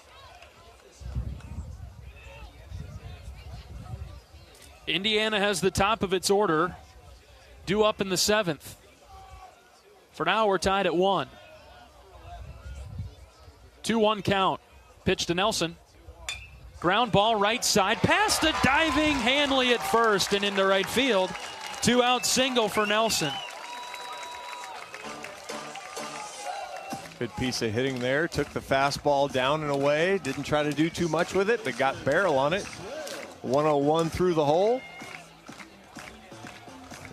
Indiana has the top of its order due up in the 7th. For now, we're tied at 1. 2-1 count. Pitch to Nelson. Ground ball right side. Past a diving Hanley at first and into right field. 2-out single for Nelson. Good piece of hitting there. Took the fastball down and away. Didn't try to do too much with it, but got barrel on it. 101 through the hole.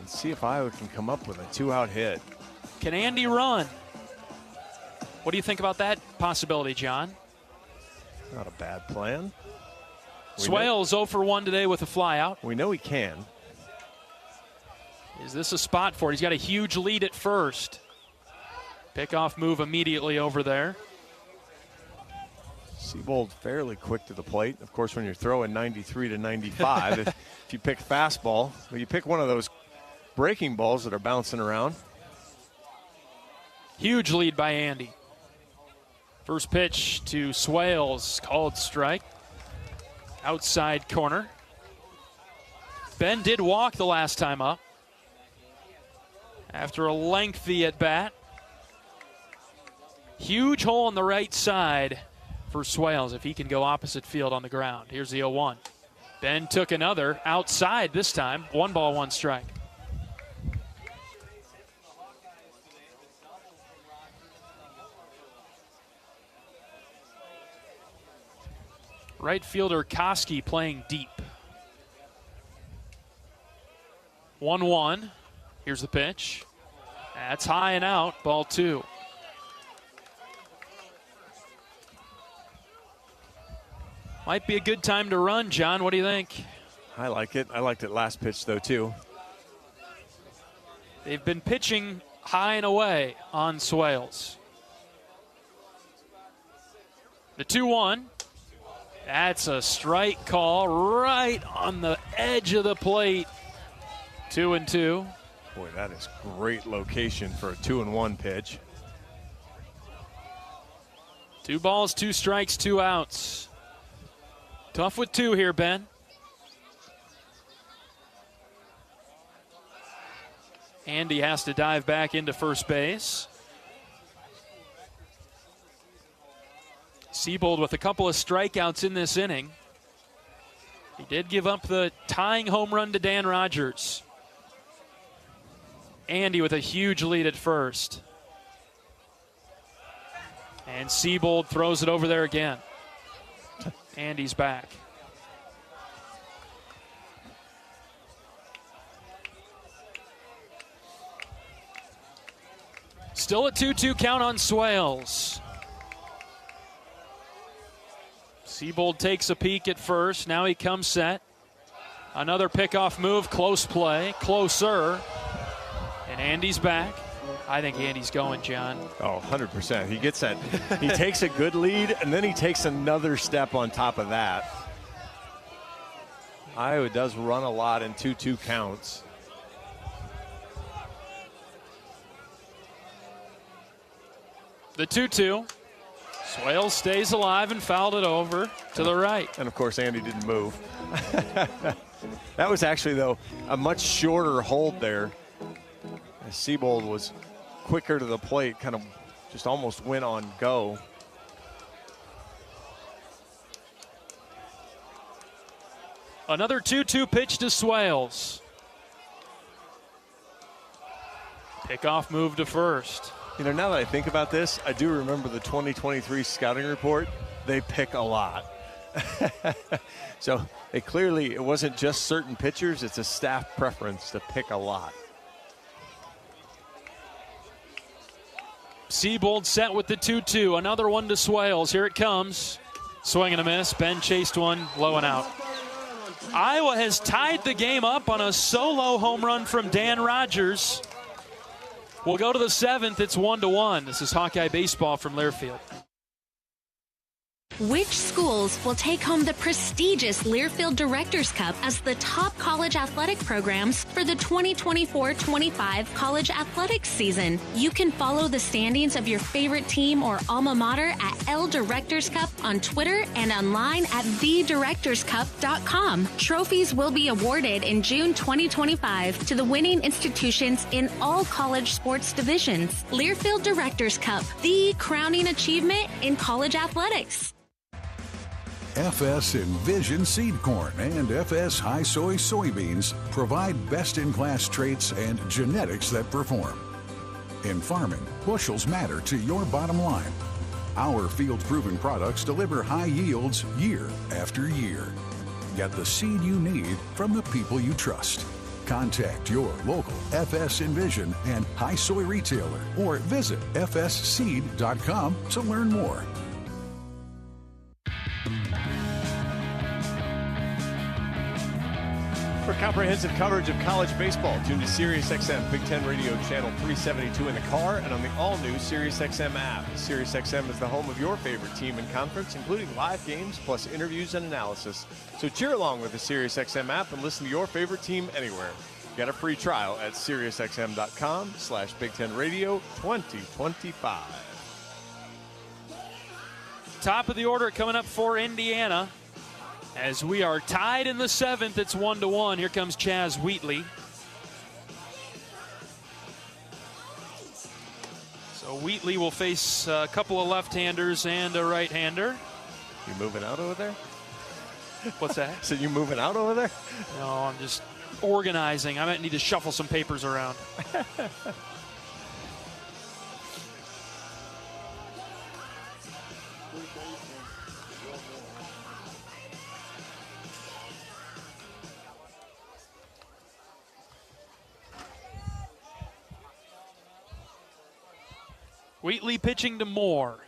Let's see if Iowa can come up with a 2-out hit. Can Andy run? What do you think about that possibility, John? Not a bad plan. Swales 0 for 1 today with a flyout. We know he can. Is this a spot for it? He's got a huge lead at first. Pickoff move immediately over there. Seabold fairly quick to the plate. Of course, when you're throwing 93 to 95, if you pick fastball, well, you pick one of those breaking balls that are bouncing around. Huge lead by Andy. First pitch to Swales, called strike. Outside corner. Ben did walk the last time up after a lengthy at bat. Huge hole on the right side for Swales if he can go opposite field on the ground. Here's the 0-1. Ben took another outside this time. 1 ball, 1 strike. Right fielder Koski playing deep. 1-1. Here's the pitch. That's high and out. Ball 2. Might be a good time to run, John. What do you think? I like it. I liked it last pitch, though, too. They've been pitching high and away on Swales. The 2-1. That's a strike call right on the edge of the plate. 2-2. Boy, that is great location for a 2-1 pitch. 2 balls, 2 strikes, 2 outs. Tough with 2 here, Ben. Andy has to dive back into first base. Siebold with a couple of strikeouts in this inning. He did give up the tying home run to Dan Rogers. Andy with a huge lead at first. And Siebold throws it over there again. Andy's back. Still a 2-2 count on Swales. Siebold takes a peek at first. Now he comes set. Another pickoff move, close play, closer. And Andy's back. I think Andy's going, John. Oh, 100%. He gets that. He takes a good lead, and then he takes another step on top of that. Iowa does run a lot in 2-2 counts. The 2-2. Swales stays alive and fouled it over to the right. And, of course, Andy didn't move. That was actually, though, a much shorter hold there. As Siebold was quicker to the plate, kind of just almost went on go. Another 2-2 pitch to Swales. Pickoff move to first. You know, now that I think about this, I do remember the 2023 scouting report. They pick a lot. So it wasn't just certain pitchers. It's a staff preference to pick a lot. Siebold set with the 2-2. Another one to Swales. Here it comes. Swing and a miss. Ben chased one low and out. Iowa has tied the game up on a solo home run from Dan Rogers. We'll go to the 7th. It's 1-1. This is Hawkeye Baseball from Learfield. Which schools will take home the prestigious Learfield Directors Cup as the top college athletic programs for the 2024-25 college athletics season? You can follow the standings of your favorite team or alma mater at L Directors Cup on Twitter and online at thedirectorscup.com. Trophies will be awarded in June 2025 to the winning institutions in all college sports divisions. Learfield Directors Cup, the crowning achievement in college athletics. FS Envision seed corn and FS high soy soybeans provide best-in-class traits and genetics that perform. In farming, bushels matter to your bottom line. Our field-proven products deliver high yields year after year. Get the seed you need from the people you trust. Contact your local FS Envision and high soy retailer or visit fsseed.com to learn more. For comprehensive coverage of college baseball, tune to SiriusXM Big Ten Radio Channel 372 in the car and on the all-new SiriusXM app. SiriusXM is the home of your favorite team and conference, including live games plus interviews and analysis. So cheer along with the SiriusXM app and listen to your favorite team anywhere. Get a free trial at SiriusXM.com/Big Ten Radio 2025. Top of the order coming up for Indiana. As we are tied in the 7th, it's 1-1. Here comes Chaz Wheatley. So Wheatley will face a couple of left-handers and a right-hander. You moving out over there? What's that? So you moving out over there? No, I'm just organizing. I might need to shuffle some papers around. Wheatley pitching to Moore.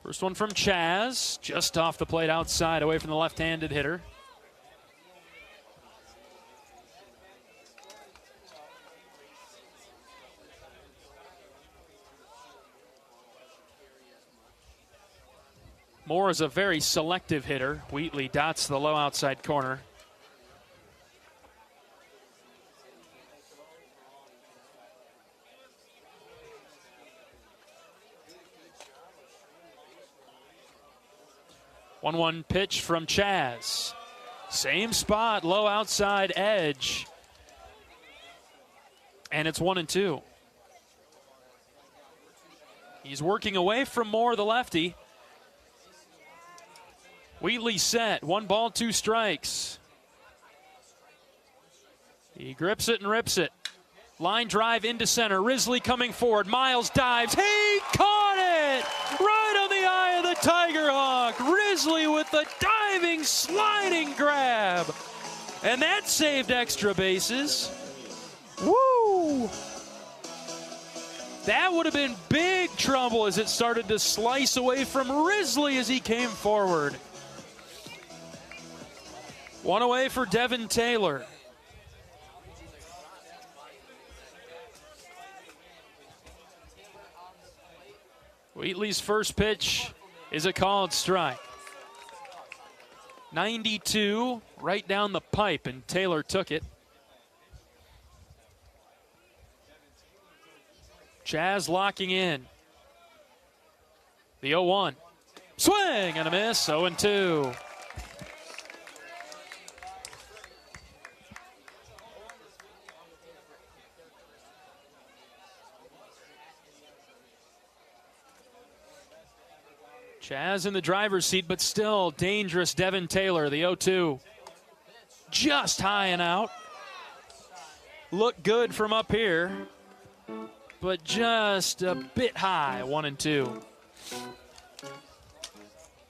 First one from Chaz, just off the plate outside, away from the left-handed hitter. Moore is a very selective hitter. Wheatley dots the low outside corner. 1-1 pitch from Chaz. Same spot, low outside edge. And it's 1-2. He's working away from Moore, the lefty. Wheatley set. 1 ball, 2 strikes. He grips it and rips it. Line drive into center. Risley coming forward. Miles dives. He caught it! Right on the eye of the Tiger Hawk. Risley with the diving, sliding grab. And that saved extra bases. Woo! That would have been big trouble as it started to slice away from Risley as he came forward. 1 away for Devin Taylor. Wheatley's first pitch is a called strike. 92 right down the pipe, and Taylor took it. Chaz locking in. The 0-1. Swing and a miss, 0-2. Chaz in the driver's seat, but still dangerous. Devin Taylor, the 0-2. Just high and out. Looked good from up here, but just a bit high, 1-2.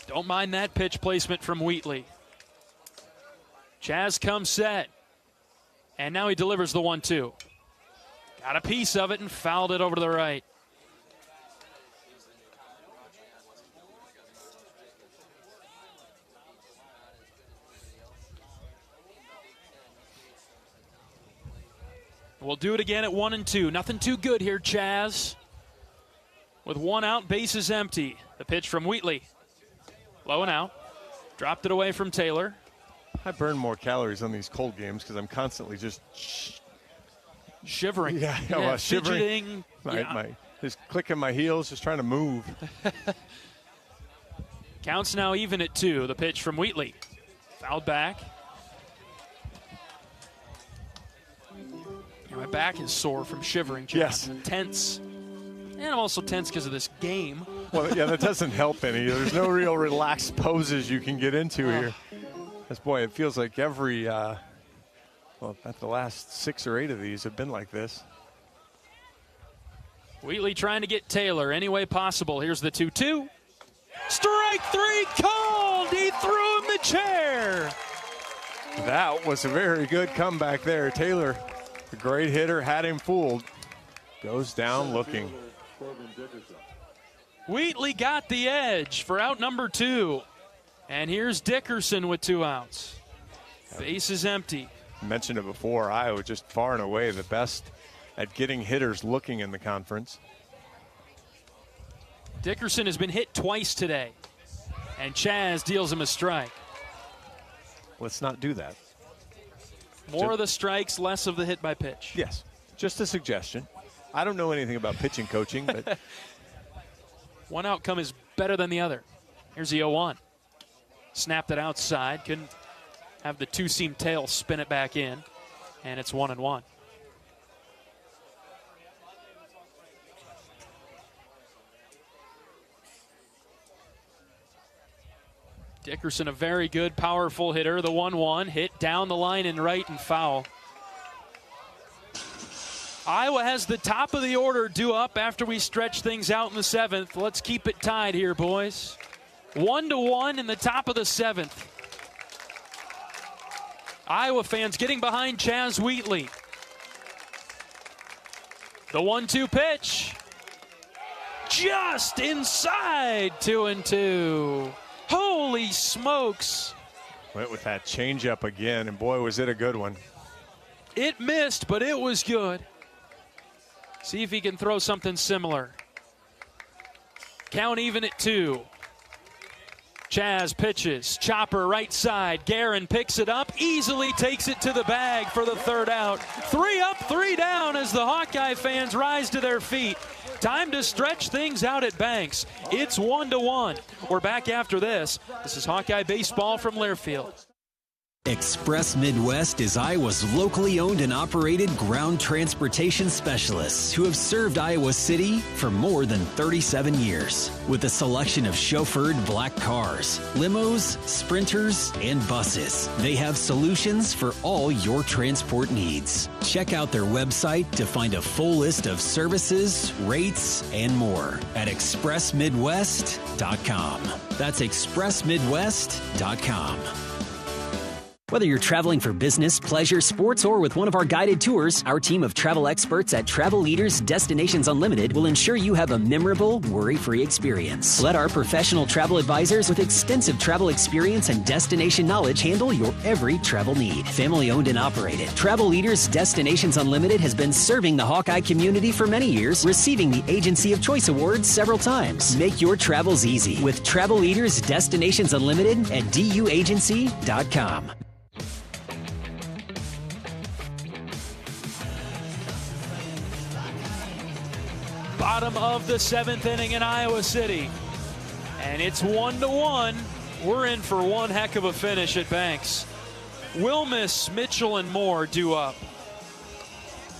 Don't mind that pitch placement from Wheatley. Chaz comes set, and now he delivers the 1-2. Got a piece of it and fouled it over to the right. We'll do it again at 1-2. Nothing too good here, Chaz. With 1 out, bases empty. The pitch from Wheatley. Low and out. Dropped it away from Taylor. I burn more calories on these cold games because I'm constantly just shivering. Yeah, shivering. Just clicking my heels, just trying to move. Counts now even at 2. The pitch from Wheatley. Fouled back. My back is sore from shivering, John. Yes. Tense. And I'm also tense because of this game. Well, yeah, that doesn't help any. There's no real relaxed poses you can get into here. Because, boy, it feels like every, at the last 6 or 8 of these have been like this. Wheatley trying to get Taylor any way possible. Here's the 2-2. Strike 3 called. He threw him the chair. That was a very good comeback there. Taylor, a great hitter, had him fooled. Goes down looking. Wheatley got the edge for out number 2. And here's Dickerson with 2 outs. Base is empty. I mentioned it before, Iowa just far and away the best at getting hitters looking in the conference. Dickerson has been hit twice today. And Chaz deals him a strike. Let's not do that. More of the strikes, less of the hit by pitch. Yes, just a suggestion. I don't know anything about pitching coaching, but one outcome is better than the other. Here's the 0-1. Snapped it outside. Couldn't have the 2-seam tail spin it back in. And it's 1-1. Dickerson, a very good, powerful hitter. The 1-1 hit down the line and right and foul. Iowa has the top of the order due up after we stretch things out in the 7th. Let's keep it tied here, boys. 1-1 in the top of the 7th. Iowa fans getting behind Chaz Wheatley. The 1-2 pitch. Just inside, 2-2. Holy smokes. Went with that changeup again, and boy, was it a good one. It missed, but it was good. See if he can throw something similar. Count even at 2. Chaz pitches. Chopper right side. Guerin picks it up. Easily takes it to the bag for the 3rd out. 3 up, 3 down as the Hawkeye fans rise to their feet. Time to stretch things out at Banks. It's 1-1. We're back after this. This is Hawkeye Baseball from Learfield. Express Midwest is Iowa's locally owned and operated ground transportation specialists who have served Iowa City for more than 37 years. With a selection of chauffeured black cars, limos, sprinters, and buses, they have solutions for all your transport needs. Check out their website to find a full list of services, rates, and more at expressmidwest.com. That's expressmidwest.com. Whether you're traveling for business, pleasure, sports, or with one of our guided tours, our team of travel experts at Travel Leaders Destinations Unlimited will ensure you have a memorable, worry-free experience. Let our professional travel advisors with extensive travel experience and destination knowledge handle your every travel need. Family owned and operated, Travel Leaders Destinations Unlimited has been serving the Hawkeye community for many years, receiving the Agency of Choice Award several times. Make your travels easy with Travel Leaders Destinations Unlimited at duagency.com. Bottom of the 7th inning in Iowa City. And it's 1-1. We're in for one heck of a finish at Banks. Wilmus, Mitchell, and Moore due up.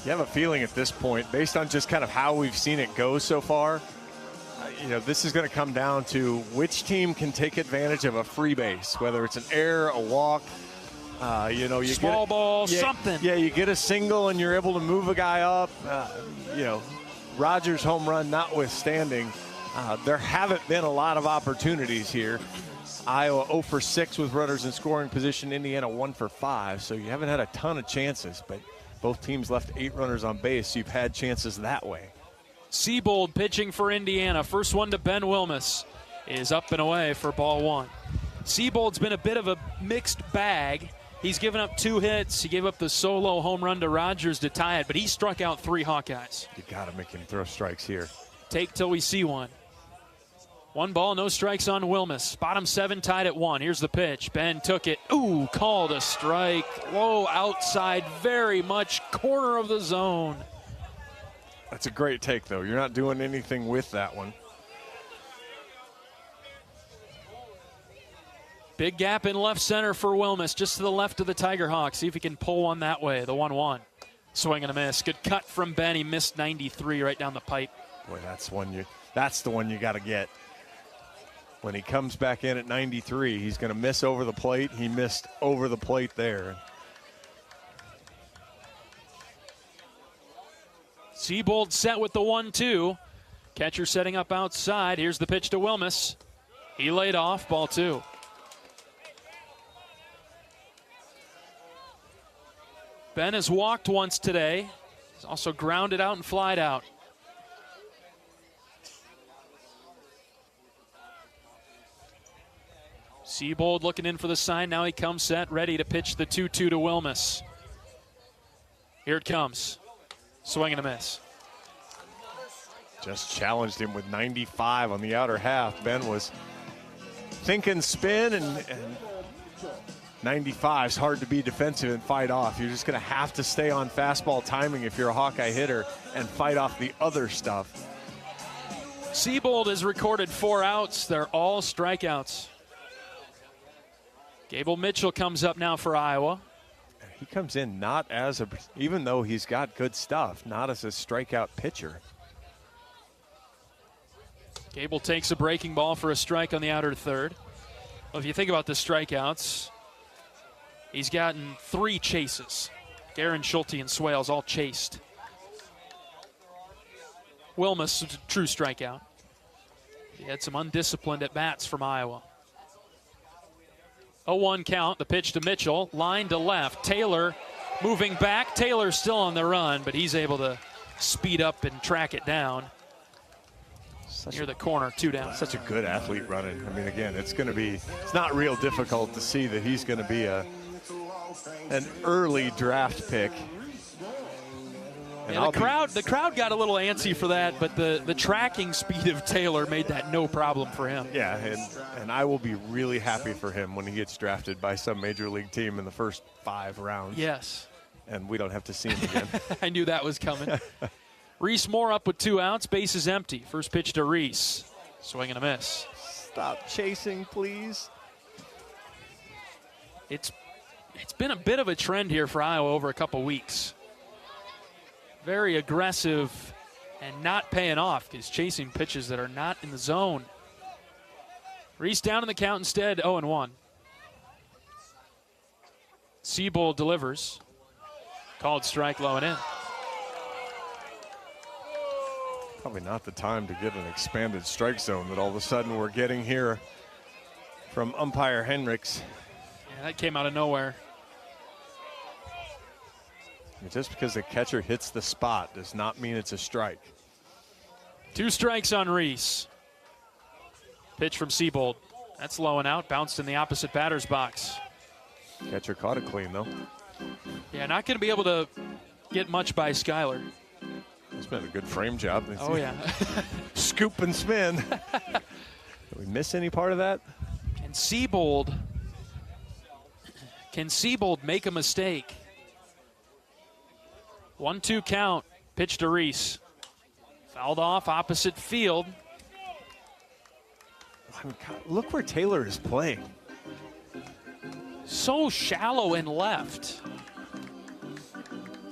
You have a feeling at this point, based on just kind of how we've seen it go so far, this is going to come down to which team can take advantage of a free base, whether it's an error, a walk, you small ball, something. Yeah, you get a single and you're able to move a guy up, Rogers' home run notwithstanding, there haven't been a lot of opportunities here. Iowa 0 for 6 with runners in scoring position. Indiana 1 for 5. So you haven't had a ton of chances, but both teams left 8 runners on base. So you've had chances that way. Siebold pitching for Indiana. First one to Ben Wilmus is up and away for ball 1. Siebold's been a bit of a mixed bag. He's given up 2 hits. He gave up the solo home run to Rogers to tie it, but he struck out 3 Hawkeyes. You got to make him throw strikes here. Take till we see one. 1 ball, no strikes on Wilmus. Bottom 7 tied at 1. Here's the pitch. Ben took it. Ooh, called a strike. Low outside, very much corner of the zone. That's a great take, though. You're not doing anything with that one. Big gap in left center for Wilmus, just to the left of the Tiger Hawks. See if he can pull one that way, the 1-1. Swing and a miss. Good cut from Ben. He missed 93 right down the pipe. Boy, that's the one you got to get. When he comes back in at 93, he's going to miss over the plate. He missed over the plate there. Siebold set with the 1-2. Catcher setting up outside. Here's the pitch to Wilmus. He laid off, ball 2. Ben has walked once today. He's also grounded out and flied out. Siebold looking in for the sign. Now he comes set, ready to pitch the 2-2 to Wilmus. Here it comes. Swing and a miss. Just challenged him with 95 on the outer half. Ben was thinking spin, and 95 is hard to be defensive and fight off. You're just going to have to stay on fastball timing if you're a Hawkeye hitter and fight off the other stuff. Siebold has recorded 4 outs. They're all strikeouts. Gable Mitchell comes up now for Iowa. He comes in not as a, even though he's got good stuff, not as a strikeout pitcher. Gable takes a breaking ball for a strike on the outer third. Well, if you think about the strikeouts, he's gotten 3 chases. Guerin, Schulte, and Swales all chased. Wilmus, a true strikeout. He had some undisciplined at-bats from Iowa. 0-1 count, the pitch to Mitchell, line to left. Taylor moving back. Taylor still on the run, but he's able to speed up and track it down. Near the corner, 2 down. Such a good athlete running. I mean, again, it's not real difficult to see that he's going to be an early draft pick. And the crowd got a little antsy for that, but the tracking speed of Taylor made that no problem for him. Yeah, and I will be really happy for him when he gets drafted by some major league team in the first 5 rounds. Yes. And we don't have to see him again. I knew that was coming. Reese Moore up with 2 outs. Base is empty. First pitch to Reese. Swing and a miss. Stop chasing, please. It's been a bit of a trend here for Iowa over a couple weeks. Very aggressive and not paying off because chasing pitches that are not in the zone. Reese down in the count instead, 0-1. Siebold delivers. Called strike, low and in. Probably not the time to get an expanded strike zone that all of a sudden we're getting here from umpire Henricks. Yeah, that came out of nowhere. Just because the catcher hits the spot does not mean it's a strike. 2 strikes on Reese. Pitch from Siebold. That's low and out. Bounced in the opposite batter's box. Catcher caught it clean, though. Yeah, not going to be able to get much by Skyler. It's been a good frame job. Oh, yeah. Scoop and spin. Did we miss any part of that? Can Siebold make a mistake? 1-2 count. Pitch to Reese. Fouled off opposite field. Look where Taylor is playing. So shallow and left.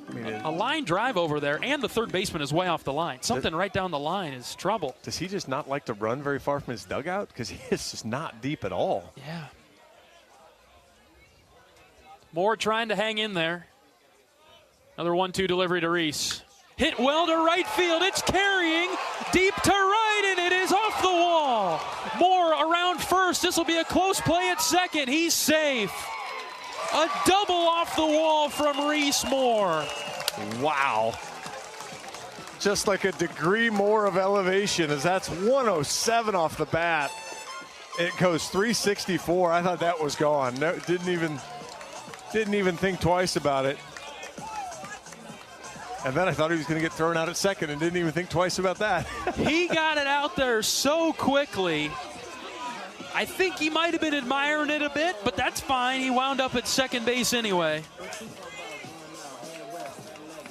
I mean, a line drive over there, and the third baseman is way off the line. Something right down the line is trouble. Does he just not like to run very far from his dugout? Because he is just not deep at all. Yeah. Moore trying to hang in there. Another 1-2 delivery to Reese. Hit well to right field. It's carrying deep to right, and it is off the wall. Moore around first. This will be a close play at second. He's safe. A double off the wall from Reese Moore. Wow. Just like a degree more of elevation, as that's 107 off the bat. It goes 364. I thought that was gone. No, didn't even think twice about it. And then I thought he was going to get thrown out at second and didn't even think twice about that. He got it out there so quickly. I think he might have been admiring it a bit, but that's fine. He wound up at second base anyway.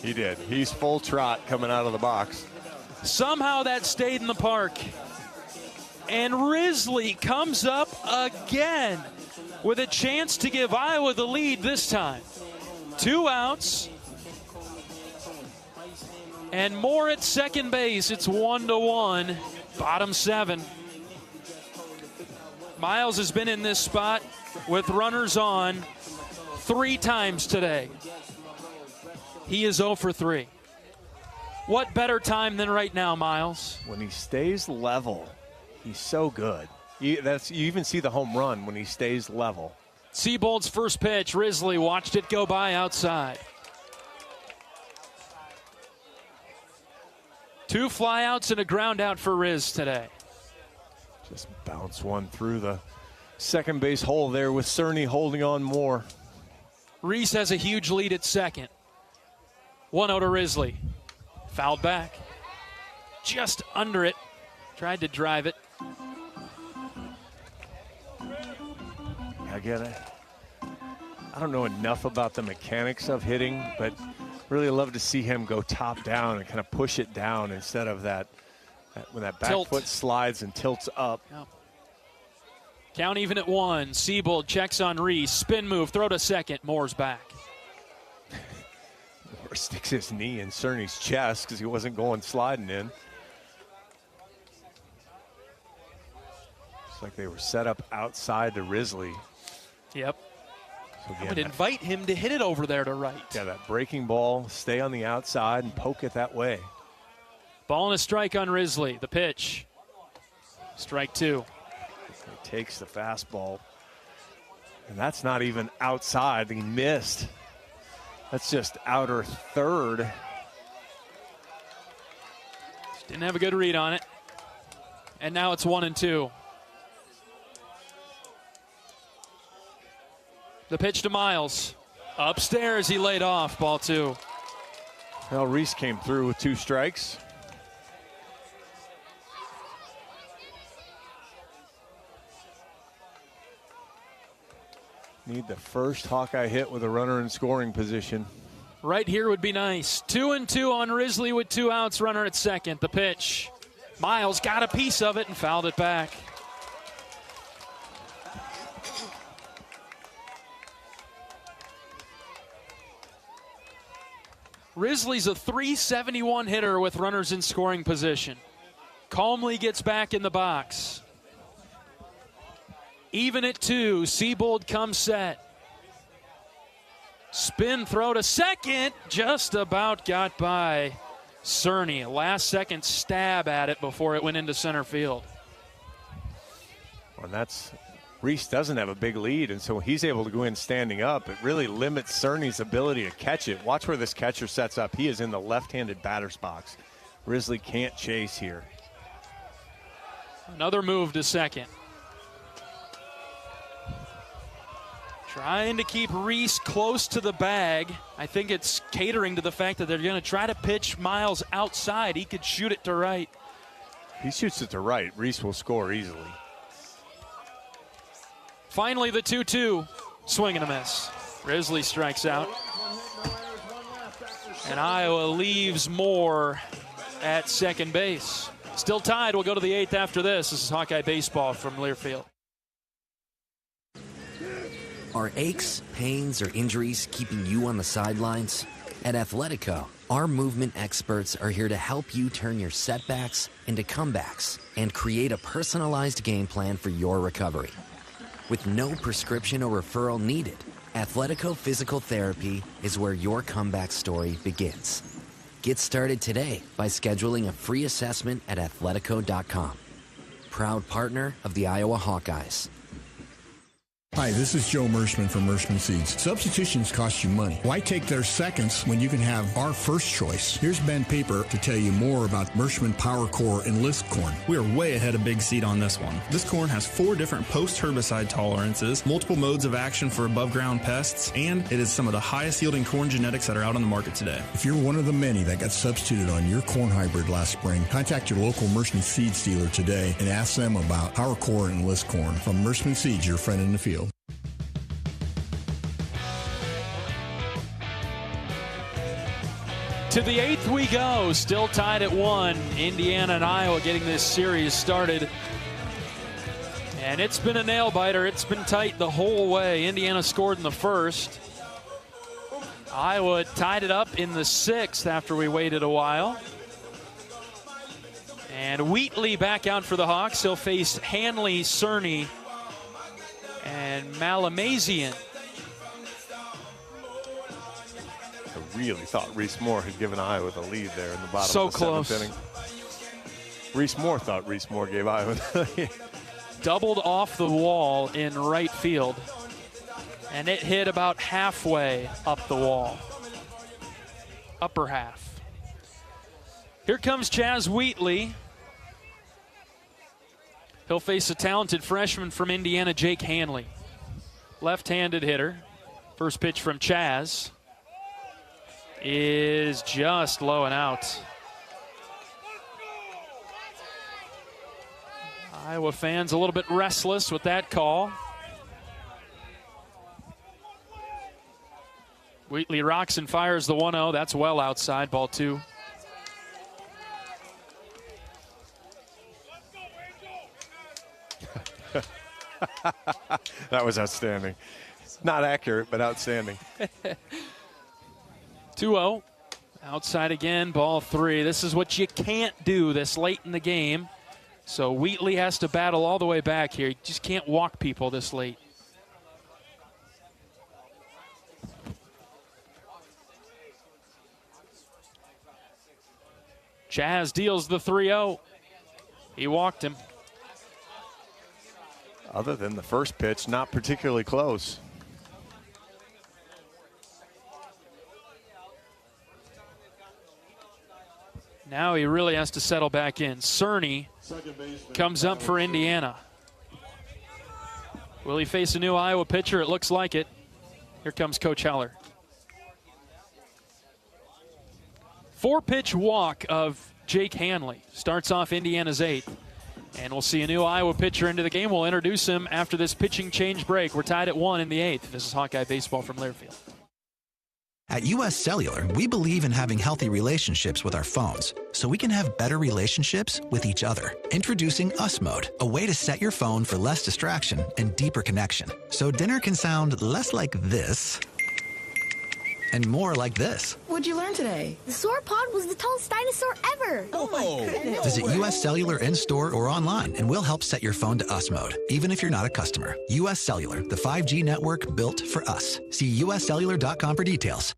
He did. He's full trot coming out of the box. Somehow that stayed in the park. And Risley comes up again with a chance to give Iowa the lead this time. 2 outs. And Moore at second base. It's 1-1. Bottom 7. Miles has been in this spot with runners on 3 times today. He is 0 for 3. What better time than right now, Miles? When he stays level, he's so good. You even see the home run when he stays level. Siebold's first pitch. Risley watched it go by outside. 2 flyouts and a ground out for Riz today. Just bounce one through the second base hole there with Cerny holding on more. Reese has a huge lead at second. 1-0 to Risley. Fouled back. Just under it. Tried to drive it. Again, I don't know enough about the mechanics of hitting, but really love to see him go top down and kind of push it down instead of that when that back foot slides and tilts up. Yep. Count even at 1. Siebold checks on Reese. Spin move, throw to second. Moore's back. Moore sticks his knee in Cerny's chest because he wasn't going sliding in. It's like they were set up outside to Risley. Yep. So I would invite him to hit it over there to right. Yeah, that breaking ball, stay on the outside and poke it that way. Ball and a strike on Risley. The pitch. Strike 2. He takes the fastball. And that's not even outside. He missed. That's just outer third. Didn't have a good read on it. And now it's 1-2. The pitch to Miles. Upstairs, he laid off. Ball 2. Well, Reese came through with 2 strikes. Need the first Hawkeye hit with a runner in scoring position. Right here would be nice. 2-2 on Risley with 2 outs, runner at second. The pitch. Miles got a piece of it and fouled it back. Risley's a .371 hitter with runners in scoring position. Calmly gets back in the box. Even at 2, Siebold comes set. Spin throw to second, just about got by Cerny. Last second stab at it before it went into center field. Well, Reese doesn't have a big lead, and so he's able to go in standing up. It really limits Cerny's ability to catch it. Watch where this catcher sets up. He is in the left-handed batter's box. Risley can't chase here. Another move to second. Trying to keep Reese close to the bag. I think it's catering to the fact that they're going to try to pitch Miles outside. He could shoot it to right. He shoots it to right. Reese will score easily. Finally, the 2-2. Swing and a miss. Risley strikes out. And Iowa leaves Moore at second base. Still tied. We'll go to the 8th after this. This is Hawkeye Baseball from Learfield. Are aches, pains, or injuries keeping you on the sidelines? At Athletico, our movement experts are here to help you turn your setbacks into comebacks and create a personalized game plan for your recovery. With no prescription or referral needed, Athletico Physical Therapy is where your comeback story begins. Get started today by scheduling a free assessment at athletico.com. Proud partner of the Iowa Hawkeyes. Hi, this is Joe Mershman from Mershman Seeds. Substitutions cost you money. Why take their seconds when you can have our first choice? Here's Ben Paper to tell you more about Mershman Power Core Enlist corn. We are way ahead of Big Seed on this one. This corn has 4 different post-herbicide tolerances, multiple modes of action for above-ground pests, and it is some of the highest-yielding corn genetics that are out on the market today. If you're one of the many that got substituted on your corn hybrid last spring, contact your local Mershman Seeds dealer today and ask them about Power Core Enlist corn. From Mershman Seeds, your friend in the field. To the 8th we go, still tied at 1. Indiana and Iowa getting this series started. And it's been a nail-biter. It's been tight the whole way. Indiana scored in the first. Iowa tied it up in the 6th after we waited a while. And Wheatley back out for the Hawks. He'll face Hanley, Cerny, and Malamazian. I really thought Reese Moore had given Iowa the lead there in the bottom so of the close. 7th inning. Reese Moore thought Reese Moore gave Iowa the lead. Doubled off the wall in right field. And it hit about halfway up the wall. Upper half. Here comes Chaz Wheatley. He'll face a talented freshman from Indiana, Jake Hanley. Left-handed hitter. First pitch from Chaz is just low and out. Iowa fans a little bit restless with that call. Wheatley rocks and fires the 1-0. That's well outside, ball 2. That was outstanding. Not accurate, but outstanding. 2-0. Outside again, ball 3. This is what you can't do this late in the game. So Wheatley has to battle all the way back here. You just can't walk people this late. Chaz deals the 3-0. He walked him. Other than the first pitch, not particularly close. Now he really has to settle back in. Cerny comes up for Indiana. Will he face a new Iowa pitcher? It looks like it. Here comes Coach Heller. 4-pitch walk of Jake Hanley. Starts off Indiana's 8th. And we'll see a new Iowa pitcher into the game. We'll introduce him after this pitching change break. We're tied at 1 in the 8th. This is Hawkeye Baseball from Learfield. At US Cellular, we believe in having healthy relationships with our phones, so we can have better relationships with each other. Introducing Us Mode, a way to set your phone for less distraction and deeper connection. So dinner can sound less like this and more like this. What'd you learn today? The sauropod was the tallest dinosaur ever. Oh my goodness. Visit US Cellular in-store or online, and we'll help set your phone to Us Mode, even if you're not a customer. US Cellular, the 5G network built for us. See uscellular.com for details.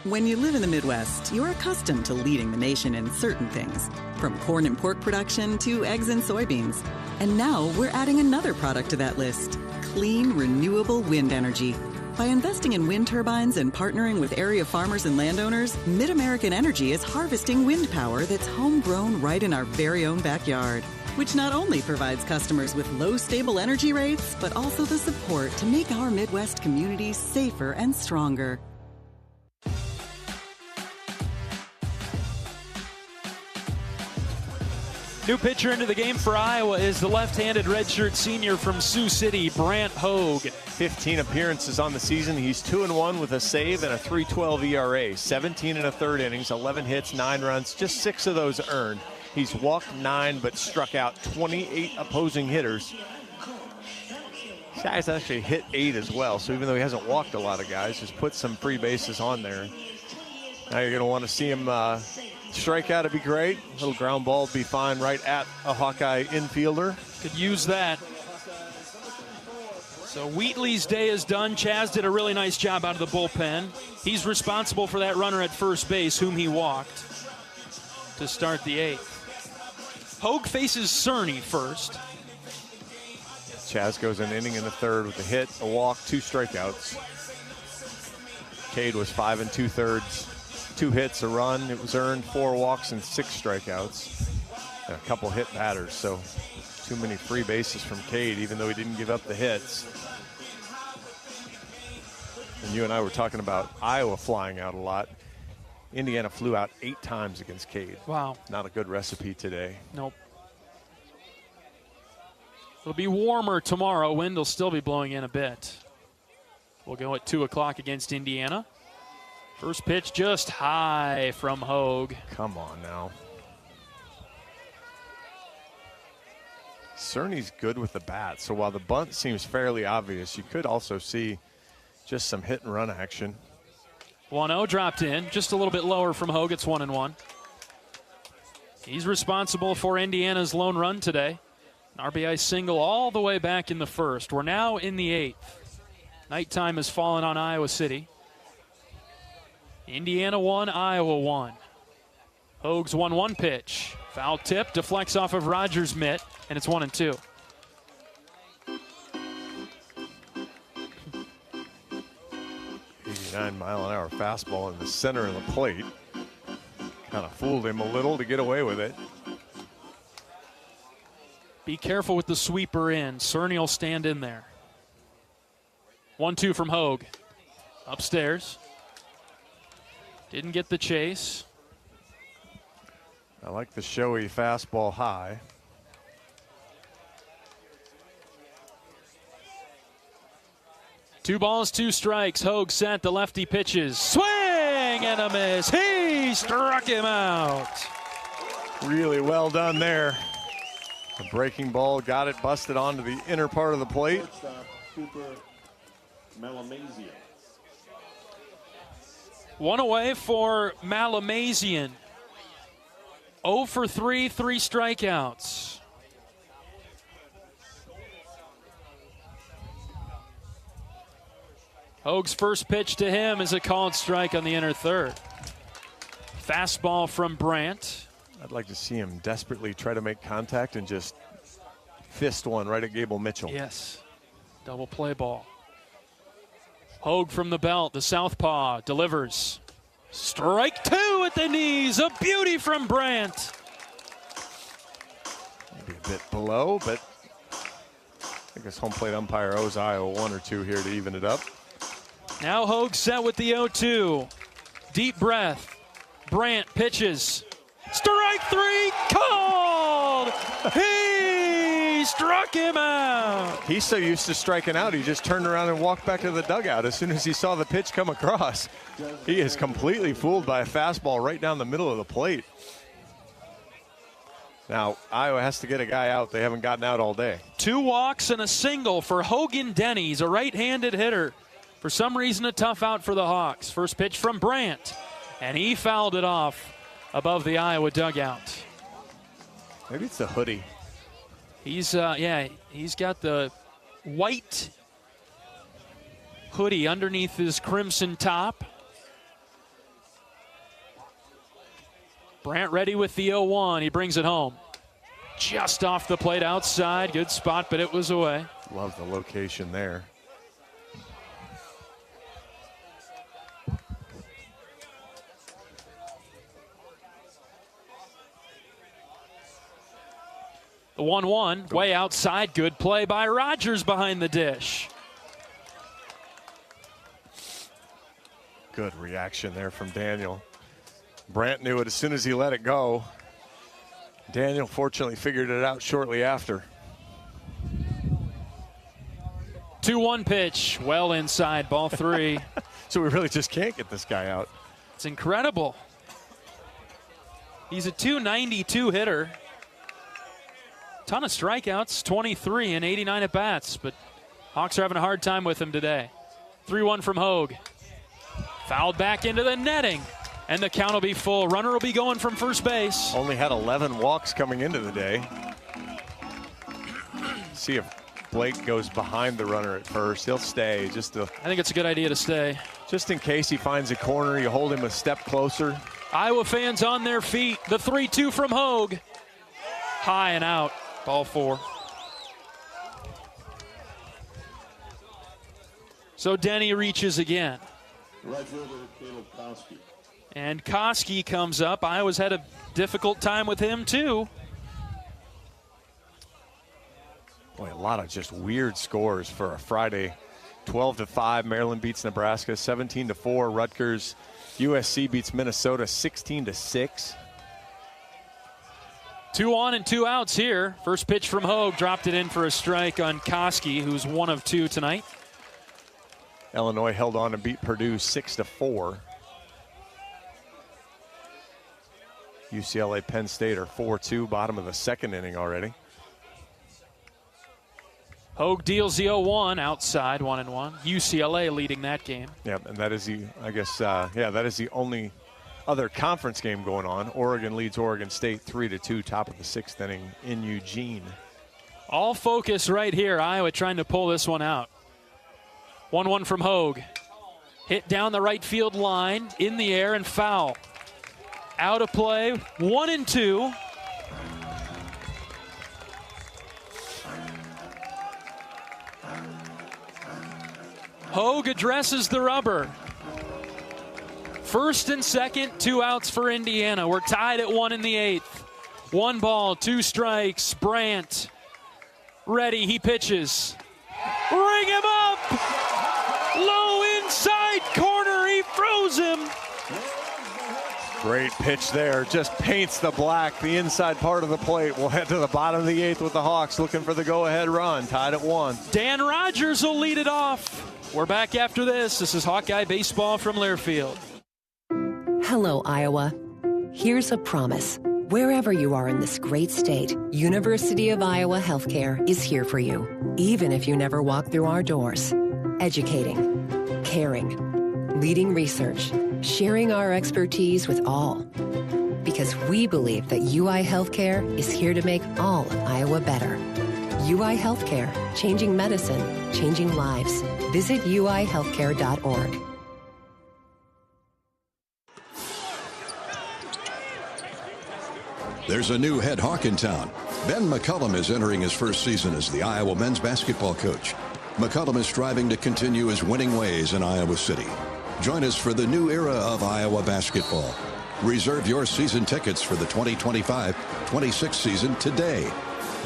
When you live in the Midwest, you're accustomed to leading the nation in certain things, from corn and pork production to eggs and soybeans. And now we're adding another product to that list, clean, renewable wind energy. By investing in wind turbines and partnering with area farmers and landowners, Mid-American Energy is harvesting wind power that's homegrown right in our very own backyard, which not only provides customers with low, stable energy rates, but also the support to make our Midwest communities safer and stronger. New pitcher into the game for Iowa is the left-handed redshirt senior from Sioux City, Brant Hogue. 15 appearances on the season. He's 2-1 with a save and a 3.12 ERA. 17 and a third innings, 11 hits, 9 runs, just 6 of those earned. He's walked 9 but struck out 28 opposing hitters. This guy's actually hit 8 as well, so even though he hasn't walked a lot of guys, he's put some free bases on there. Now you're going to want to see him strikeout would be great. A little ground ball would be fine right at a Hawkeye infielder. Could use that. So Wheatley's day is done. Chaz did a really nice job out of the bullpen. He's responsible for that runner at first base, whom he walked to start the 8th. Hogue faces Cerny first. Chaz goes an inning in the third with a hit, a walk, 2 strikeouts. Cade was 5 2/3. 2 hits, a run. It was earned, 4 walks and 6 strikeouts. And a couple hit batters, so too many free bases from Cade, even though he didn't give up the hits. And you and I were talking about Iowa flying out a lot. Indiana flew out 8 times against Cade. Wow. Not a good recipe today. Nope. It'll be warmer tomorrow. Wind will still be blowing in a bit. We'll go at 2 o'clock against Indiana. First pitch just high from Hogue. Come on now. Cerny's good with the bat, so while the bunt seems fairly obvious, you could also see just some hit and run action. 1-0 dropped in, just a little bit lower from Hogue. It's 1-1. He's responsible for Indiana's lone run today. An RBI single all the way back in the first. We're now in the 8th. Nighttime has fallen on Iowa City. Indiana 1, Iowa 1. Hogue's 1-1 pitch. Foul tip, deflects off of Rogers' mitt, and it's 1-2. .89-mile-an-hour fastball in the center of the plate. Kind of fooled him a little to get away with it. Be careful with the sweeper in. Cerny will stand in there. 1-2 from Hogue. Upstairs. Didn't get the chase. I like the showy fastball high. Two balls, 2 strikes. Hogue set. The lefty pitches. Swing and a miss. He struck him out. Really well done there. The breaking ball got it busted onto the inner part of the plate. One away for Malamazian. 0 for 3, 3 strikeouts. Hogue's first pitch to him is a called strike on the inner third. Fastball from Brant. I'd like to see him desperately try to make contact and just fist one right at Gable Mitchell. Yes. Double play ball. Hogue from the belt, the southpaw, delivers. Strike 2 at the knees. A beauty from Brant. Maybe a bit below, but I guess home plate umpire owes Iowa 1 or 2 here to even it up. Now Hogue set with the 0-2. Deep breath. Brant pitches. Strike 3 called. He He struck him out. He's so used to striking out, he just turned around and walked back to the dugout as soon as he saw the pitch come across. He is completely fooled by a fastball right down the middle of the plate. Now, Iowa has to get a guy out. They haven't gotten out all day. 2 walks and a single for Hogan Denny. He's a right-handed hitter. For some reason, a tough out for the Hawks. First pitch from Brandt, and he fouled it off above the Iowa dugout. Maybe it's the hoodie. He's got the white hoodie underneath his crimson top. Brandt ready with the 0-1. He brings it home. Just off the plate outside. Good spot, but it was away. Love the location there. The 1-1, way outside. Good play by Rogers behind the dish. Good reaction there from Daniel. Brandt knew it as soon as he let it go. Daniel fortunately figured it out shortly after. 2-1 pitch, well inside, ball 3. So we really just can't get this guy out. It's incredible. He's a .292 hitter. Ton of strikeouts, 23 and 89 at bats, but Hawks are having a hard time with him today. 3-1 from Hogue. Fouled back into the netting, and the count will be full. Runner will be going from first base. Only had 11 walks coming into the day. See if Blake goes behind the runner at first. He'll stay I think it's a good idea to stay. Just in case he finds a corner, you hold him a step closer. Iowa fans on their feet. The 3-2 from Hogue. High and out. Ball 4. So Denny reaches again. And Koski comes up. Iowa's had a difficult time with him, too. Boy, a lot of just weird scores for a Friday. 12-5, Maryland beats Nebraska. 17-4, Rutgers. USC beats Minnesota 16-6. 2 on and 2 outs here. First pitch from Hogue, dropped it in for a strike on Koski, who's 1 of 2 tonight. Illinois held on to beat Purdue 6-4. UCLA, Penn State are 4-2, bottom of the second inning already. Hogue deals the 0-1 outside, 1-1. UCLA leading that game. Yeah, and that is that is the only other conference game going on. Oregon leads Oregon State 3-2, top of the 6th inning in Eugene. All focus right here. Iowa trying to pull this one out. 1-1 from Hogue. Hit down the right field line, in the air and foul. Out of play, 1-2. Hogue addresses the rubber. First and second, 2 outs for Indiana. We're tied at 1 in the 8th. 1 ball, 2 strikes. Brandt ready, he pitches. Ring him up! Low inside corner, he throws him. Great pitch there, just paints the black, the inside part of the plate. We'll head to the bottom of the 8th with the Hawks looking for the go-ahead run, tied at 1. Dan Rogers will lead it off. We're back after this. This is Hawkeye Baseball from Learfield. Hello, Iowa. Here's a promise. Wherever you are in this great state, University of Iowa Healthcare is here for you, even if you never walk through our doors. Educating, caring, leading research, sharing our expertise with all. Because we believe that UI Healthcare is here to make all of Iowa better. UI Healthcare, changing medicine, changing lives. Visit uihealthcare.org. There's a new head Hawk in town. Ben McCullum is entering his first season as the Iowa men's basketball coach. McCullum is striving to continue his winning ways in Iowa City. Join us for the new era of Iowa basketball. Reserve your season tickets for the 2025-26 season today.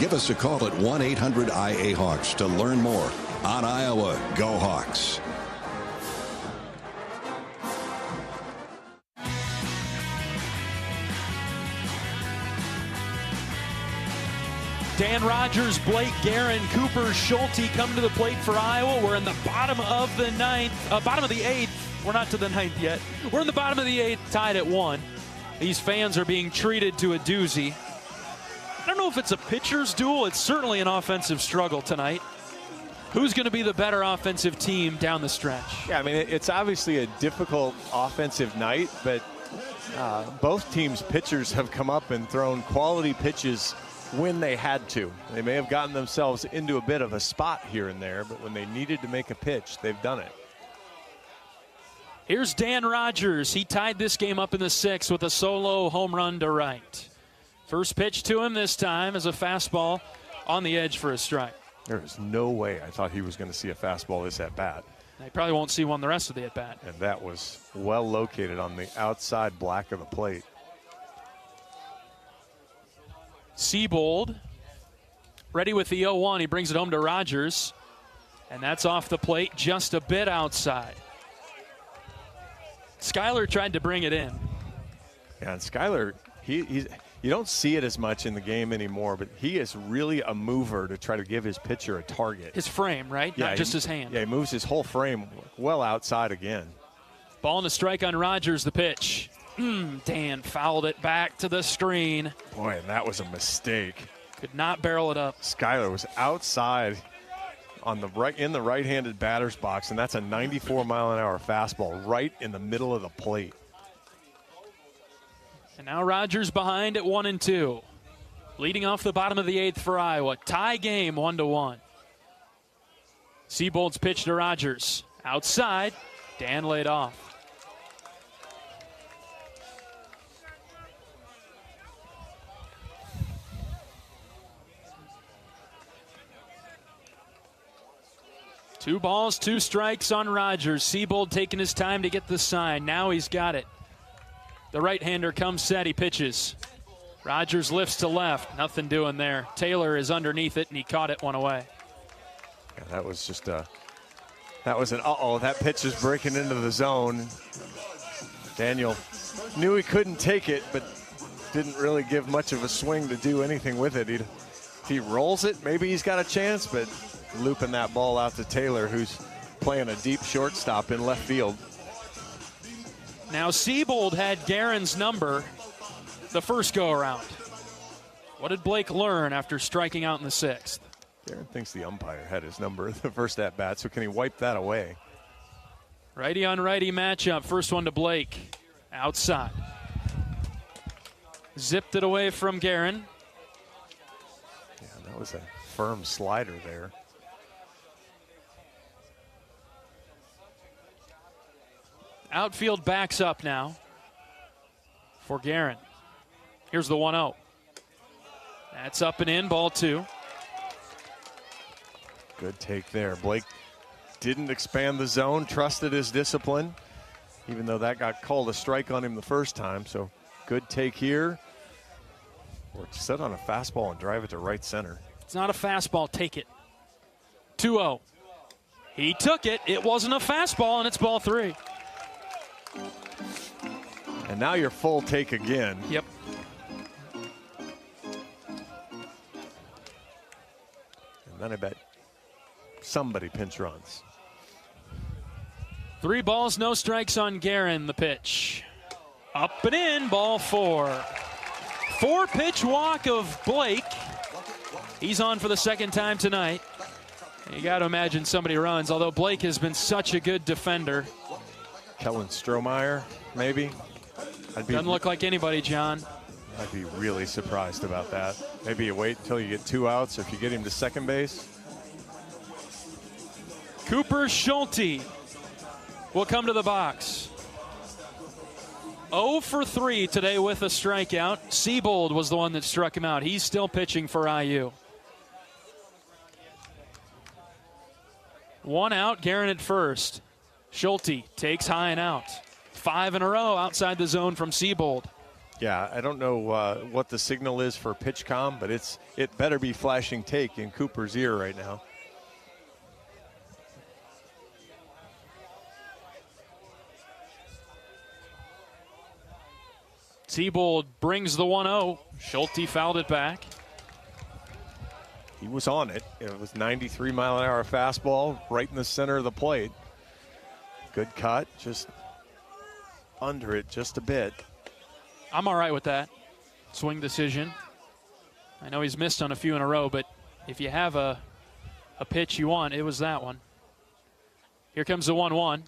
Give us a call at 1-800-IA-HAWKS to learn more. On Iowa, go Hawks. Dan Rogers, Blake Guerin, Cooper Schulte come to the plate for Iowa. We're in the bottom of the eighth. We're not to the ninth yet. We're in the bottom of the eighth, tied at 1. These fans are being treated to a doozy. I don't know if it's a pitcher's duel. It's certainly an offensive struggle tonight. Who's going to be the better offensive team down the stretch? Yeah, I mean, it's obviously a difficult offensive night, but both teams' pitchers have come up and thrown quality pitches when they had to. They may have gotten themselves into a bit of a spot here and there, but when they needed to make a pitch, they've done it. Here's Dan Rogers. He tied this game up in the 6th with a solo home run to right. First pitch to him this time is a fastball on the edge for a strike. There is no way I thought he was going to see a fastball this at-bat. He probably won't see one the rest of the at-bat. And that was well located on the outside black of the plate. Seabold ready with the 0-1. He brings it home to Rogers. And that's off the plate just a bit outside. Skyler tried to bring it in. Yeah, and Skyler, he's you don't see it as much in the game anymore, but he is really a mover to try to give his pitcher a target. His frame, right? Yeah, not just his hand. Yeah, he moves his whole frame well outside again. Ball and a strike on Rogers, the pitch. Dan fouled it back to the screen. Boy, and that was a mistake. Could not barrel it up. Skyler was outside on the in the right-handed batter's box, and that's a 94-mile-an-hour fastball right in the middle of the plate. And now Rogers behind at 1-2. Leading off the bottom of the 8th for Iowa. Tie game 1-1. Seabold's pitch to Rogers. Outside. Dan laid off. Two balls, 2 strikes on Rogers. Seabold taking his time to get the sign. Now he's got it. The right-hander comes set. He pitches. Rogers lifts to left. Nothing doing there. Taylor is underneath it, and he caught it one away. Yeah, that was just that was an uh-oh. That pitch is breaking into the zone. Daniel knew he couldn't take it, but didn't really give much of a swing to do anything with it. If he rolls it, maybe he's got a chance, but looping that ball out to Taylor, who's playing a deep shortstop in left field. Now Seabold had Guerin's number the first go-around. What did Blake learn after striking out in the 6th? Guerin thinks the umpire had his number the first at-bat, so can he wipe that away? Righty on righty matchup. First one to Blake. Outside. Zipped it away from Guerin. Yeah, that was a firm slider there. Outfield backs up now for Guerin. Here's the 1-0. That's up and in, ball 2. Good take there. Blake didn't expand the zone, trusted his discipline, even though that got called a strike on him the first time. So good take here. Or set on a fastball and drive it to right center. It's not a fastball, take it. 2-0. He took it. It wasn't a fastball, and it's ball 3. And now your full take again. Yep. And then I bet somebody pinch runs. 3 balls, no strikes on Guerin, the pitch. Up and in, ball 4. 4-pitch walk of Blake. He's on for the second time tonight. You got to imagine somebody runs, although Blake has been such a good defender. Kellen Strohmeyer, maybe? Doesn't look like anybody, John. I'd be really surprised about that. Maybe you wait until you get 2 outs if you get him to second base. Cooper Schulte will come to the box. 0 for 3 today with a strikeout. Seabold was the one that struck him out. He's still pitching for IU. 1 out, Guerin at first. Schulte takes high and out. 5 in a row outside the zone from Seabold. Yeah, I don't know what the signal is for PitchCom, but it better be flashing take in Cooper's ear right now. Seabold brings the 1-0. Schulte fouled it back. he was on it. It was 93-mile-an-hour fastball right in the center of the plate. Good cut, just under it just a bit. I'm all right with that. Swing decision. I know he's missed on a few in a row, but if you have a pitch you want, it was that one. Here comes the 1-1.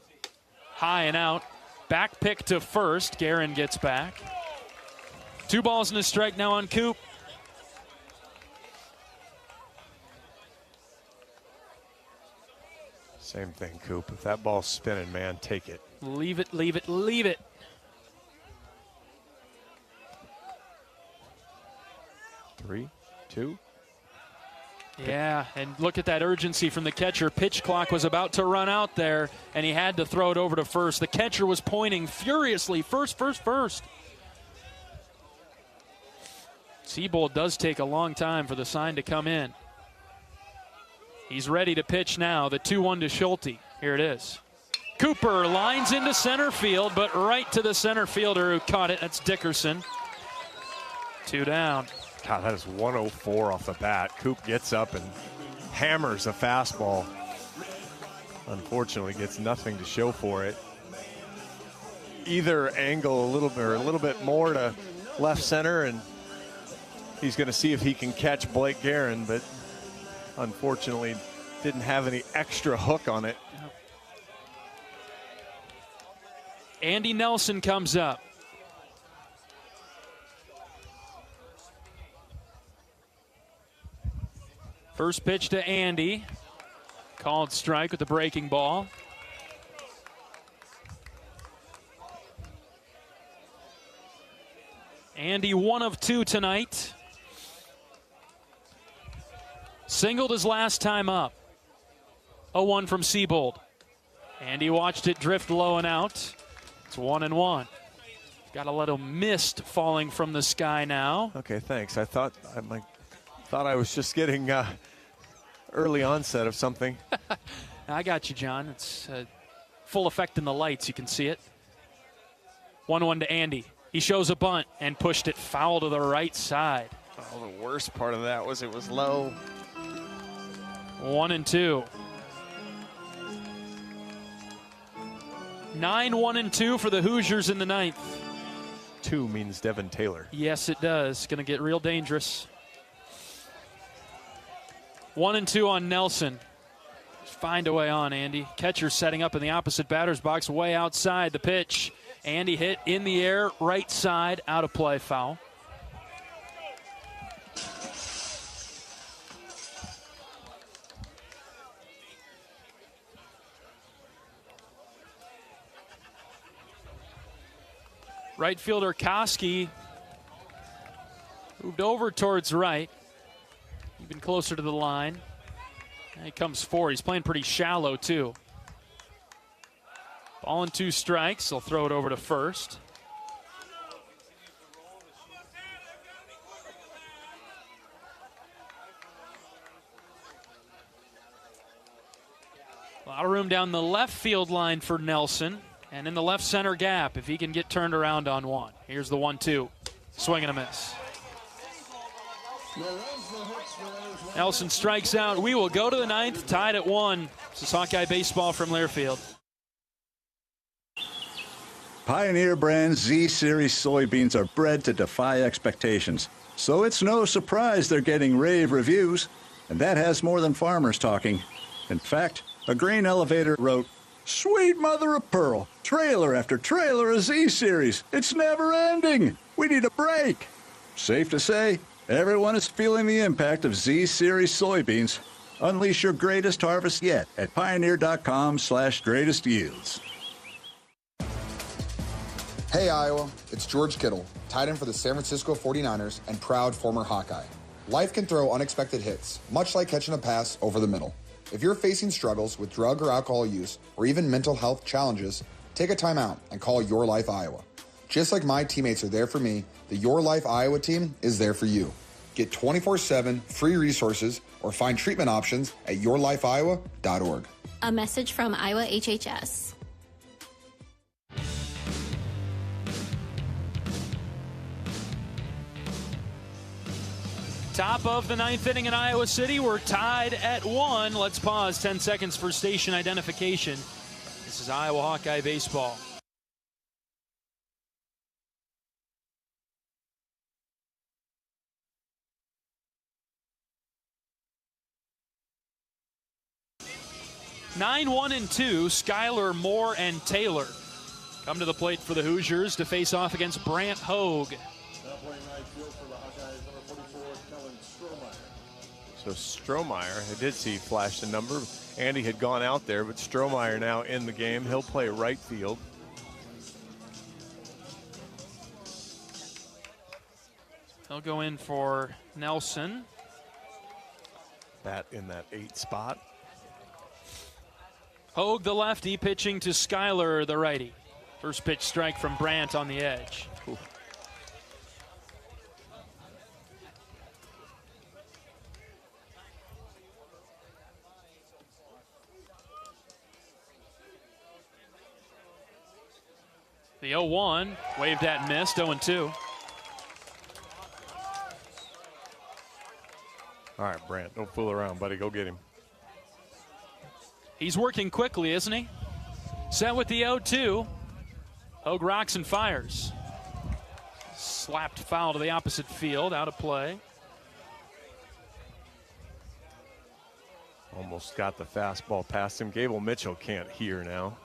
High and out. Back pick to first. Guerin gets back. 2 balls and a strike now on Coop. Same thing, Coop. If that ball's spinning, man, take it. Leave it, leave it, leave it. 3, 2. Yeah, and look at that urgency from the catcher. Pitch clock was about to run out there, and he had to throw it over to first. The catcher was pointing furiously. First. Seabold does take a long time for the sign to come in. He's ready to pitch now. The 2-1 to Schulte. Here it is. Cooper lines into center field, but right to the center fielder who caught it. That's Dickerson. 2 down. God, that is 104 off the bat. Coop gets up and hammers a fastball. Unfortunately, gets nothing to show for it. Either angle a little bit more to left center, and he's going to see if he can catch Blake Guerin, but unfortunately didn't have any extra hook on it. Andy Nelson comes up. First pitch to Andy. Called strike with the breaking ball. Andy 1 of 2 tonight. Singled his last time up. 0-1 from Seabold. Andy watched it drift low and out. It's 1-1. Got a little mist falling from the sky now. Okay, thanks. I thought I was just getting early onset of something. I got you, John. It's full effect in the lights. You can see it. 1-1 to Andy. He shows a bunt and pushed it foul to the right side. Oh, the worst part of that was it was low. 1-2. 9-1-2 for the Hoosiers in the 9th. 2 means Devin Taylor. Yes, it does. Going to get real dangerous. 1-2 on Nelson. Find a way on, Andy. Catcher setting up in the opposite batter's box, way outside the pitch. Andy hit in the air, right side, out of play, foul. Right fielder Koski moved over towards right, even closer to the line. And he comes forward. He's playing pretty shallow, too. Ball and 2 strikes. They'll throw it over to first. A lot of room down the left field line for Nelson. And in the left center gap, if he can get turned around on one. Here's the 1-2. Swing and a miss. Nelson strikes out. We will go to the 9th, tied at 1. This is Hawkeye baseball from Learfield. Pioneer brand Z-Series soybeans are bred to defy expectations. So it's no surprise they're getting rave reviews. And that has more than farmers talking. In fact, a grain elevator wrote, "Sweet mother of pearl, trailer after trailer of Z-Series. It's never ending. We need a break." Safe to say, everyone is feeling the impact of Z-Series soybeans. Unleash your greatest harvest yet at pioneer.com/greatest yields. Hey Iowa, it's George Kittle, tight end for the San Francisco 49ers and proud former Hawkeye. Life can throw unexpected hits, much like catching a pass over the middle. If you're facing struggles with drug or alcohol use or even mental health challenges, take a time out and call Your Life Iowa. Just like my teammates are there for me, the Your Life Iowa team is there for you. Get 24/7 free resources or find treatment options at yourlifeiowa.org. A message from Iowa HHS. Top of the 9th inning in Iowa City. We're tied at 1. Let's pause 10 seconds for station identification. This is Iowa Hawkeye baseball. Nine, 1, and 2. Schuyler, Moore, and Taylor come to the plate for the Hoosiers to face off against Brant Hogue. So Strohmeyer, I did see he flashed a number. Andy had gone out there, but Strohmeyer now in the game. He'll play right field. He'll go in for Nelson. Bat in that 8 spot. Hogue, the lefty, pitching to Schuyler, the righty. First pitch strike from Brant on the edge. Ooh. The 0-1, waved at and missed, 0-2. All right, Brant, don't fool around, buddy. Go get him. He's working quickly, isn't he? Set with the 0-2. Hogue rocks and fires. Slapped foul to the opposite field, out of play. Almost got the fastball past him. Gable Mitchell can't hear now.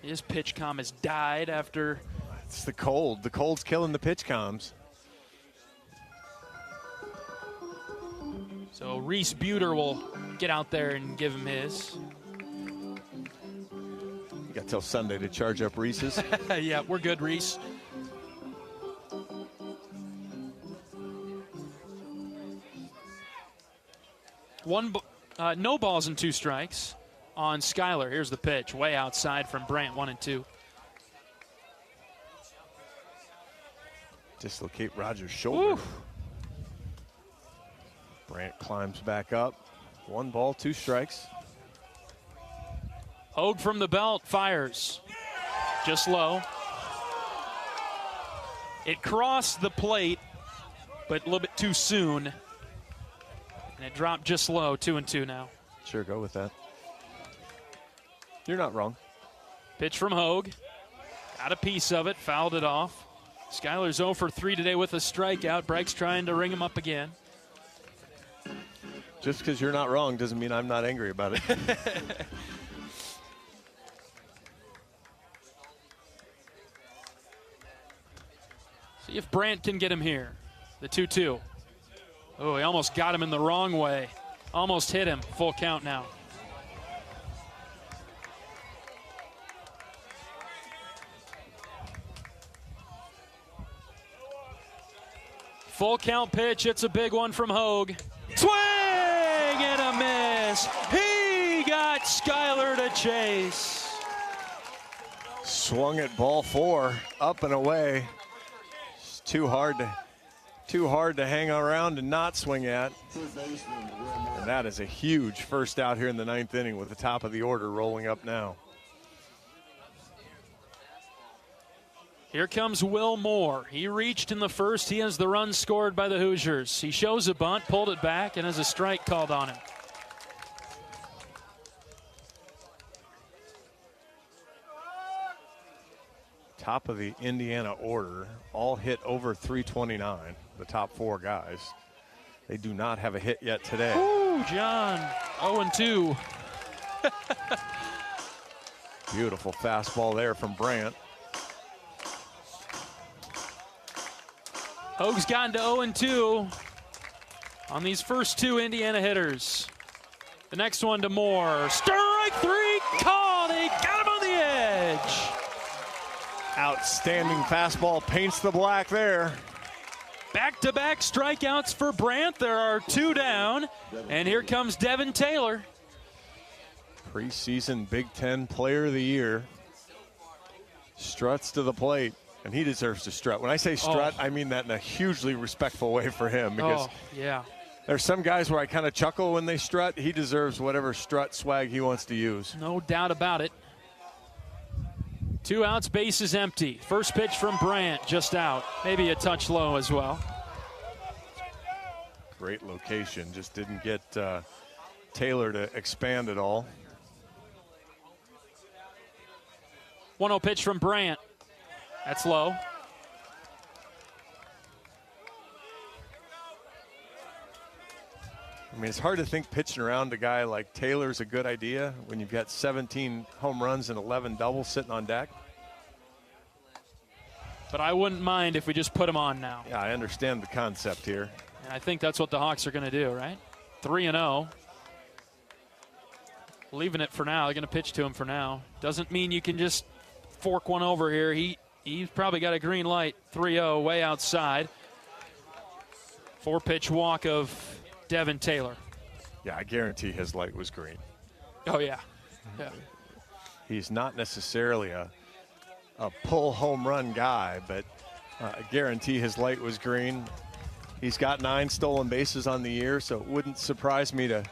His pitch comm has died after. It's the cold. The cold's killing the pitch comms. So Reese Buter will get out there and give him his. You got till Sunday to charge up Reese's. Yeah, we're good, Reese. No balls and 2 strikes on Schuyler. Here's the pitch, way outside from Brant, 1-2. Dislocate Rogers' shoulder. Ooh. Brant climbs back up. 1 ball, 2 strikes. Hogue from the belt fires. Just low. It crossed the plate, but a little bit too soon. And it dropped just low, 2-2 now. Sure, go with that. You're not wrong. Pitch from Hogue. Got a piece of it, fouled it off. Schuyler's 0 for 3 today with a strikeout. Brake's trying to ring him up again. Just because you're not wrong doesn't mean I'm not angry about it. See if Brant can get him here. The 2-2. Oh, he almost got him in the wrong way. Almost hit him. Full count now. Full count pitch. It's a big one from Hogue. Swing and a miss. He got Schuyler to chase. Swung at ball 4, up and away. It's too hard to hang around and not swing at. And that is a huge first out here in the 9th inning with the top of the order rolling up now. Here comes Will Moore. He reached in the first. He has the run scored by the Hoosiers. He shows a bunt, pulled it back, and has a strike called on him. Top of the Indiana order, all hit over 329, the top 4 guys. They do not have a hit yet today. Ooh, John, 0-2. Beautiful fastball there from Brant. Hogue's gotten to 0-2 on these first 2 Indiana hitters. The next one to Moore. Strike 3 called. He got him on the edge. Outstanding fastball paints the black there. Back-to-back strikeouts for Brant. There are 2 down. And here comes Devin Taylor. Preseason Big Ten Player of the Year. Struts to the plate. And he deserves to strut. When I say strut, I mean that in a hugely respectful way for him. Because yeah. There's some guys where I kind of chuckle when they strut. He deserves whatever strut swag he wants to use. No doubt about it. 2 outs, base is empty. First pitch from Brant, just out. Maybe a touch low as well. great location. Just didn't get Taylor to expand at all. 1-0 pitch from Brandt. That's low. I mean, it's hard to think pitching around a guy like Taylor is a good idea when you've got 17 home runs and 11 doubles sitting on deck. But I wouldn't mind if we just put him on now. Yeah, I understand the concept here. And I think that's what the Hawks are going to do, right? 3-0. Leaving it for now. They're going to pitch to him for now. Doesn't mean you can just fork one over here. He's probably got a green light. 3-0 way outside. 4-pitch walk of Devin Taylor. Yeah, I guarantee his light was green. Oh, yeah. Yeah. He's not necessarily a pull home run guy, but I guarantee his light was green. He's got 9 stolen bases on the year, so it wouldn't surprise me to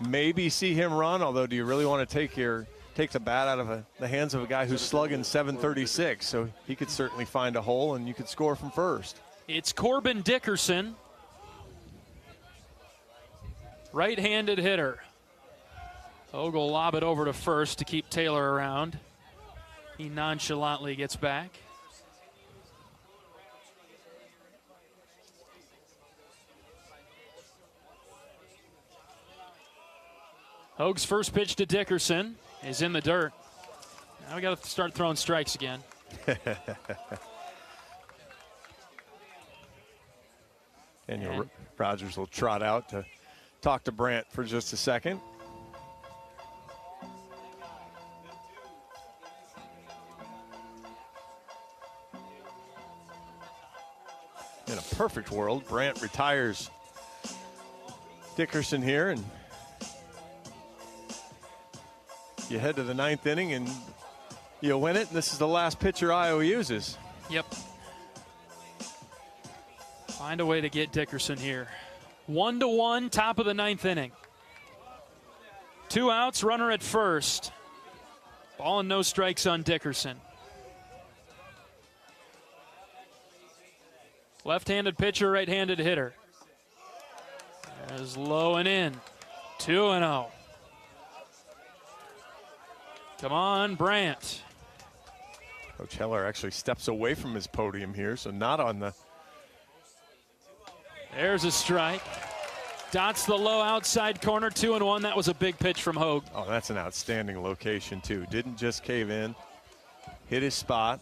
maybe see him run, although do you really want to take the bat out of the hands of a guy who's slugging .736? So he could certainly find a hole, and you could score from first. It's Corbin Dickerson. Right-handed hitter. Hogue will lob it over to first to keep Taylor around. He nonchalantly gets back. Hogue's first pitch to Dickerson is in the dirt. Now we got to start throwing strikes again. And Rogers will trot out to talk to Brandt for just a second. In a perfect world, Brandt retires Dickerson here, and you head to the 9th inning and you'll win it. And this is the last pitcher Iowa uses. Yep. Find a way to get Dickerson here. 1-1, top of the 9th inning. 2 outs, runner at first. Ball and no strikes on Dickerson. Left-handed pitcher, right-handed hitter. There's low and in. 2-0. Come on, Brandt. Coach Heller actually steps away from his podium here, so not on the... There's a strike. Dots the low outside corner, 2-1. That was a big pitch from Hogue. Oh, that's an outstanding location, too. Didn't just cave in. Hit his spot.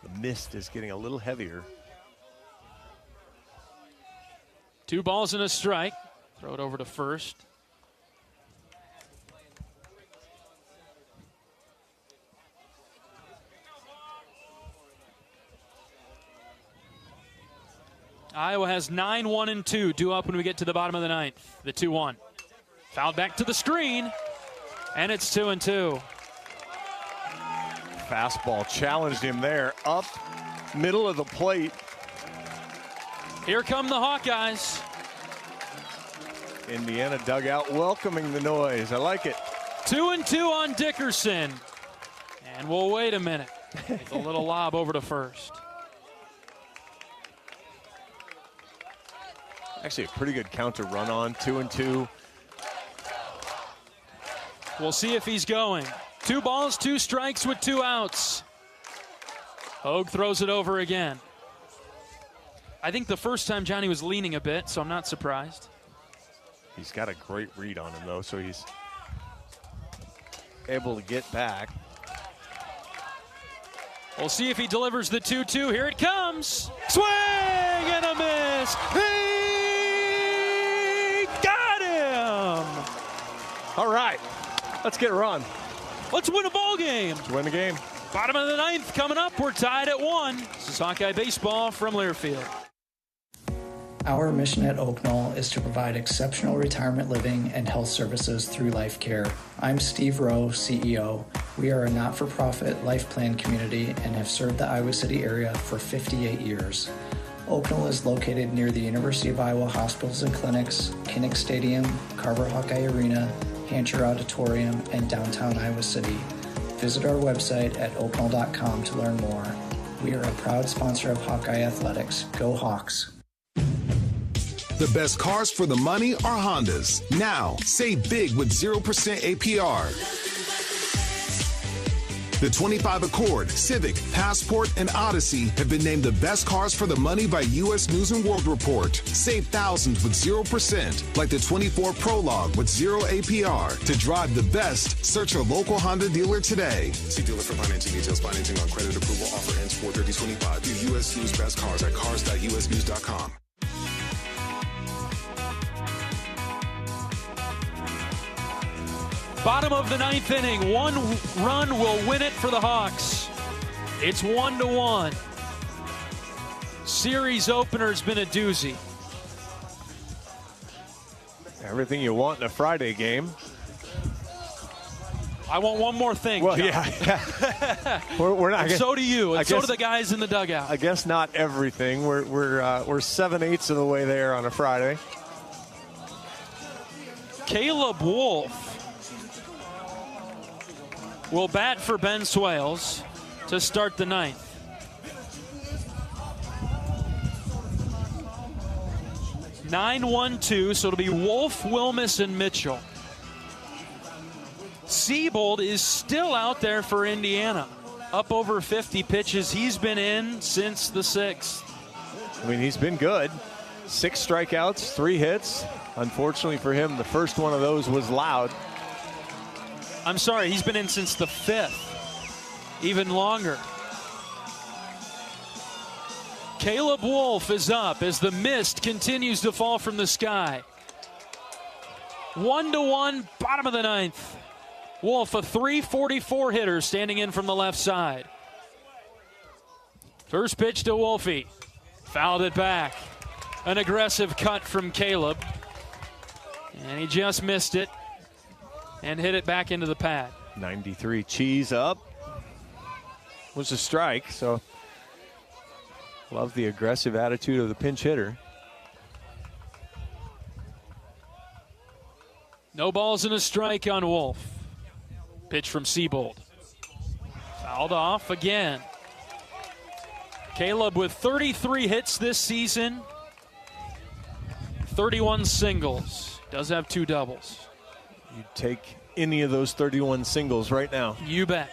The mist is getting a little heavier. 2 balls and a strike. Throw it over to first. Iowa has 9-1-2 due up when we get to the bottom of the 9th. The 2-1. Fouled back to the screen, and it's 2-2. Fastball challenged him there, up middle of the plate. Here come the Hawkeyes. Indiana dugout welcoming the noise. I like it. 2-2 on Dickerson. And we'll wait a minute. With a little lob over to first. Actually a pretty good count to run on, 2-2. We'll see if he's going. 2 balls, 2 strikes with 2 outs. Hogue throws it over again. I think the first time Johnny was leaning a bit, so I'm not surprised. He's got a great read on him, though, so he's able to get back. We'll see if he delivers the 2-2. Here it comes. Swing and a miss. He got him. All right, let's get a run. Let's win a ball game. Let's win the game. Bottom of the 9th coming up. We're tied at 1. This is Hawkeye Baseball from Learfield. Our mission at Oak Knoll is to provide exceptional retirement living and health services through life care. I'm Steve Rowe, CEO. We are a not-for-profit life plan community and have served the Iowa City area for 58 years. Oak Knoll is located near the University of Iowa hospitals and clinics, Kinnick Stadium, Carver Hawkeye Arena, Hancher Auditorium, and downtown Iowa City. Visit our website at oakknoll.com to learn more. We are a proud sponsor of Hawkeye Athletics. Go Hawks! The best cars for the money are Hondas. Now, save big with 0% APR. The 25 Accord, Civic, Passport, and Odyssey have been named the best cars for the money by U.S. News & World Report. Save thousands with 0%, like the 24 Prologue with 0 APR. To drive the best, search a local Honda dealer today. See dealer for financing details. Financing on credit approval. Offer ends 4/30/25. View U.S. News Best Cars at cars.usnews.com. Bottom of the ninth inning. One run will win it for the Hawks. It's 1-1. Series opener's been a doozy. Everything you want in a Friday game. I want one more thing, well, John. Yeah. we're not. And so do you, and so do the guys in the dugout. I guess not everything. We're 7/8 of the way there on a Friday. Caleb Wolf will bat for Ben Swales to start the ninth. (9-1-2), so it'll be Wolf, Wilmus, and Mitchell. Siebold is still out there for Indiana. Up over 50 pitches. He's been in since the 6th. I mean, he's been good. 6 strikeouts, 3 hits. Unfortunately for him, the first one of those was loud. I'm sorry, he's been in since the 5th. Even longer. Caleb Wolf is up as the mist continues to fall from the sky. 1-1, bottom of the ninth. Wolf, a .344 hitter, standing in from the left side. First pitch to Wolfie. Fouled it back. An aggressive cut from Caleb. And he just missed it and hit it back into the pad. 93 cheese up. Was a strike, so love the aggressive attitude of the pinch hitter. No balls and a strike on Wolf. Pitch from Siebold. Fouled off again. Caleb with 33 hits this season. 31 singles. Does have 2 doubles. You'd take any of those 31 singles right now. You bet.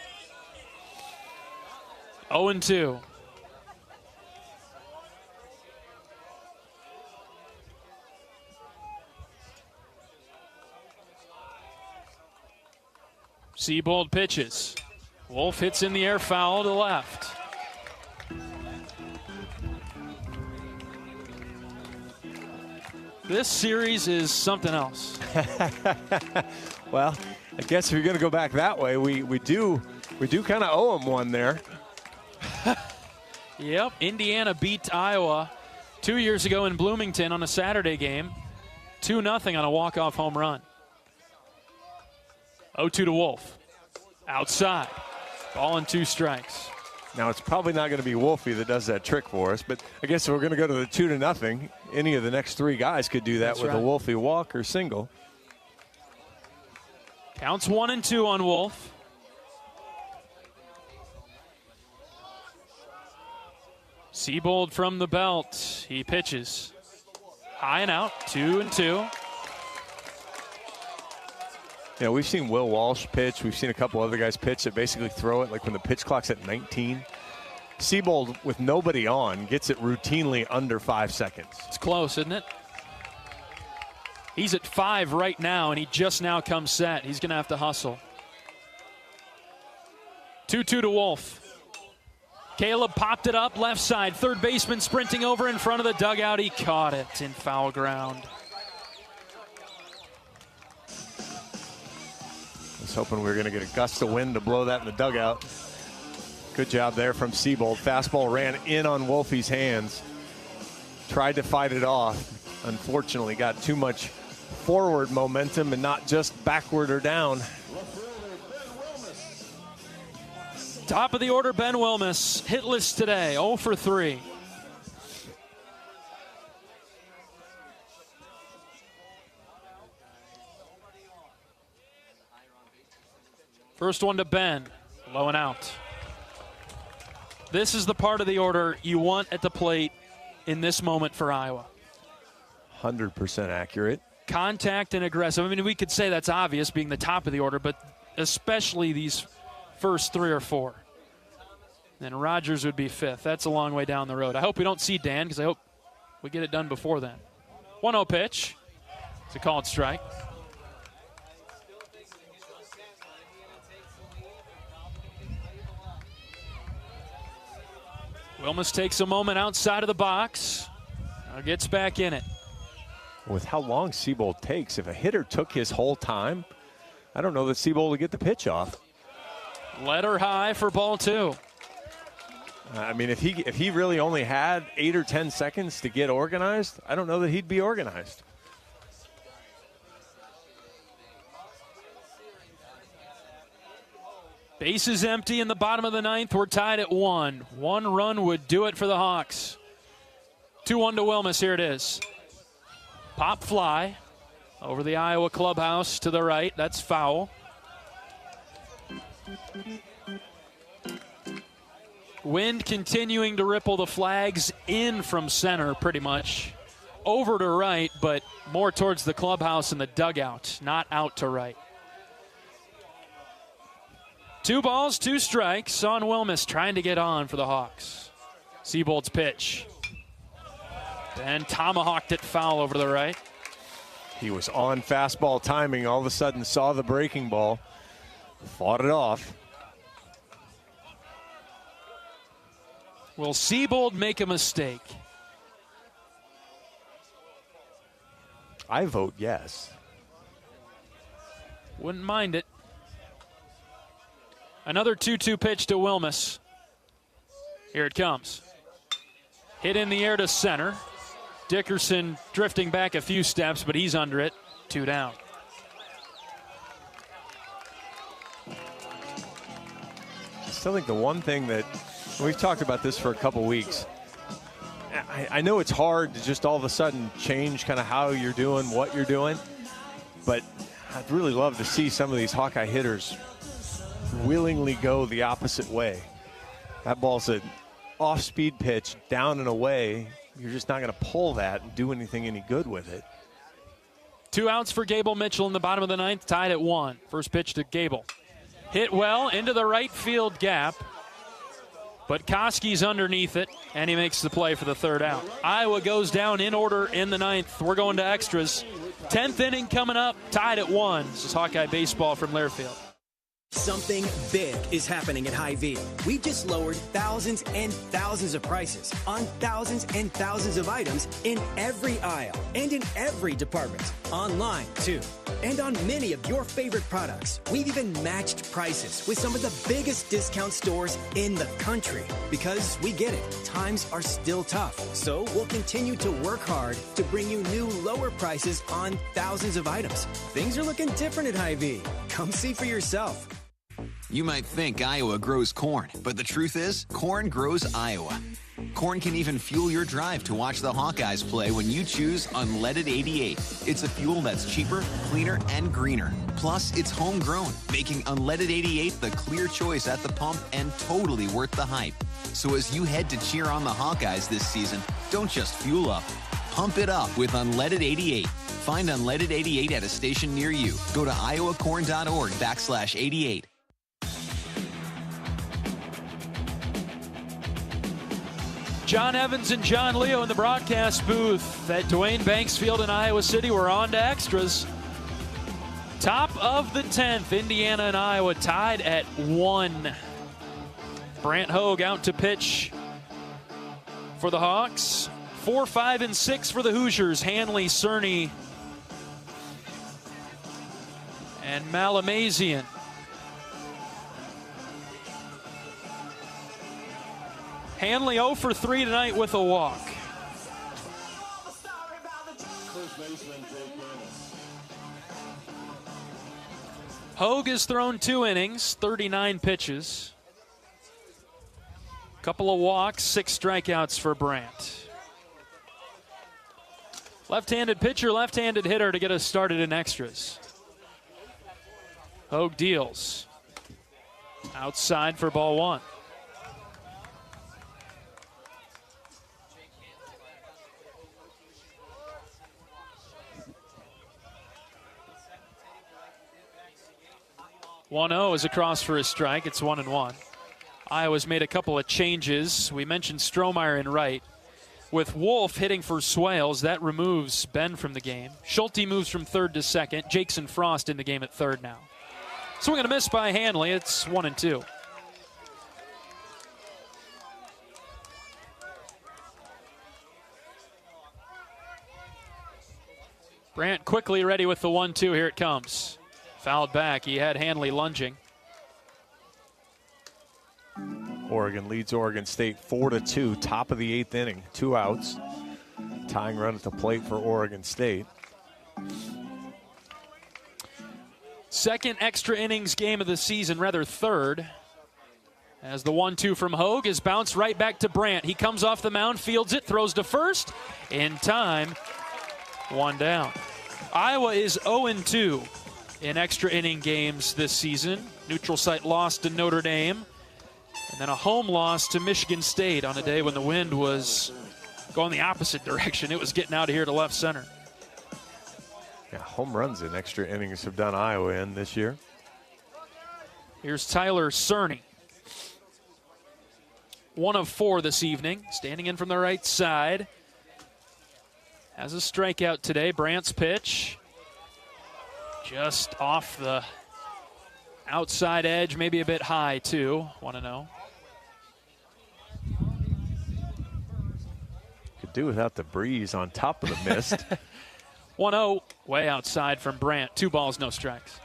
0-2. Siebold pitches. Wolf hits in the air, foul to left. This series is something else. Well, I guess if you're going to go back that way, we do kind of owe them one there. Yep, Indiana beat Iowa 2 years ago in Bloomington on a Saturday game. 2-0 on a walk-off home run. 0-2 to Wolf. Outside. Ball and 2 strikes. Now, it's probably not going to be Wolfie that does that trick for us, but I guess if we're going to go to the 2-0, any of the next 3 guys could do that. That's with right. A Wolfie walk or single. Counts 1-2 on Wolf. Siebold from the belt. He pitches. High and out, 2-2. Yeah, we've seen Will Walsh pitch. We've seen a couple other guys pitch that basically throw it like when the pitch clock's at 19. Siebold, with nobody on, gets it routinely under 5 seconds. It's close, isn't it? He's at 5 right now, and he just now comes set. He's going to have to hustle. 2-2 to Wolf. Caleb popped it up left side. Third baseman sprinting over in front of the dugout. He caught it in foul ground. I was hoping we were going to get a gust of wind to blow that in the dugout. Good job there from Siebold. Fastball ran in on Wolfie's hands. Tried to fight it off. Unfortunately, got too much forward momentum and not just backward or down. Top of the order, Ben Wilmus. Hitless today, 0 for 3. First one to Ben, low and out. This is the part of the order you want at the plate in this moment for Iowa. 100% accurate. Contact and aggressive. I mean, we could say that's obvious being the top of the order, but especially these first 3 or 4. Then Rogers would be 5th. That's a long way down the road. I hope we don't see Dan because I hope we get it done before then. 1-0 pitch. It's a called strike. Wilmus takes a moment outside of the box. Now gets back in it. With how long Seabold takes, if a hitter took his whole time, I don't know that Seabold would get the pitch off. Let her high for ball 2. I mean, if he really only had 8 or 10 seconds to get organized, I don't know that he'd be organized. Base is empty in the bottom of the 9th. We're tied at 1. 1 run would do it for the Hawks. 2-1 to Wilmus. Here it is. Pop fly over the Iowa clubhouse to the right. That's foul. Wind continuing to ripple the flags in from center pretty much. Over to right, but more towards the clubhouse and the dugout, not out to right. 2 balls, 2 strikes on Wilmus, trying to get on for the Hawks. Seabold's pitch. And tomahawked it foul over to the right. He was on fastball timing, all of a sudden saw the breaking ball, fought it off. Will Seabold make a mistake? I vote yes. Wouldn't mind it. Another 2-2 pitch to Wilmus. Here it comes. Hit in the air to center. Dickerson drifting back a few steps, but he's under it. 2 down. I still think the one thing that we've talked about this for a couple weeks. I know it's hard to just all of a sudden change kind of how you're doing, what you're doing, but I'd really love to see some of these Hawkeye hitters willingly go the opposite way. That ball's an off-speed pitch, down and away. You're just not going to pull that and do anything any good with it. 2 outs for Gable Mitchell in the bottom of the 9th, tied at 1. First pitch to Gable. Hit well into the right field gap, but Koski's underneath it, and he makes the play for the 3rd out. Iowa goes down in order in the 9th. We're going to extras. 10th inning coming up, tied at 1. This is Hawkeye baseball from Learfield. Something big is happening at Hy-Vee. We've just lowered thousands and thousands of prices on thousands and thousands of items in every aisle and in every department. Online, too. And on many of your favorite products. We've even matched prices with some of the biggest discount stores in the country. Because we get it, times are still tough. So we'll continue to work hard to bring you new lower prices on thousands of items. Things are looking different at Hy-Vee. Come see for yourself. You might think Iowa grows corn, but the truth is, corn grows Iowa. Corn can even fuel your drive to watch the Hawkeyes play when you choose Unleaded 88. It's a fuel that's cheaper, cleaner, and greener. Plus, it's homegrown, making Unleaded 88 the clear choice at the pump and totally worth the hype. So as you head to cheer on the Hawkeyes this season, don't just fuel up. Pump it up with Unleaded 88. Find Unleaded 88 at a station near you. Go to iowacorn.org/88. John Evans and John Leo in the broadcast booth at Dwayne Banks Field in Iowa City. We're on to extras. Top of the 10th, Indiana and Iowa tied at 1. Brant Hogue out to pitch for the Hawks. 4, 5, and 6 for the Hoosiers. Hanley, Cerny, and Malamazian. Hanley 0 for 3 tonight with a walk. Hogue has thrown 2 innings, 39 pitches. Couple of walks, 6 strikeouts for Brant. Left-handed pitcher, left-handed hitter to get us started in extras. Hogue deals. Outside for ball 1. 1-0 is across for a strike. It's 1-1. Iowa's made a couple of changes. We mentioned Strohmeyer in right. With Wolf hitting for Swales, that removes Ben from the game. Schulte moves from third to second. Jackson Frost in the game at third now. Swing and a miss by Hanley. It's 1-2. Brandt quickly ready with the 1-2. Here it comes. Fouled back. He had Hanley lunging. Oregon leads Oregon State 4-2, top of the 8th inning. 2 outs. Tying run at the plate for Oregon State. Second extra innings game of the season, rather third. As the 1-2 from Hogue is bounced right back to Brandt. He comes off the mound, fields it, throws to first. In time, 1 down. Iowa is 0-2 in extra inning games this season. Neutral site loss to Notre Dame. And then a home loss to Michigan State on a day when the wind was going the opposite direction. It was getting out of here to left center. Yeah, home runs in extra innings have done Iowa in this year. Here's Tyler Cerny. 1 of 4 this evening. Standing in from the right side. Has a strikeout today. Brandt's pitch. Just off the outside edge, maybe a bit high too. 1-0. Could do without the breeze on top of the mist. 1-0, way outside from Brandt. 2 balls, no strikes.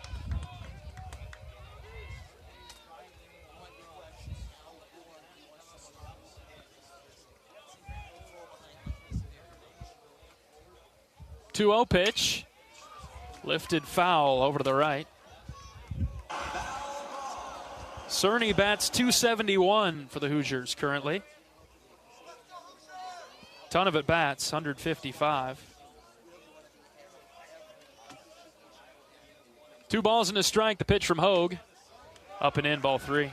Two-0 pitch. Lifted foul over to the right. Cerny bats .271 for the Hoosiers currently. Ton of at-bats, 155. 2 balls and a strike. The pitch from Hogue. Up and in, ball 3.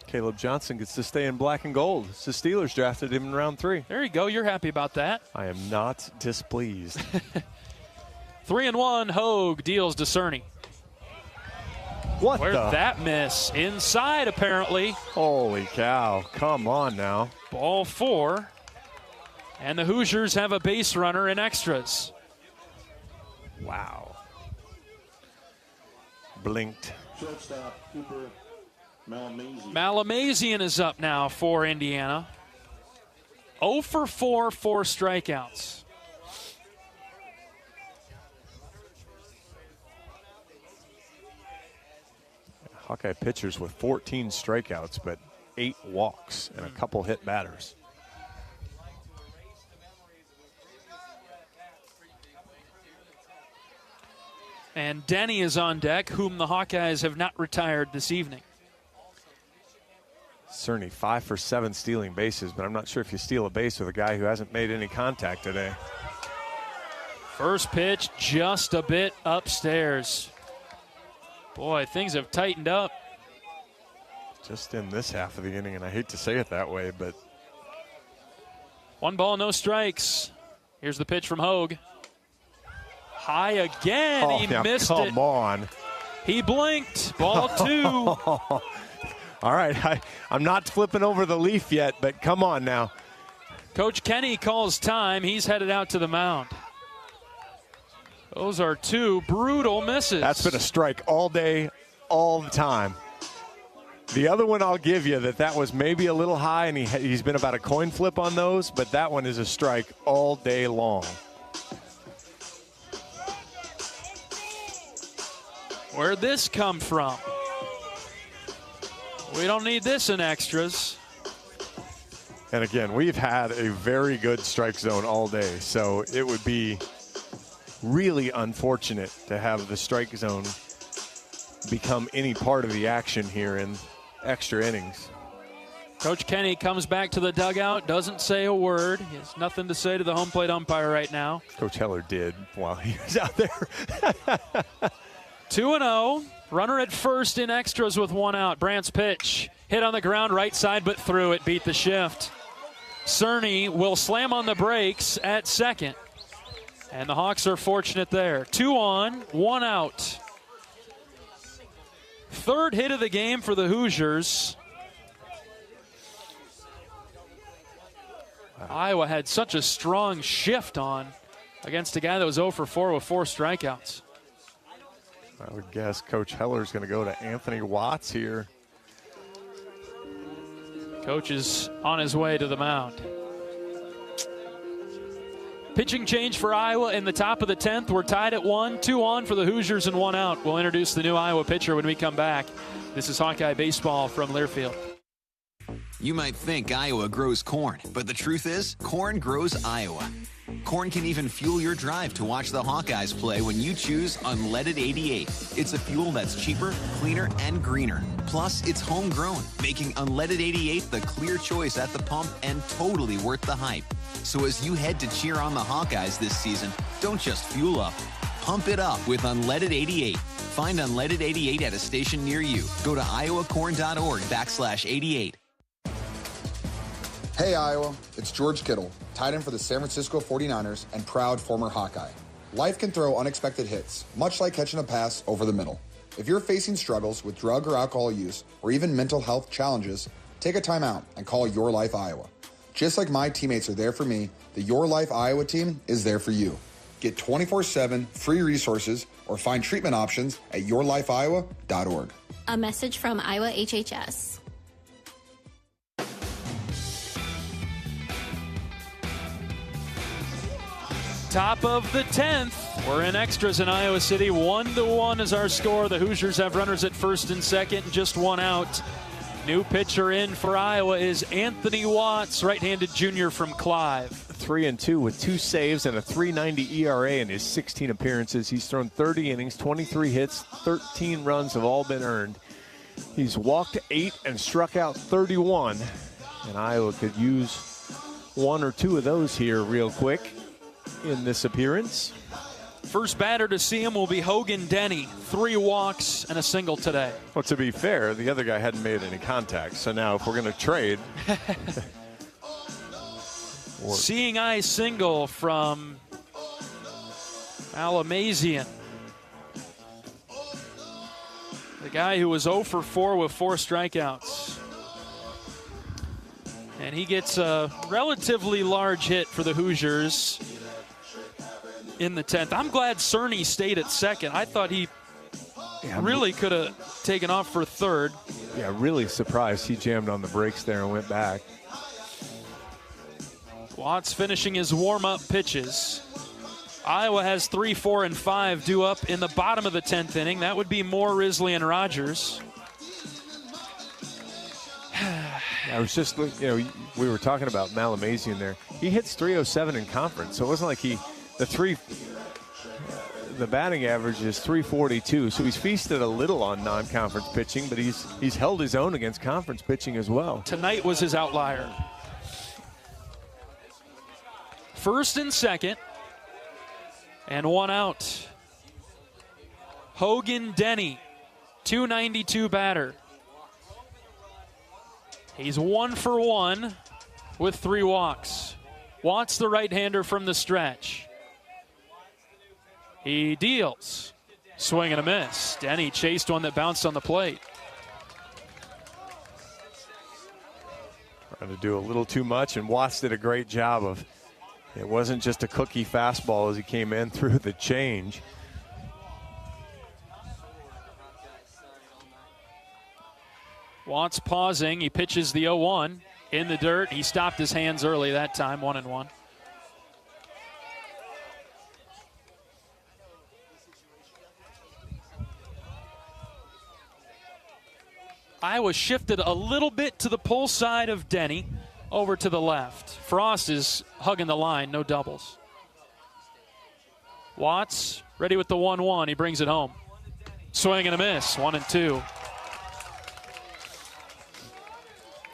Caleb Johnson gets to stay in black and gold. The Steelers drafted him in round 3. There you go. You're happy about that. I am not displeased. 3-1. Hogue deals to Cerny. Where'd that miss? Inside, apparently. Holy cow. Come on now. Ball 4. And the Hoosiers have a base runner in extras. Wow. Blinked. Shortstop, Cooper Malamazian is up now for Indiana. 0 for 4 strikeouts. Hawkeye pitchers with 14 strikeouts, but 8 walks and a couple hit batters. And Denny is on deck, whom the Hawkeyes have not retired this evening. Cerny 5 for 7 stealing bases, but I'm not sure if you steal a base with a guy who hasn't made any contact today. First pitch just a bit upstairs. Boy, things have tightened up. Just in this half of the inning, and I hate to say it that way, but 1 ball, no strikes. Here's the pitch from Hogue. High again. Oh, he missed it. Come on. He blinked. Ball 2. All right, I'm not flipping over the leaf yet, but come on now. Coach Kenny calls time. He's headed out to the mound. Those are 2 brutal misses. That's been a strike all day, all the time. The other one I'll give you that was maybe a little high, and he's been about a coin flip on those, but that one is a strike all day long. Where'd this come from? We don't need this in extras. And again, we've had a very good strike zone all day, so it would be really unfortunate to have the strike zone become any part of the action here in extra innings. Coach Kenny comes back to the dugout, doesn't say a word. He has nothing to say to the home plate umpire right now. Coach Heller did while he was out there. 2-0. Runner at first in extras with 1 out. Brandt's pitch. Hit on the ground, right side, but through it. Beat the shift. Cerny will slam on the brakes at second. And the Hawks are fortunate there. 2 on, 1 out. Third hit of the game for the Hoosiers. Iowa had such a strong shift on against a guy that was 0 for 4 with 4 strikeouts. I would guess Coach Heller's going to go to Anthony Watts here. Coach is on his way to the mound. Pitching change for Iowa in the top of the 10th. We're tied at 1, 2 on for the Hoosiers and 1 out. We'll introduce the new Iowa pitcher when we come back. This is Hawkeye Baseball from Learfield. You might think Iowa grows corn, but the truth is, corn grows Iowa. Corn can even fuel your drive to watch the Hawkeyes play when you choose Unleaded 88. It's a fuel that's cheaper, cleaner, and greener. Plus, it's homegrown, making Unleaded 88 the clear choice at the pump and totally worth the hype. So as you head to cheer on the Hawkeyes this season, don't just fuel up. Pump it up with Unleaded 88. Find Unleaded 88 at a station near you. Go to iowacorn.org/88. Hey Iowa, it's George Kittle, tight end for the San Francisco 49ers and proud former Hawkeye. Life can throw unexpected hits, much like catching a pass over the middle. If you're facing struggles with drug or alcohol use or even mental health challenges, take a time out and call Your Life Iowa. Just like my teammates are there for me, the Your Life Iowa team is there for you. Get 24/7 free resources or find treatment options at yourlifeiowa.org. A message from Iowa HHS. Top of the 10th. We're in extras in Iowa City. 1-1 is our score. The Hoosiers have runners at first and second, and just 1 out. New pitcher in for Iowa is Anthony Watts, right-handed junior from Clive. 3-2 with 2 saves and a .390 ERA in his 16 appearances. He's thrown 30 innings, 23 hits, 13 runs have all been earned. He's walked 8 and struck out 31, and Iowa could use 1 or 2 of those here real quick in this appearance. First batter to see him will be Hogan Denny. 3 walks and a single today. Well, to be fair, the other guy hadn't made any contact, so now if we're going to trade... Seeing eye single from Alamazian. The guy who was 0 for 4 with 4 strikeouts. And he gets a relatively large hit for the Hoosiers in the 10th. I'm glad Cerny stayed at second. I thought he really could have taken off for third. Yeah, really surprised he jammed on the brakes there and went back. Watts finishing his warm-up pitches. Iowa has 3, 4, and 5 due up in the bottom of the 10th inning. That would be Moore, Risley, and Rogers. I was just, we were talking about Malamazian there. He hits .307 in conference, so it wasn't like the batting average is .342, so he's feasted a little on non-conference pitching, but he's held his own against conference pitching as well. Tonight was his outlier. First and second, and 1 out. Hogan Denny, .292 batter. He's 1 for 1 with 3 walks. Watts, the right-hander from the stretch. He deals. Swing and a miss. Denny chased one that bounced on the plate. Trying to do a little too much, and Watts did a great job of, it wasn't just a cookie fastball as he came in through the change. Watts pausing. He pitches the 0-1 in the dirt. He stopped his hands early that time, 1-1. Iowa shifted a little bit to the pull side of Denny, over to the left. Frost is hugging the line, no doubles. Watts ready with the 1-1. He brings it home. Swing and a miss, 1-2.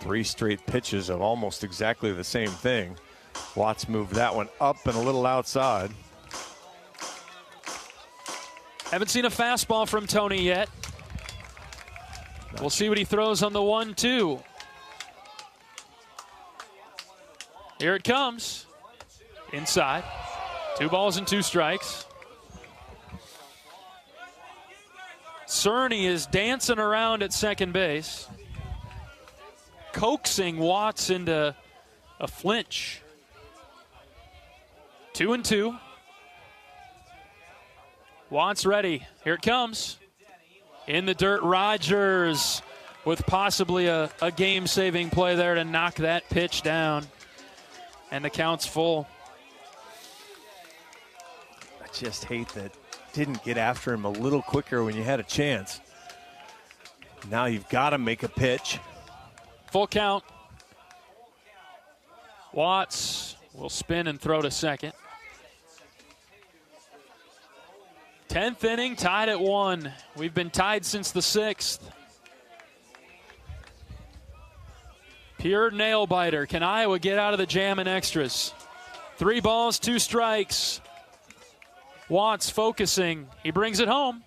3 straight pitches of almost exactly the same thing. Watts moved that one up and a little outside. Haven't seen a fastball from Tony yet. We'll see what he throws on the 1-2. Here it comes. Inside. 2 balls and 2 strikes. Cerny is dancing around at second base, coaxing Watts into a flinch. 2-2. Watts ready. Here it comes. In the dirt, Rogers with possibly a game-saving play there to knock that pitch down. And the count's full. I just hate that didn't get after him a little quicker when you had a chance. Now you've got to make a pitch. Full count. Watts will spin and throw to second. 10th inning, tied at 1. We've been tied since the 6th. Pure nail biter. Can Iowa get out of the jam in extras? 3 balls, 2 strikes. Watts focusing. He brings it home.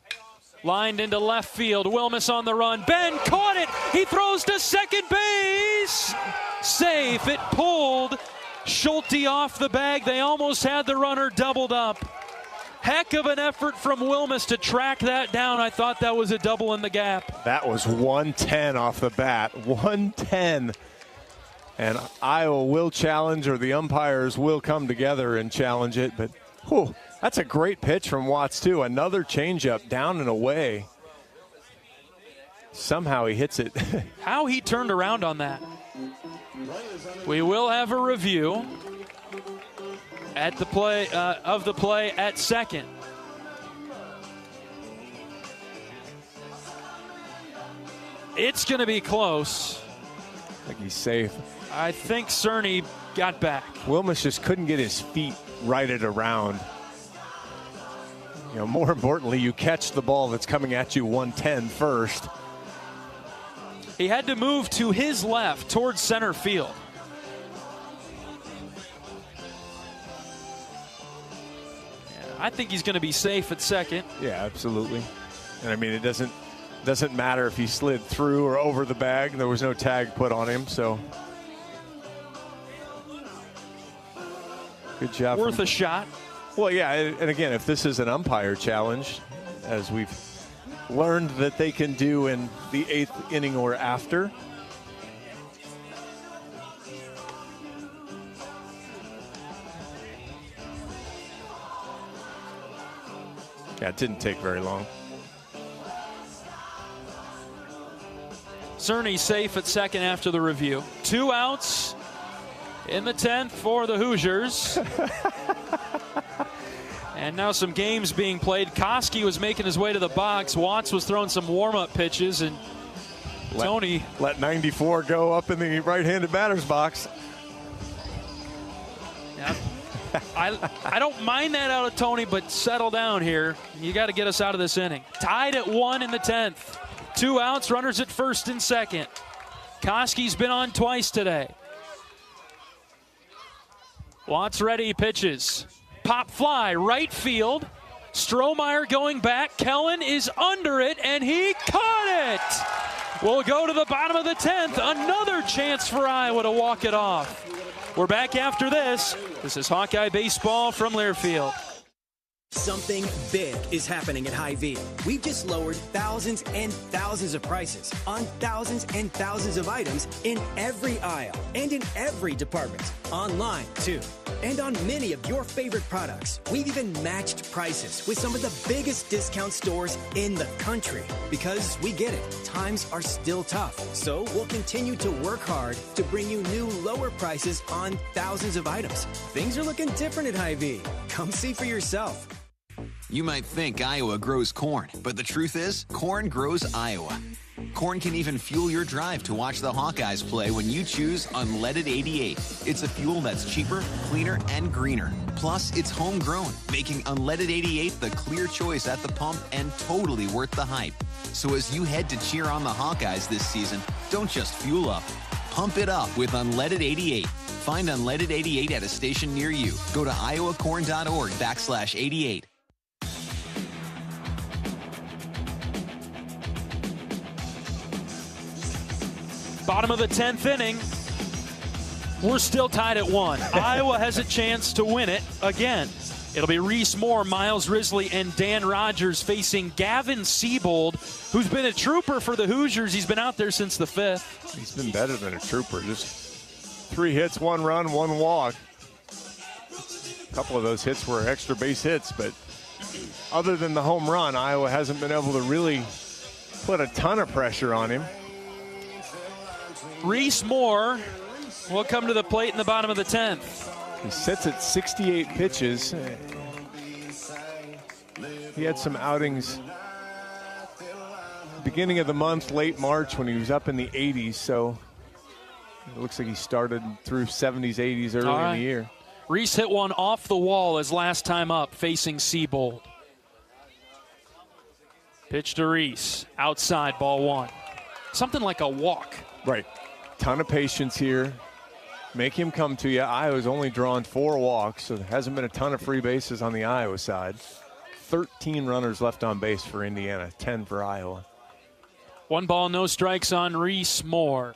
Lined into left field. Wilmus on the run. Ben caught it. He throws to second base. Safe. It pulled Schulte off the bag. They almost had the runner doubled up. Heck of an effort from Wilmus to track that down. I thought that was a double in the gap. That was 110 off the bat. 110. And Iowa will challenge, or the umpires will come together and challenge it. But whew, that's a great pitch from Watts, too. Another changeup down and away. Somehow he hits it. How he turned around on that. We will have a review at the play of the play at second. It's going to be close. I think he's safe. I think Cerny got back. Wilmus just couldn't get his feet righted around. You know, more importantly, you catch the ball that's coming at you 110 first. He had to move to his left towards center field. I think he's going to be safe at second. Yeah, absolutely. And I mean, it doesn't matter if he slid through or over the bag. There was no tag put on him, so good job. Worth a shot. Well, yeah, and again, if this is an umpire challenge, as we've learned that they can do in the 8th inning or after. Yeah, it didn't take very long. Cerny safe at second after the review. 2 outs in the 10th for the Hoosiers. And now some games being played. Koski was making his way to the box. Watts was throwing some warm-up pitches, and Tony let 94 go up in the right-handed batter's box. Yeah. I don't mind that out of Tony, but settle down here. You got to get us out of this inning. Tied at 1 in the 10th. 2 outs, runners at first and second. Koski's been on twice today. Watts ready, pitches. Pop fly, right field. Strohmeyer going back. Kellen is under it, and he caught it. We'll go to the bottom of the 10th. Another chance for Iowa to walk it off. We're back after this. This is Hawkeye Baseball from Learfield. Something big is happening at Hy-Vee. We've just lowered thousands and thousands of prices on thousands and thousands of items in every aisle and in every department. Online, too. And on many of your favorite products. We've even matched prices with some of the biggest discount stores in the country. Because we get it. Times are still tough. So we'll continue to work hard to bring you new lower prices on thousands of items. Things are looking different at Hy-Vee. Come see for yourself. You might think Iowa grows corn, but the truth is, corn grows Iowa. Corn can even fuel your drive to watch the Hawkeyes play when you choose Unleaded 88. It's a fuel that's cheaper, cleaner, and greener. Plus, it's homegrown, making Unleaded 88 the clear choice at the pump and totally worth the hype. So as you head to cheer on the Hawkeyes this season, don't just fuel up. Pump it up with Unleaded 88. Find Unleaded 88 at a station near you. Go to iowacorn.org/88. Bottom of the 10th inning. We're still tied at 1. Iowa has a chance to win it again. It'll be Reese Moore, Miles Risley, and Dan Rogers facing Gavin Seabold, who's been a trooper for the Hoosiers. He's been out there since the 5th. He's been better than a trooper. Just 3 hits, 1 run, 1 walk. A couple of those hits were extra base hits, but other than the home run, Iowa hasn't been able to really put a ton of pressure on him. Reese Moore will come to the plate in the bottom of the 10th. He sits at 68 pitches. He had some outings beginning of the month, late March, when he was up in the 80s. So it looks like he started through 70s, 80s early in the year. Reese hit one off the wall his last time up facing Seabold. Pitch to Reese. Outside, ball 1. Something like a walk. Right. Ton of patience here. Make him come to you. Iowa's only drawn 4 walks, so there hasn't been a ton of free bases on the Iowa side. 13 runners left on base for Indiana, 10 for Iowa. 1 ball, no strikes on Reese Moore.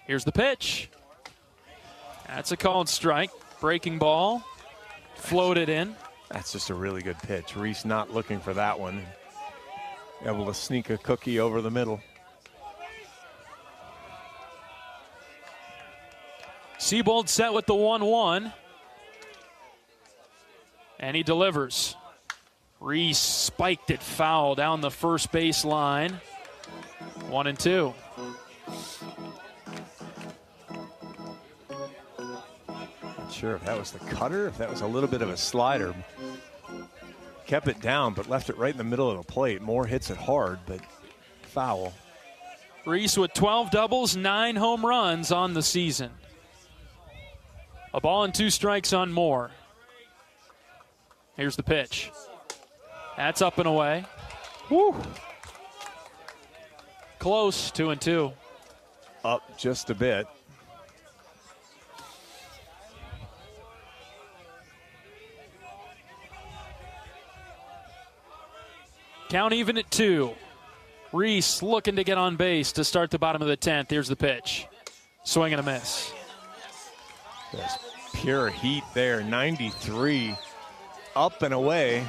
Here's the pitch. That's a called strike. Breaking ball. Floated in. That's just a really good pitch. Reese not looking for that one. Able to sneak a cookie over the middle. Seabold set with the 1-1. And he delivers. Reese spiked it foul down the first base line. 1-2. Not sure if that was the cutter, if that was a little bit of a slider. Kept it down, but left it right in the middle of the plate. Moore hits it hard, but foul. Reese with 12 doubles, 9 home runs on the season. A ball and 2 strikes on Moore. Here's the pitch. That's up and away. Woo. Close, 2-2. Up just a bit. Count even at 2. Reese looking to get on base to start the bottom of the 10th. Here's the pitch. Swing and a miss. There's pure heat there, 93, up and away.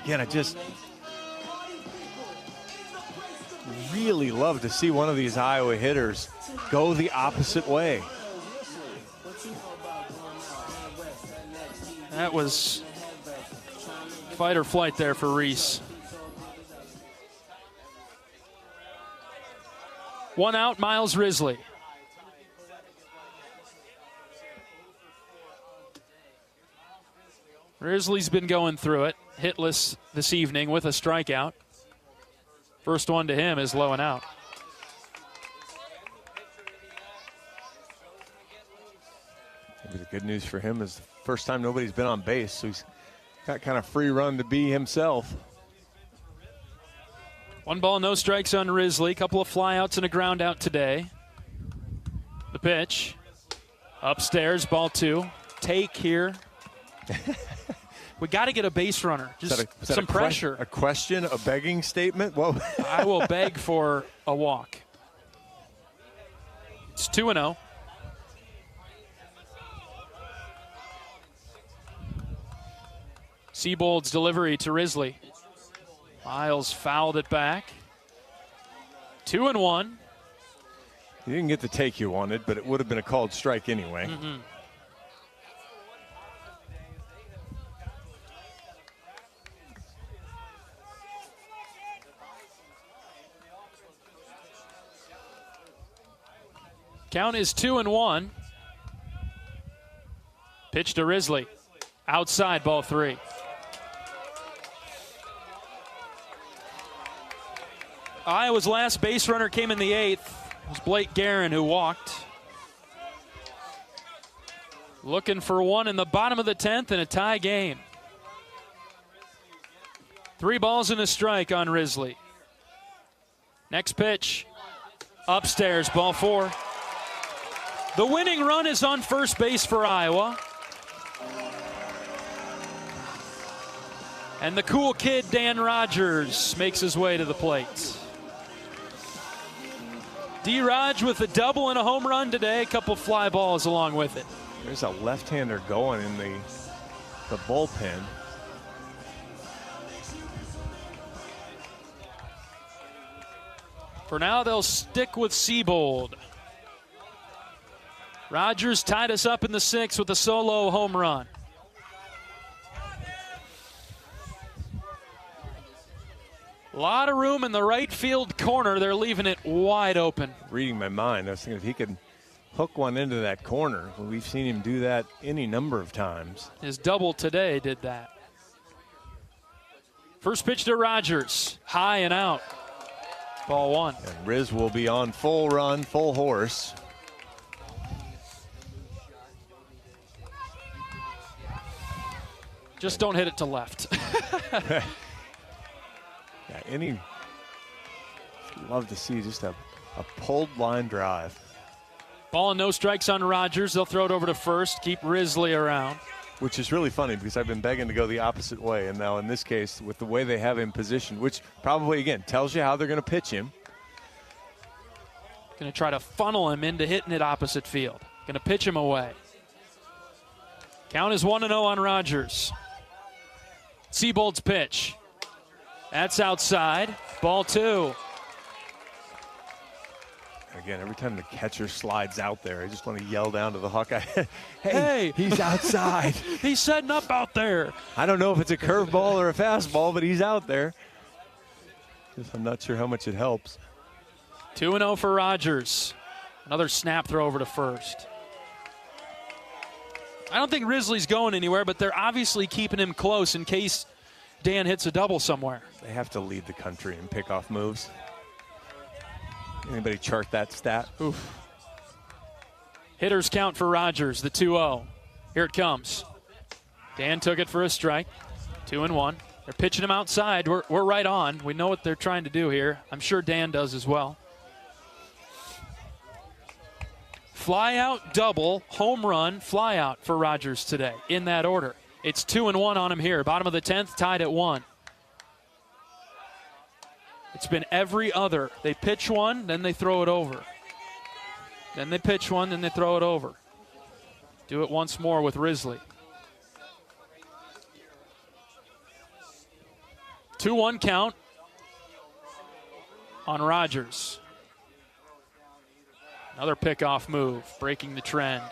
Again, I just really love to see one of these Iowa hitters go the opposite way. That was fight or flight there for Reese. 1 out, Miles Risley. Risley's been going through it, hitless this evening with a strikeout. First one to him is low and out. Maybe the good news for him is the first time nobody's been on base, so he's got kind of free run to be himself. 1 ball, no strikes on Risley. Couple of flyouts and a ground out today. The pitch. Upstairs, ball 2. Take here. We got to get a base runner. Just some pressure. A question, a begging statement? Whoa. I will beg for a walk. It's 2-0. Seabold's delivery to Risley. Miles fouled it back. 2-1. You didn't get the take you wanted, but it would have been a called strike anyway. Mm-hmm. Count is 2-1. Pitch to Risley. Outside, ball 3. Iowa's last base runner came in the 8th. It was Blake Guerin who walked. Looking for one in the bottom of the 10th in a tie game. 3 balls and a strike on Risley. Next pitch. Upstairs, ball 4. The winning run is on first base for Iowa. And the cool kid, Dan Rogers, makes his way to the plate. D-Raj with a double and a home run today. A couple fly balls along with it. There's a left-hander going in the bullpen. For now, they'll stick with Siebold. Rogers tied us up in the 6th with a solo home run. A lot of room in the right field corner. They're leaving it wide open. Reading my mind, I was thinking if he could hook one into that corner. We've seen him do that any number of times. His double today did that. First pitch to Rogers. High and out. Ball 1. And Riz will be on full run, full horse. Just don't hit it to left. Yeah, love to see just a pulled line drive. Ball and no strikes on Rogers. They'll throw it over to first, keep Risley around. Which is really funny because I've been begging to go the opposite way. And now in this case, with the way they have him positioned, which probably, again, tells you how they're going to pitch him. Going to try to funnel him into hitting it opposite field. Going to pitch him away. Count is 1-0 on Rogers. Siebold's pitch. That's outside. Ball 2. Again, every time the catcher slides out there, I just want to yell down to the Hawkeye, hey, he's outside. He's setting up out there. I don't know if it's a curveball or a fastball, but he's out there. I'm not sure how much it helps. 2-0 for Rogers. Another snap throw over to first. I don't think Risley's going anywhere, but they're obviously keeping him close in case Dan hits a double somewhere. They have to lead the country in pickoff moves. Anybody chart that stat? Oof. Hitters count for Rogers, the 2-0. Here it comes. Dan took it for a strike. 2-1. They're pitching him outside. We're right on. We know what they're trying to do here. I'm sure Dan does as well. Fly out, double, home run, fly out for Rogers today in that order. It's 2-1 on him here. Bottom of the 10th, tied at 1. It's been every other. They pitch one, then they throw it over. Then they pitch one, then they throw it over. Do it once more with Risley. 2-1 count on Rogers. Another pickoff move, breaking the trend.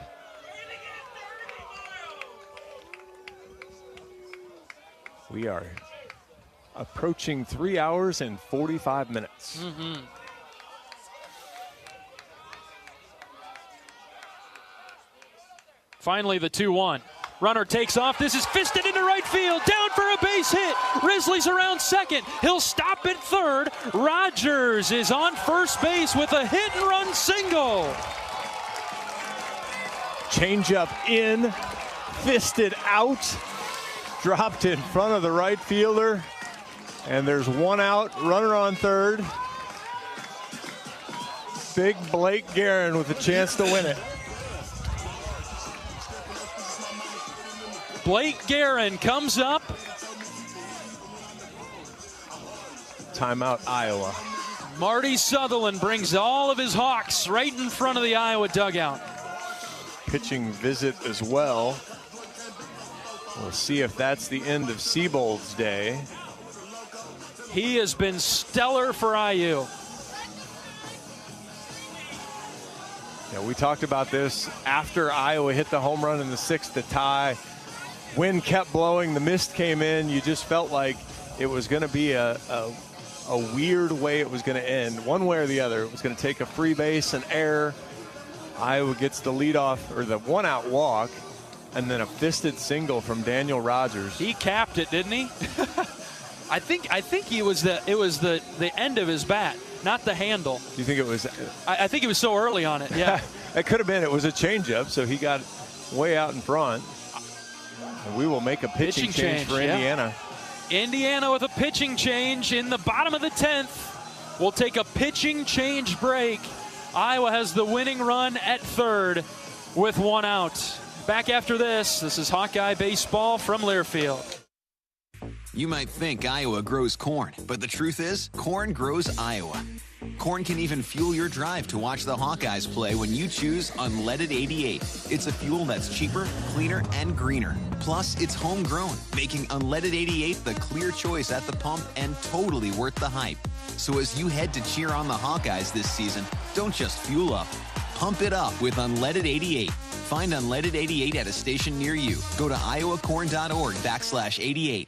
We are approaching 3 hours and 45 minutes. Mm-hmm. Finally, the 2-1. Runner takes off. This is fisted into right field. Down for a base hit. Risley's around second. He'll stop at third. Rogers is on first base with a hit-and-run single. Changeup in, fisted out, dropped in front of the right fielder. And there's one out, runner on third. Big Blake Guerin with a chance to win it. Blake Guerin comes up. Timeout, Iowa. Marty Sutherland brings all of his Hawks right in front of the Iowa dugout. Pitching visit as well. We'll see if that's the end of Siebold's day. He has been stellar for IU. Yeah, we talked about this after Iowa hit the home run in the 6th to tie. Wind kept blowing, the mist came in. You just felt like it was going to be a weird way it was going to end. One way or the other. It was going to take a free base, an error. Iowa gets the leadoff, or the one-out walk, and then a fisted single from Daniel Rogers. He capped it, didn't he? I think it was the end of his bat, not the handle. Do you think it was? I think it was so early on it, yeah. It could have been. It was a changeup, so he got way out in front. And we will make a pitching change for Indiana. Yeah. Indiana with a pitching change in the bottom of the 10th. We'll take a pitching change break. Iowa has the winning run at third with one out. Back after this. This is Hawkeye Baseball from Learfield. You might think Iowa grows corn, but the truth is, corn grows Iowa. Corn can even fuel your drive to watch the Hawkeyes play when you choose Unleaded 88. It's a fuel that's cheaper, cleaner, and greener. Plus, it's homegrown, making Unleaded 88 the clear choice at the pump and totally worth the hype. So as you head to cheer on the Hawkeyes this season, don't just fuel up. Pump it up with Unleaded 88. Find Unleaded 88 at a station near you. Go to iowacorn.org/88.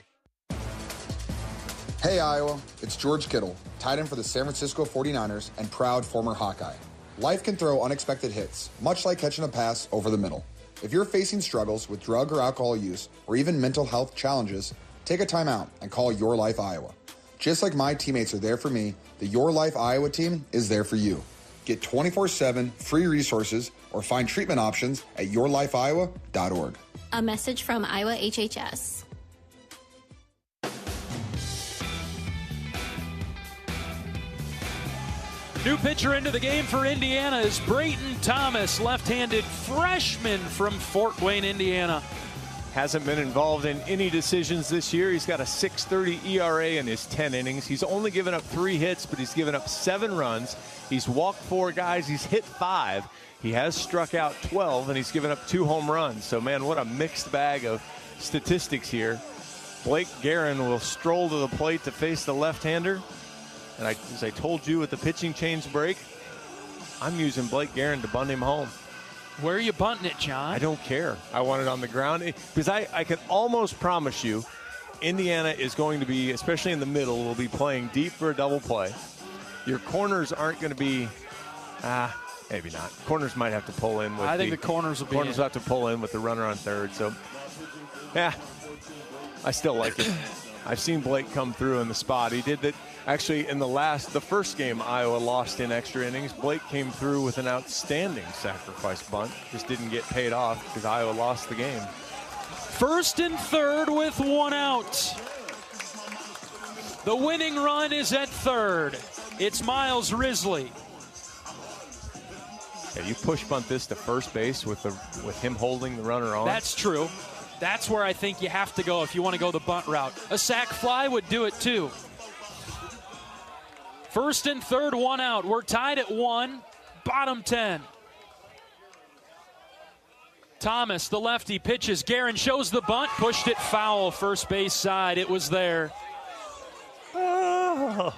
Hey Iowa, it's George Kittle, tight end for the San Francisco 49ers and proud former Hawkeye. Life can throw unexpected hits, much like catching a pass over the middle. If you're facing struggles with drug or alcohol use, or even mental health challenges, take a time out and call Your Life Iowa. Just like my teammates are there for me, the Your Life Iowa team is there for you. Get 24/7 free resources or find treatment options at yourlifeiowa.org. A message from Iowa HHS. New pitcher into the game for Indiana is Brayton Thomas, left-handed freshman from Fort Wayne, Indiana. Hasn't been involved in any decisions this year. He's got a 6.30 ERA in his 10 innings. He's only given up 3 hits, but he's given up 7 runs. He's walked 4 guys. He's hit 5. He has struck out 12, and he's given up 2 home runs. So, man, what a mixed bag of statistics here. Blake Guerin will stroll to the plate to face the left-hander. And as I told you at the pitching change break, I'm using Blake Guerin to bunt him home. Where are you bunting it, John? I don't care. I want it on the ground. Because I can almost promise you Indiana is going to be, especially in the middle, will be playing deep for a double play. Your corners aren't going to be, maybe not. Corners might have to pull in. I think the corners will be Corners have to pull in with the runner on third. So, yeah, I still like it. I've seen Blake come through in the spot. He did that actually in the first game Iowa lost in extra innings. Blake came through with an outstanding sacrifice bunt. Just didn't get paid off because Iowa lost the game. First and third with 1 out. The winning run is at third. It's Miles Risley. Yeah, you push bunt this to first base with him holding the runner on. That's true. That's where I think you have to go if you want to go the bunt route. A sac fly would do it too. First and third, 1 out. We're tied at 1, bottom 10. Thomas, the lefty, pitches. Guerin shows the bunt, pushed it foul, first base side. It was there. Oh.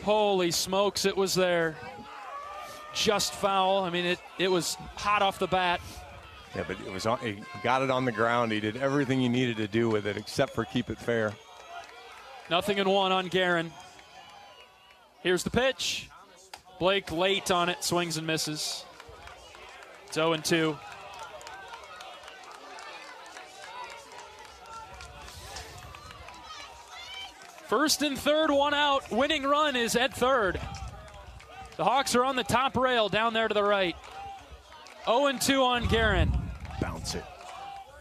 Holy smokes, it was there. Just foul. I mean, it was hot off the bat. Yeah, but he got it on the ground. He did everything he needed to do with it except for keep it fair. 0-1 on Guerin. Here's the pitch. Blake late on it, swings and misses. It's 0-2. First and third, 1 out. Winning run is at third. The Hawks are on the top rail down there to the right. 0-2 on Guerin. Bounce it.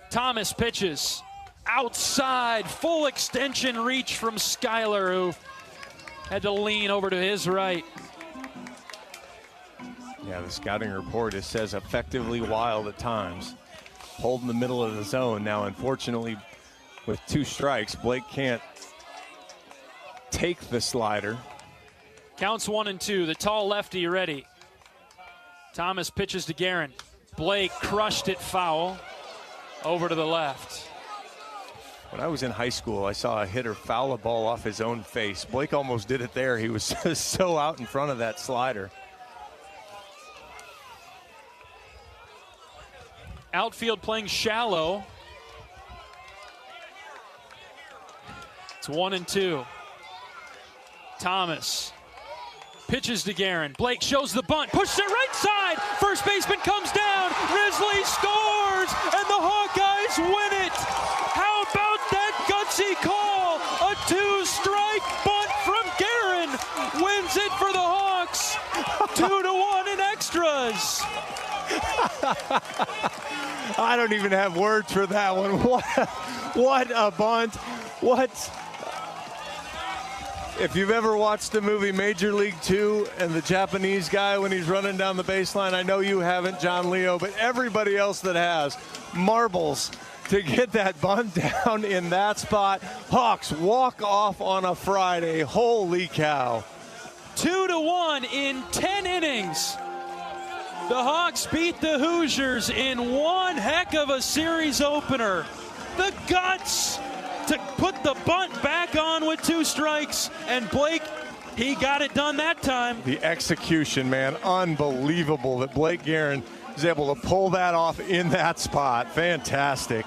Thomas pitches. Outside, full extension reach from Skyler, who had to lean over to his right. Yeah, the scouting report, it says effectively wild at times. Pulled in the middle of the zone. Now, unfortunately, with 2 strikes, Blake can't take the slider. Counts 1-2. The tall lefty ready. Thomas pitches to Guerin. Blake crushed it foul. Over to the left. When I was in high school, I saw a hitter foul a ball off his own face. Blake almost did it there. He was so out in front of that slider. Outfield playing shallow. It's 1-2. Thomas pitches to Guerin. Blake shows the bunt, pushes it right side. First baseman comes down. Risley scores, and the Hawkeyes win it. How about that gutsy call? A 2-strike bunt from Guerin wins it for the Hawks. 2-1 in extras. I don't even have words for that one. What a bunt. What? If you've ever watched the movie Major League 2 and the Japanese guy when he's running down the baseline, I know you haven't, John Leo, but everybody else that has, marbles to get that bunt down in that spot. Hawks walk off on a Friday. Holy cow. 2-1 in 10 innings. The Hawks beat the Hoosiers in one heck of a series opener. The guts to put the bunt back on with 2 strikes, and Blake, he got it done that time. The execution, man, unbelievable that Blake Guerin is able to pull that off in that spot. Fantastic.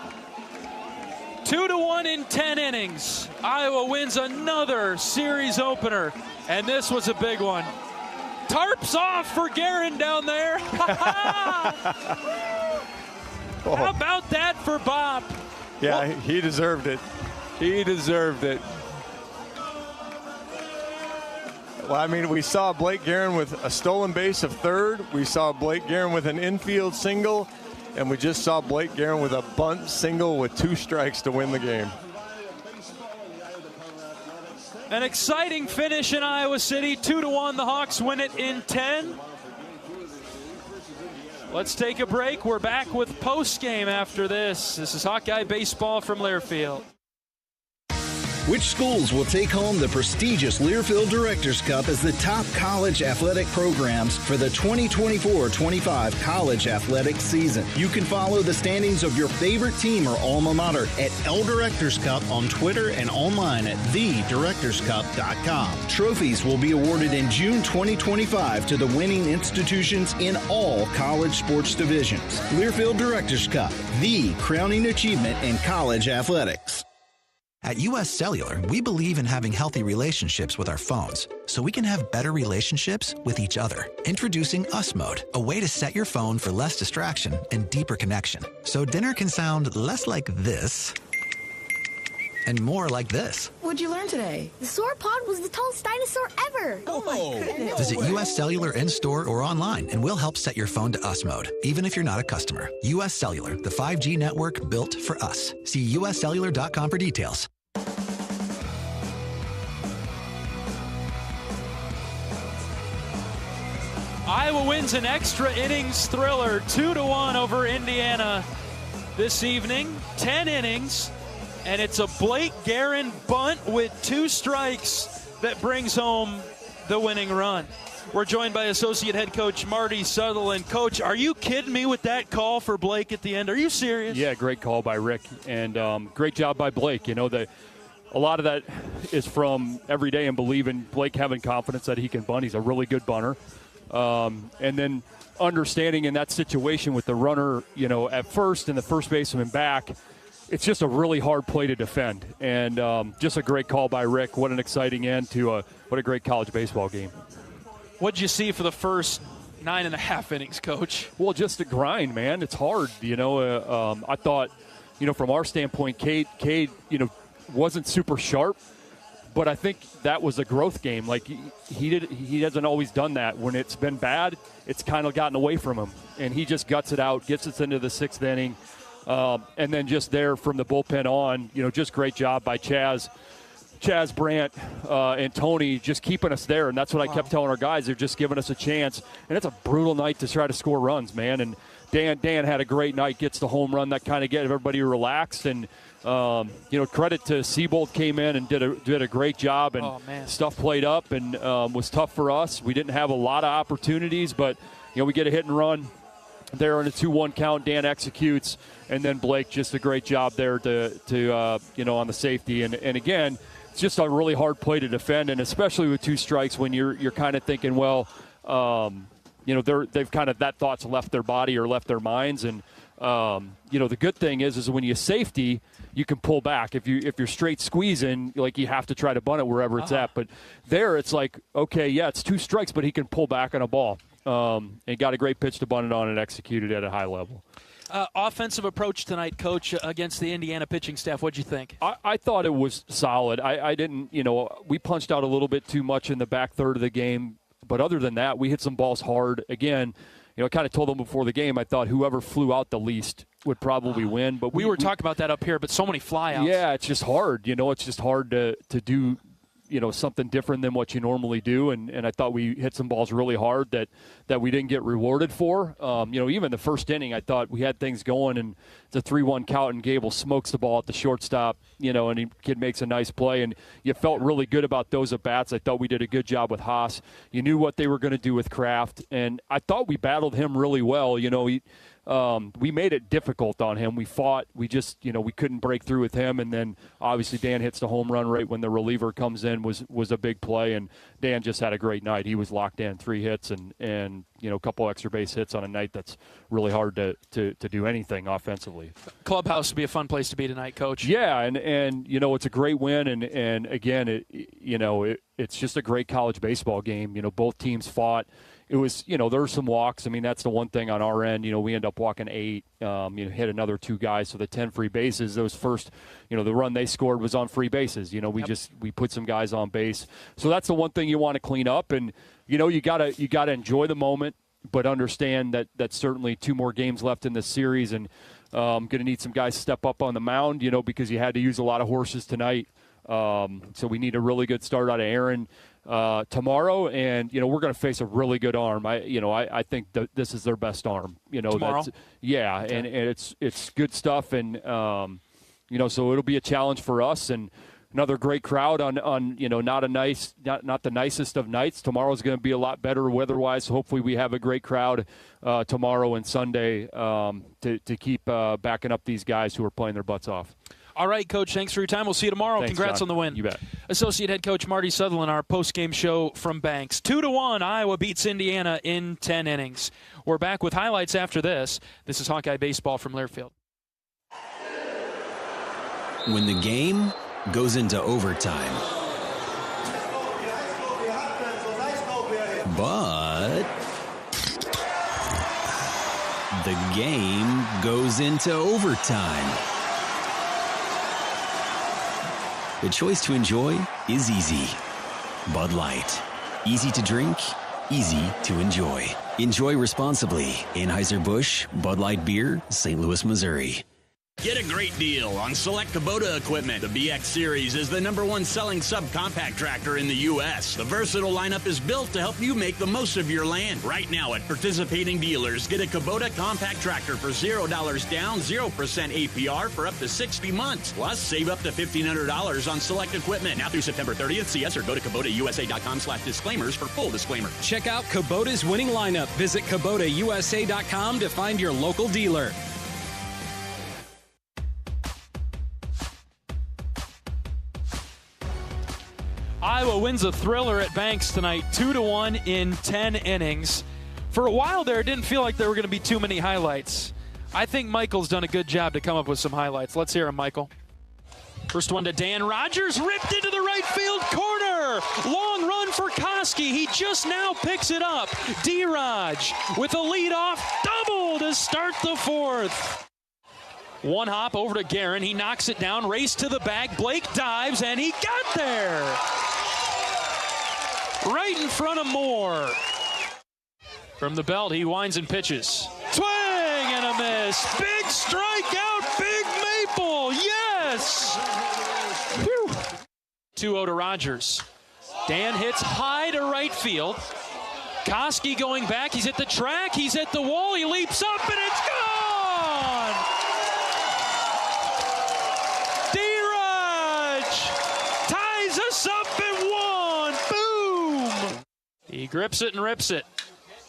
2-1 in 10 innings. Iowa wins another series opener, and this was a big one. Tarps off for Guerin down there. How about that for Bob? Yeah, he deserved it. He deserved it. Well, I mean, we saw Blake Guerin with a stolen base of third. We saw Blake Guerin with an infield single. And we just saw Blake Guerin with a bunt single with 2 strikes to win the game. An exciting finish in Iowa City. 2-1. The Hawks win it in 10. Let's take a break. We're back with Postgame after this. This is Hawkeye Baseball from Learfield. Which schools will take home the prestigious Learfield Directors Cup as the top college athletic programs for the 2024-25 college athletic season? You can follow the standings of your favorite team or alma mater at L Directors Cup on Twitter and online at thedirectorscup.com. Trophies will be awarded in June 2025 to the winning institutions in all college sports divisions. Learfield Directors Cup, the crowning achievement in college athletics. At U.S. Cellular, we believe in having healthy relationships with our phones, so we can have better relationships with each other. Introducing Us Mode, a way to set your phone for less distraction and deeper connection. So dinner can sound less like this and more like this. What'd you learn today? The sauropod was the tallest dinosaur ever. Oh my goodness. Visit U.S. Cellular in-store or online, and we'll help set your phone to Us Mode, even if you're not a customer. U.S. Cellular, the 5G network built for us. See uscellular.com for details. Iowa wins an extra innings thriller, 2-1 over Indiana this evening. 10 innings, and it's a Blake Guerin bunt with 2 strikes that brings home the winning run. We're joined by Associate Head Coach Marty Sutherland. Coach, are you kidding me with that call for Blake at the end? Are you serious? Yeah, great call by Rick, and great job by Blake. You know, a lot of that is from every day and believing Blake having confidence that he can bunt. He's a really good bunter. And then understanding in that situation with the runner, you know, at first and the first baseman back, it's just a really hard play to defend. And just a great call by Rick. What an exciting end to what a great college baseball game. What'd you see for the first 9.5 innings, Coach? Well, just a grind, man. It's hard, you know. I thought, you know, from our standpoint, Cade, you know, wasn't super sharp. But I think that was a growth game. Like, he hasn't always done that. When it's been bad, it's kind of gotten away from him. And he just guts it out, gets us into the 6th inning. And then just there from the bullpen on, you know, just great job by Chaz Brandt and Tony just keeping us there. And that's what I kept telling our guys. They're just giving us a chance. And it's a brutal night to try to score runs, man. And Dan had a great night, gets the home run. That kind of gets everybody relaxed. And, you know, credit to Seabold, came in and did a great job, and stuff played up and was tough for us. We didn't have a lot of opportunities, but, you know, we get a hit and run there on a 2-1 count. Dan executes, and then Blake, just a great job there to you know, on the safety. And again, it's just a really hard play to defend, and especially with 2 strikes when you're kind of thinking, well, you know, they've kind of, that thought's left their body or left their minds. And you know, the good thing is when you safety, you can pull back. If you're straight squeezing, like, you have to try to bunt it wherever it's at. But there, it's like, okay, yeah, it's 2 strikes, but he can pull back on a ball. And got a great pitch to bunt it on and executed at a high level. Offensive approach tonight, Coach, against the Indiana pitching staff. What'd you think? I thought it was solid. I didn't, you know, we punched out a little bit too much in the back third of the game. But other than that, we hit some balls hard. Again, you know, I kind of told them before the game, I thought whoever flew out the least would probably win. But we were talking about that up here, but so many flyouts. Yeah, it's just hard. You know, it's just hard to do, something different than what you normally do. And I thought we hit some balls really hard that we didn't get rewarded for. Even the first inning, I thought we had things going, and it's a 3-1 count, and Gable smokes the ball at the shortstop, and the kid makes a nice play. And you felt really good about those at-bats. I thought we did a good job with Haas. You knew what they were going to do with Kraft, and I thought we battled him really well. We made it difficult on him. We fought. We just, we couldn't break through with him. And then obviously Dan hits the home run right when the reliever comes in was a big play. And Dan just had a great night. He was locked in, 3 hits and a couple extra base hits on a night that's really hard to do anything offensively. Clubhouse would be a fun place to be tonight, Coach. Yeah, and it's a great win. And again, it's just a great college baseball game. Both teams fought. It was, there were some walks. I mean, that's the one thing on our end. We end up walking 8, hit another 2 guys. So the 10 free bases, those first, the run they scored was on free bases. We put some guys on base. So that's the one thing you want to clean up. And, you gotta enjoy the moment, but understand that certainly 2 more games left in this series. And going to need some guys to step up on the mound, because you had to use a lot of horses tonight. So we need a really good start out of Aaron tomorrow, and we're going to face a really good arm. I think this is their best arm. Tomorrow? Okay. And it's good stuff, and so it'll be a challenge for us. And another great crowd on not the nicest of nights. Tomorrow's going to be a lot better weather-wise. Hopefully we have a great crowd tomorrow and Sunday to keep backing up these guys who are playing their butts off. All right, Coach, thanks for your time. We'll see you tomorrow. Thanks, Congrats John. on the win. You bet. Associate Head Coach Marty Sutherland, our post-game show from Banks. 2-1, Iowa beats Indiana in 10 innings. We're back with highlights after this. This is Hawkeye Baseball from Learfield. When the game goes into overtime, but the game goes into overtime. The choice to enjoy is easy. Bud Light. Easy to drink, easy to enjoy. Enjoy responsibly. Anheuser-Busch, Bud Light Beer, St. Louis, Missouri. Get a great deal on select Kubota equipment. The BX Series is the #1 selling subcompact tractor in the U.S. The versatile lineup is built to help you make the most of your land. Right now at participating dealers, get a Kubota compact tractor for $0 down, 0% APR for up to 60 months. Plus, save up to $1,500 on select equipment. Now through September 30th, see us or go to KubotaUSA.com/disclaimers for full disclaimer. Check out Kubota's winning lineup. Visit KubotaUSA.com to find your local dealer. Iowa wins a thriller at Banks tonight, 2-1 in 10 innings. For a while there, it didn't feel like there were going to be too many highlights. I think Michael's done a good job to come up with some highlights. Let's hear him, Michael. First one to Dan Rogers, ripped into the right field corner. Long run for Koski. He just now picks it up. D-Raj with a leadoff double to start the 4th. One hop over to Guerin. He knocks it down, race to the bag. Blake dives, and he got there. Right in front of Moore. From the belt, he winds and pitches. Swing and a miss. Big strikeout, Big Maple. Yes. 2-0 to Rogers. Dan hits high to right field. Koski going back. He's at the track. He's at the wall. He leaps up, and it's gone. Ties us up at 1. Boom! He grips it and rips it.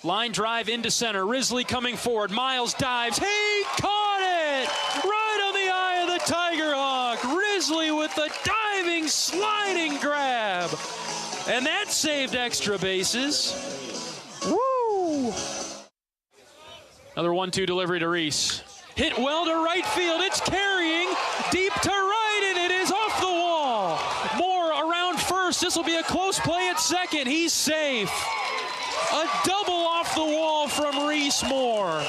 Line drive into center. Risley coming forward. Miles dives. He caught it! Right on the eye of the Tiger Hawk. Risley with the diving, sliding grab. And that saved extra bases. Woo! Another 1-2 delivery to Reese. Hit well to right field. It's carrying deep to right, and it is off the wall. Moore around first. This will be a close play at second. He's safe. A double off the wall from Reese Moore.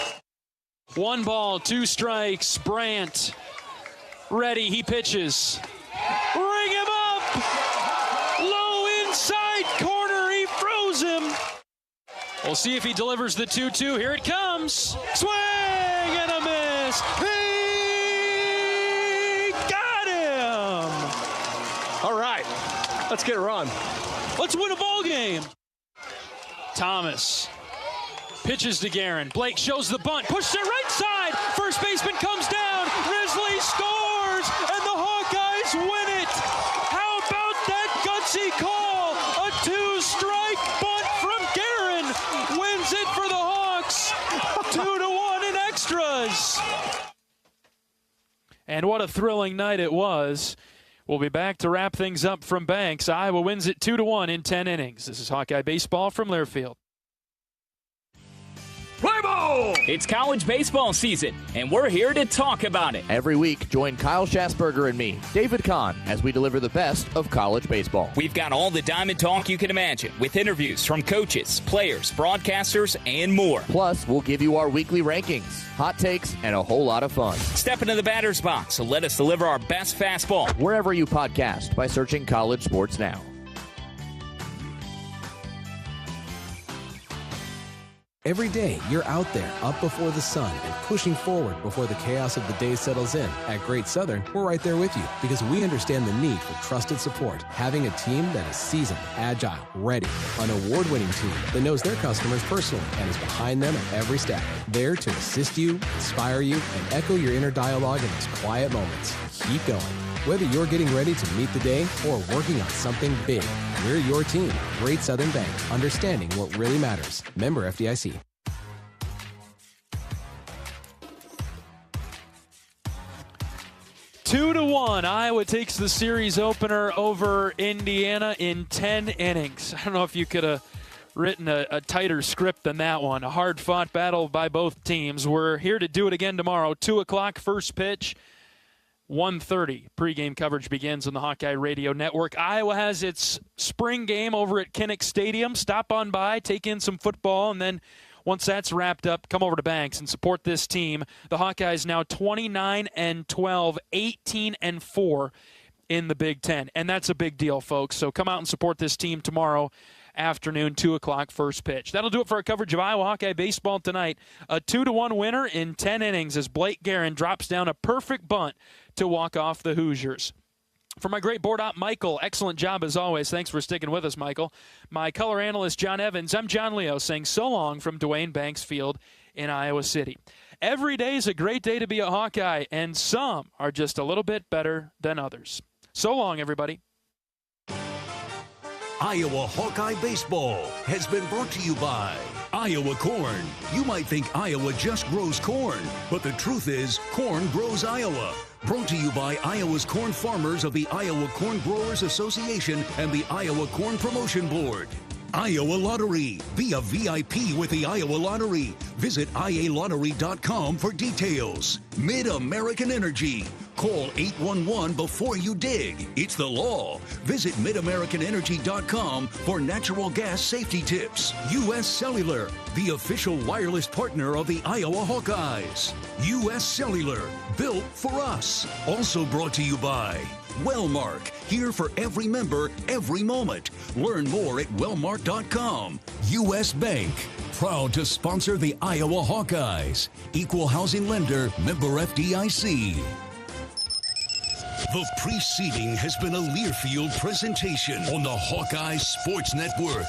1 ball, 2 strikes. Brandt ready. He pitches. Ring him up. Low inside corner. He throws him. We'll see if he delivers the 2-2. Here it comes. Swing and a miss. He got him. All right. Let's get her on. Let's win a ball game. Thomas pitches to Guerin. Blake shows the bunt. Pushes it right side. First baseman comes down. Risley scores, and the Hawkeyes win it. How about that gutsy call? A 2-strike bunt from Guerin wins it for the Hawks. 2-1 in extras. And what a thrilling night it was. We'll be back to wrap things up from Banks. Iowa wins it 2-1 in 10 innings. This is Hawkeye Baseball from Learfield. Play ball! It's college baseball season, and we're here to talk about it. Every week, join Kyle Schassberger and me, David Kahn, as we deliver the best of college baseball. We've got all the Diamond talk you can imagine, with interviews from coaches, players, broadcasters, and more. Plus, we'll give you our weekly rankings, hot takes, and a whole lot of fun. Step into the batter's box and let us deliver our best fastball. Wherever you podcast by searching College Sports Now. Every day, you're out there, up before the sun, and pushing forward before the chaos of the day settles in. At Great Southern, we're right there with you because we understand the need for trusted support. Having a team that is seasoned, agile, ready, an award-winning team that knows their customers personally and is behind them at every step. There to assist you, inspire you, and echo your inner dialogue in those quiet moments. Keep going. Whether you're getting ready to meet the day or working on something big, we're your team. Great Southern Bank, understanding what really matters. Member FDIC. Two to 1, Iowa takes the series opener over Indiana in 10 innings. I don't know if you could have written a tighter script than that one. A hard-fought battle by both teams. We're here to do it again tomorrow. 2 o'clock, first pitch. 1:30 pregame coverage begins on the Hawkeye Radio Network. Iowa has its spring game over at Kinnick Stadium. Stop on by, take in some football, and then once that's wrapped up, come over to Banks and support this team. The Hawkeyes now 29-12, 18-4 in the Big Ten, and that's a big deal, folks. So come out and support this team tomorrow afternoon, 2 o'clock, first pitch. That'll do it for our coverage of Iowa Hawkeye baseball tonight. A 2-1 winner in 10 innings as Blake Guerin drops down a perfect bunt to walk off the Hoosiers. For my great board op, Michael, excellent job as always. Thanks for sticking with us, Michael. My color analyst, John Evans. I'm John Leo saying so long from Duane Banks Field in Iowa City. Every day is a great day to be a Hawkeye, and some are just a little bit better than others. So long, everybody. Iowa Hawkeye Baseball has been brought to you by Iowa Corn. You might think Iowa just grows corn, but the truth is corn grows Iowa. Brought to you by Iowa's corn farmers of the Iowa Corn Growers Association and the Iowa Corn Promotion Board. Iowa Lottery. Be a VIP with the Iowa Lottery. Visit ialottery.com for details. Mid-American Energy. Call 811 before you dig. It's the law. Visit midamericanenergy.com for natural gas safety tips. U.S. Cellular, the official wireless partner of the Iowa Hawkeyes. U.S. Cellular, built for us. Also brought to you by Wellmark, here for every member, every moment. Learn more at wellmark.com. U.S. Bank, proud to sponsor the Iowa Hawkeyes. Equal housing lender, member FDIC. The preceding has been a Learfield presentation on the Hawkeye Sports Network.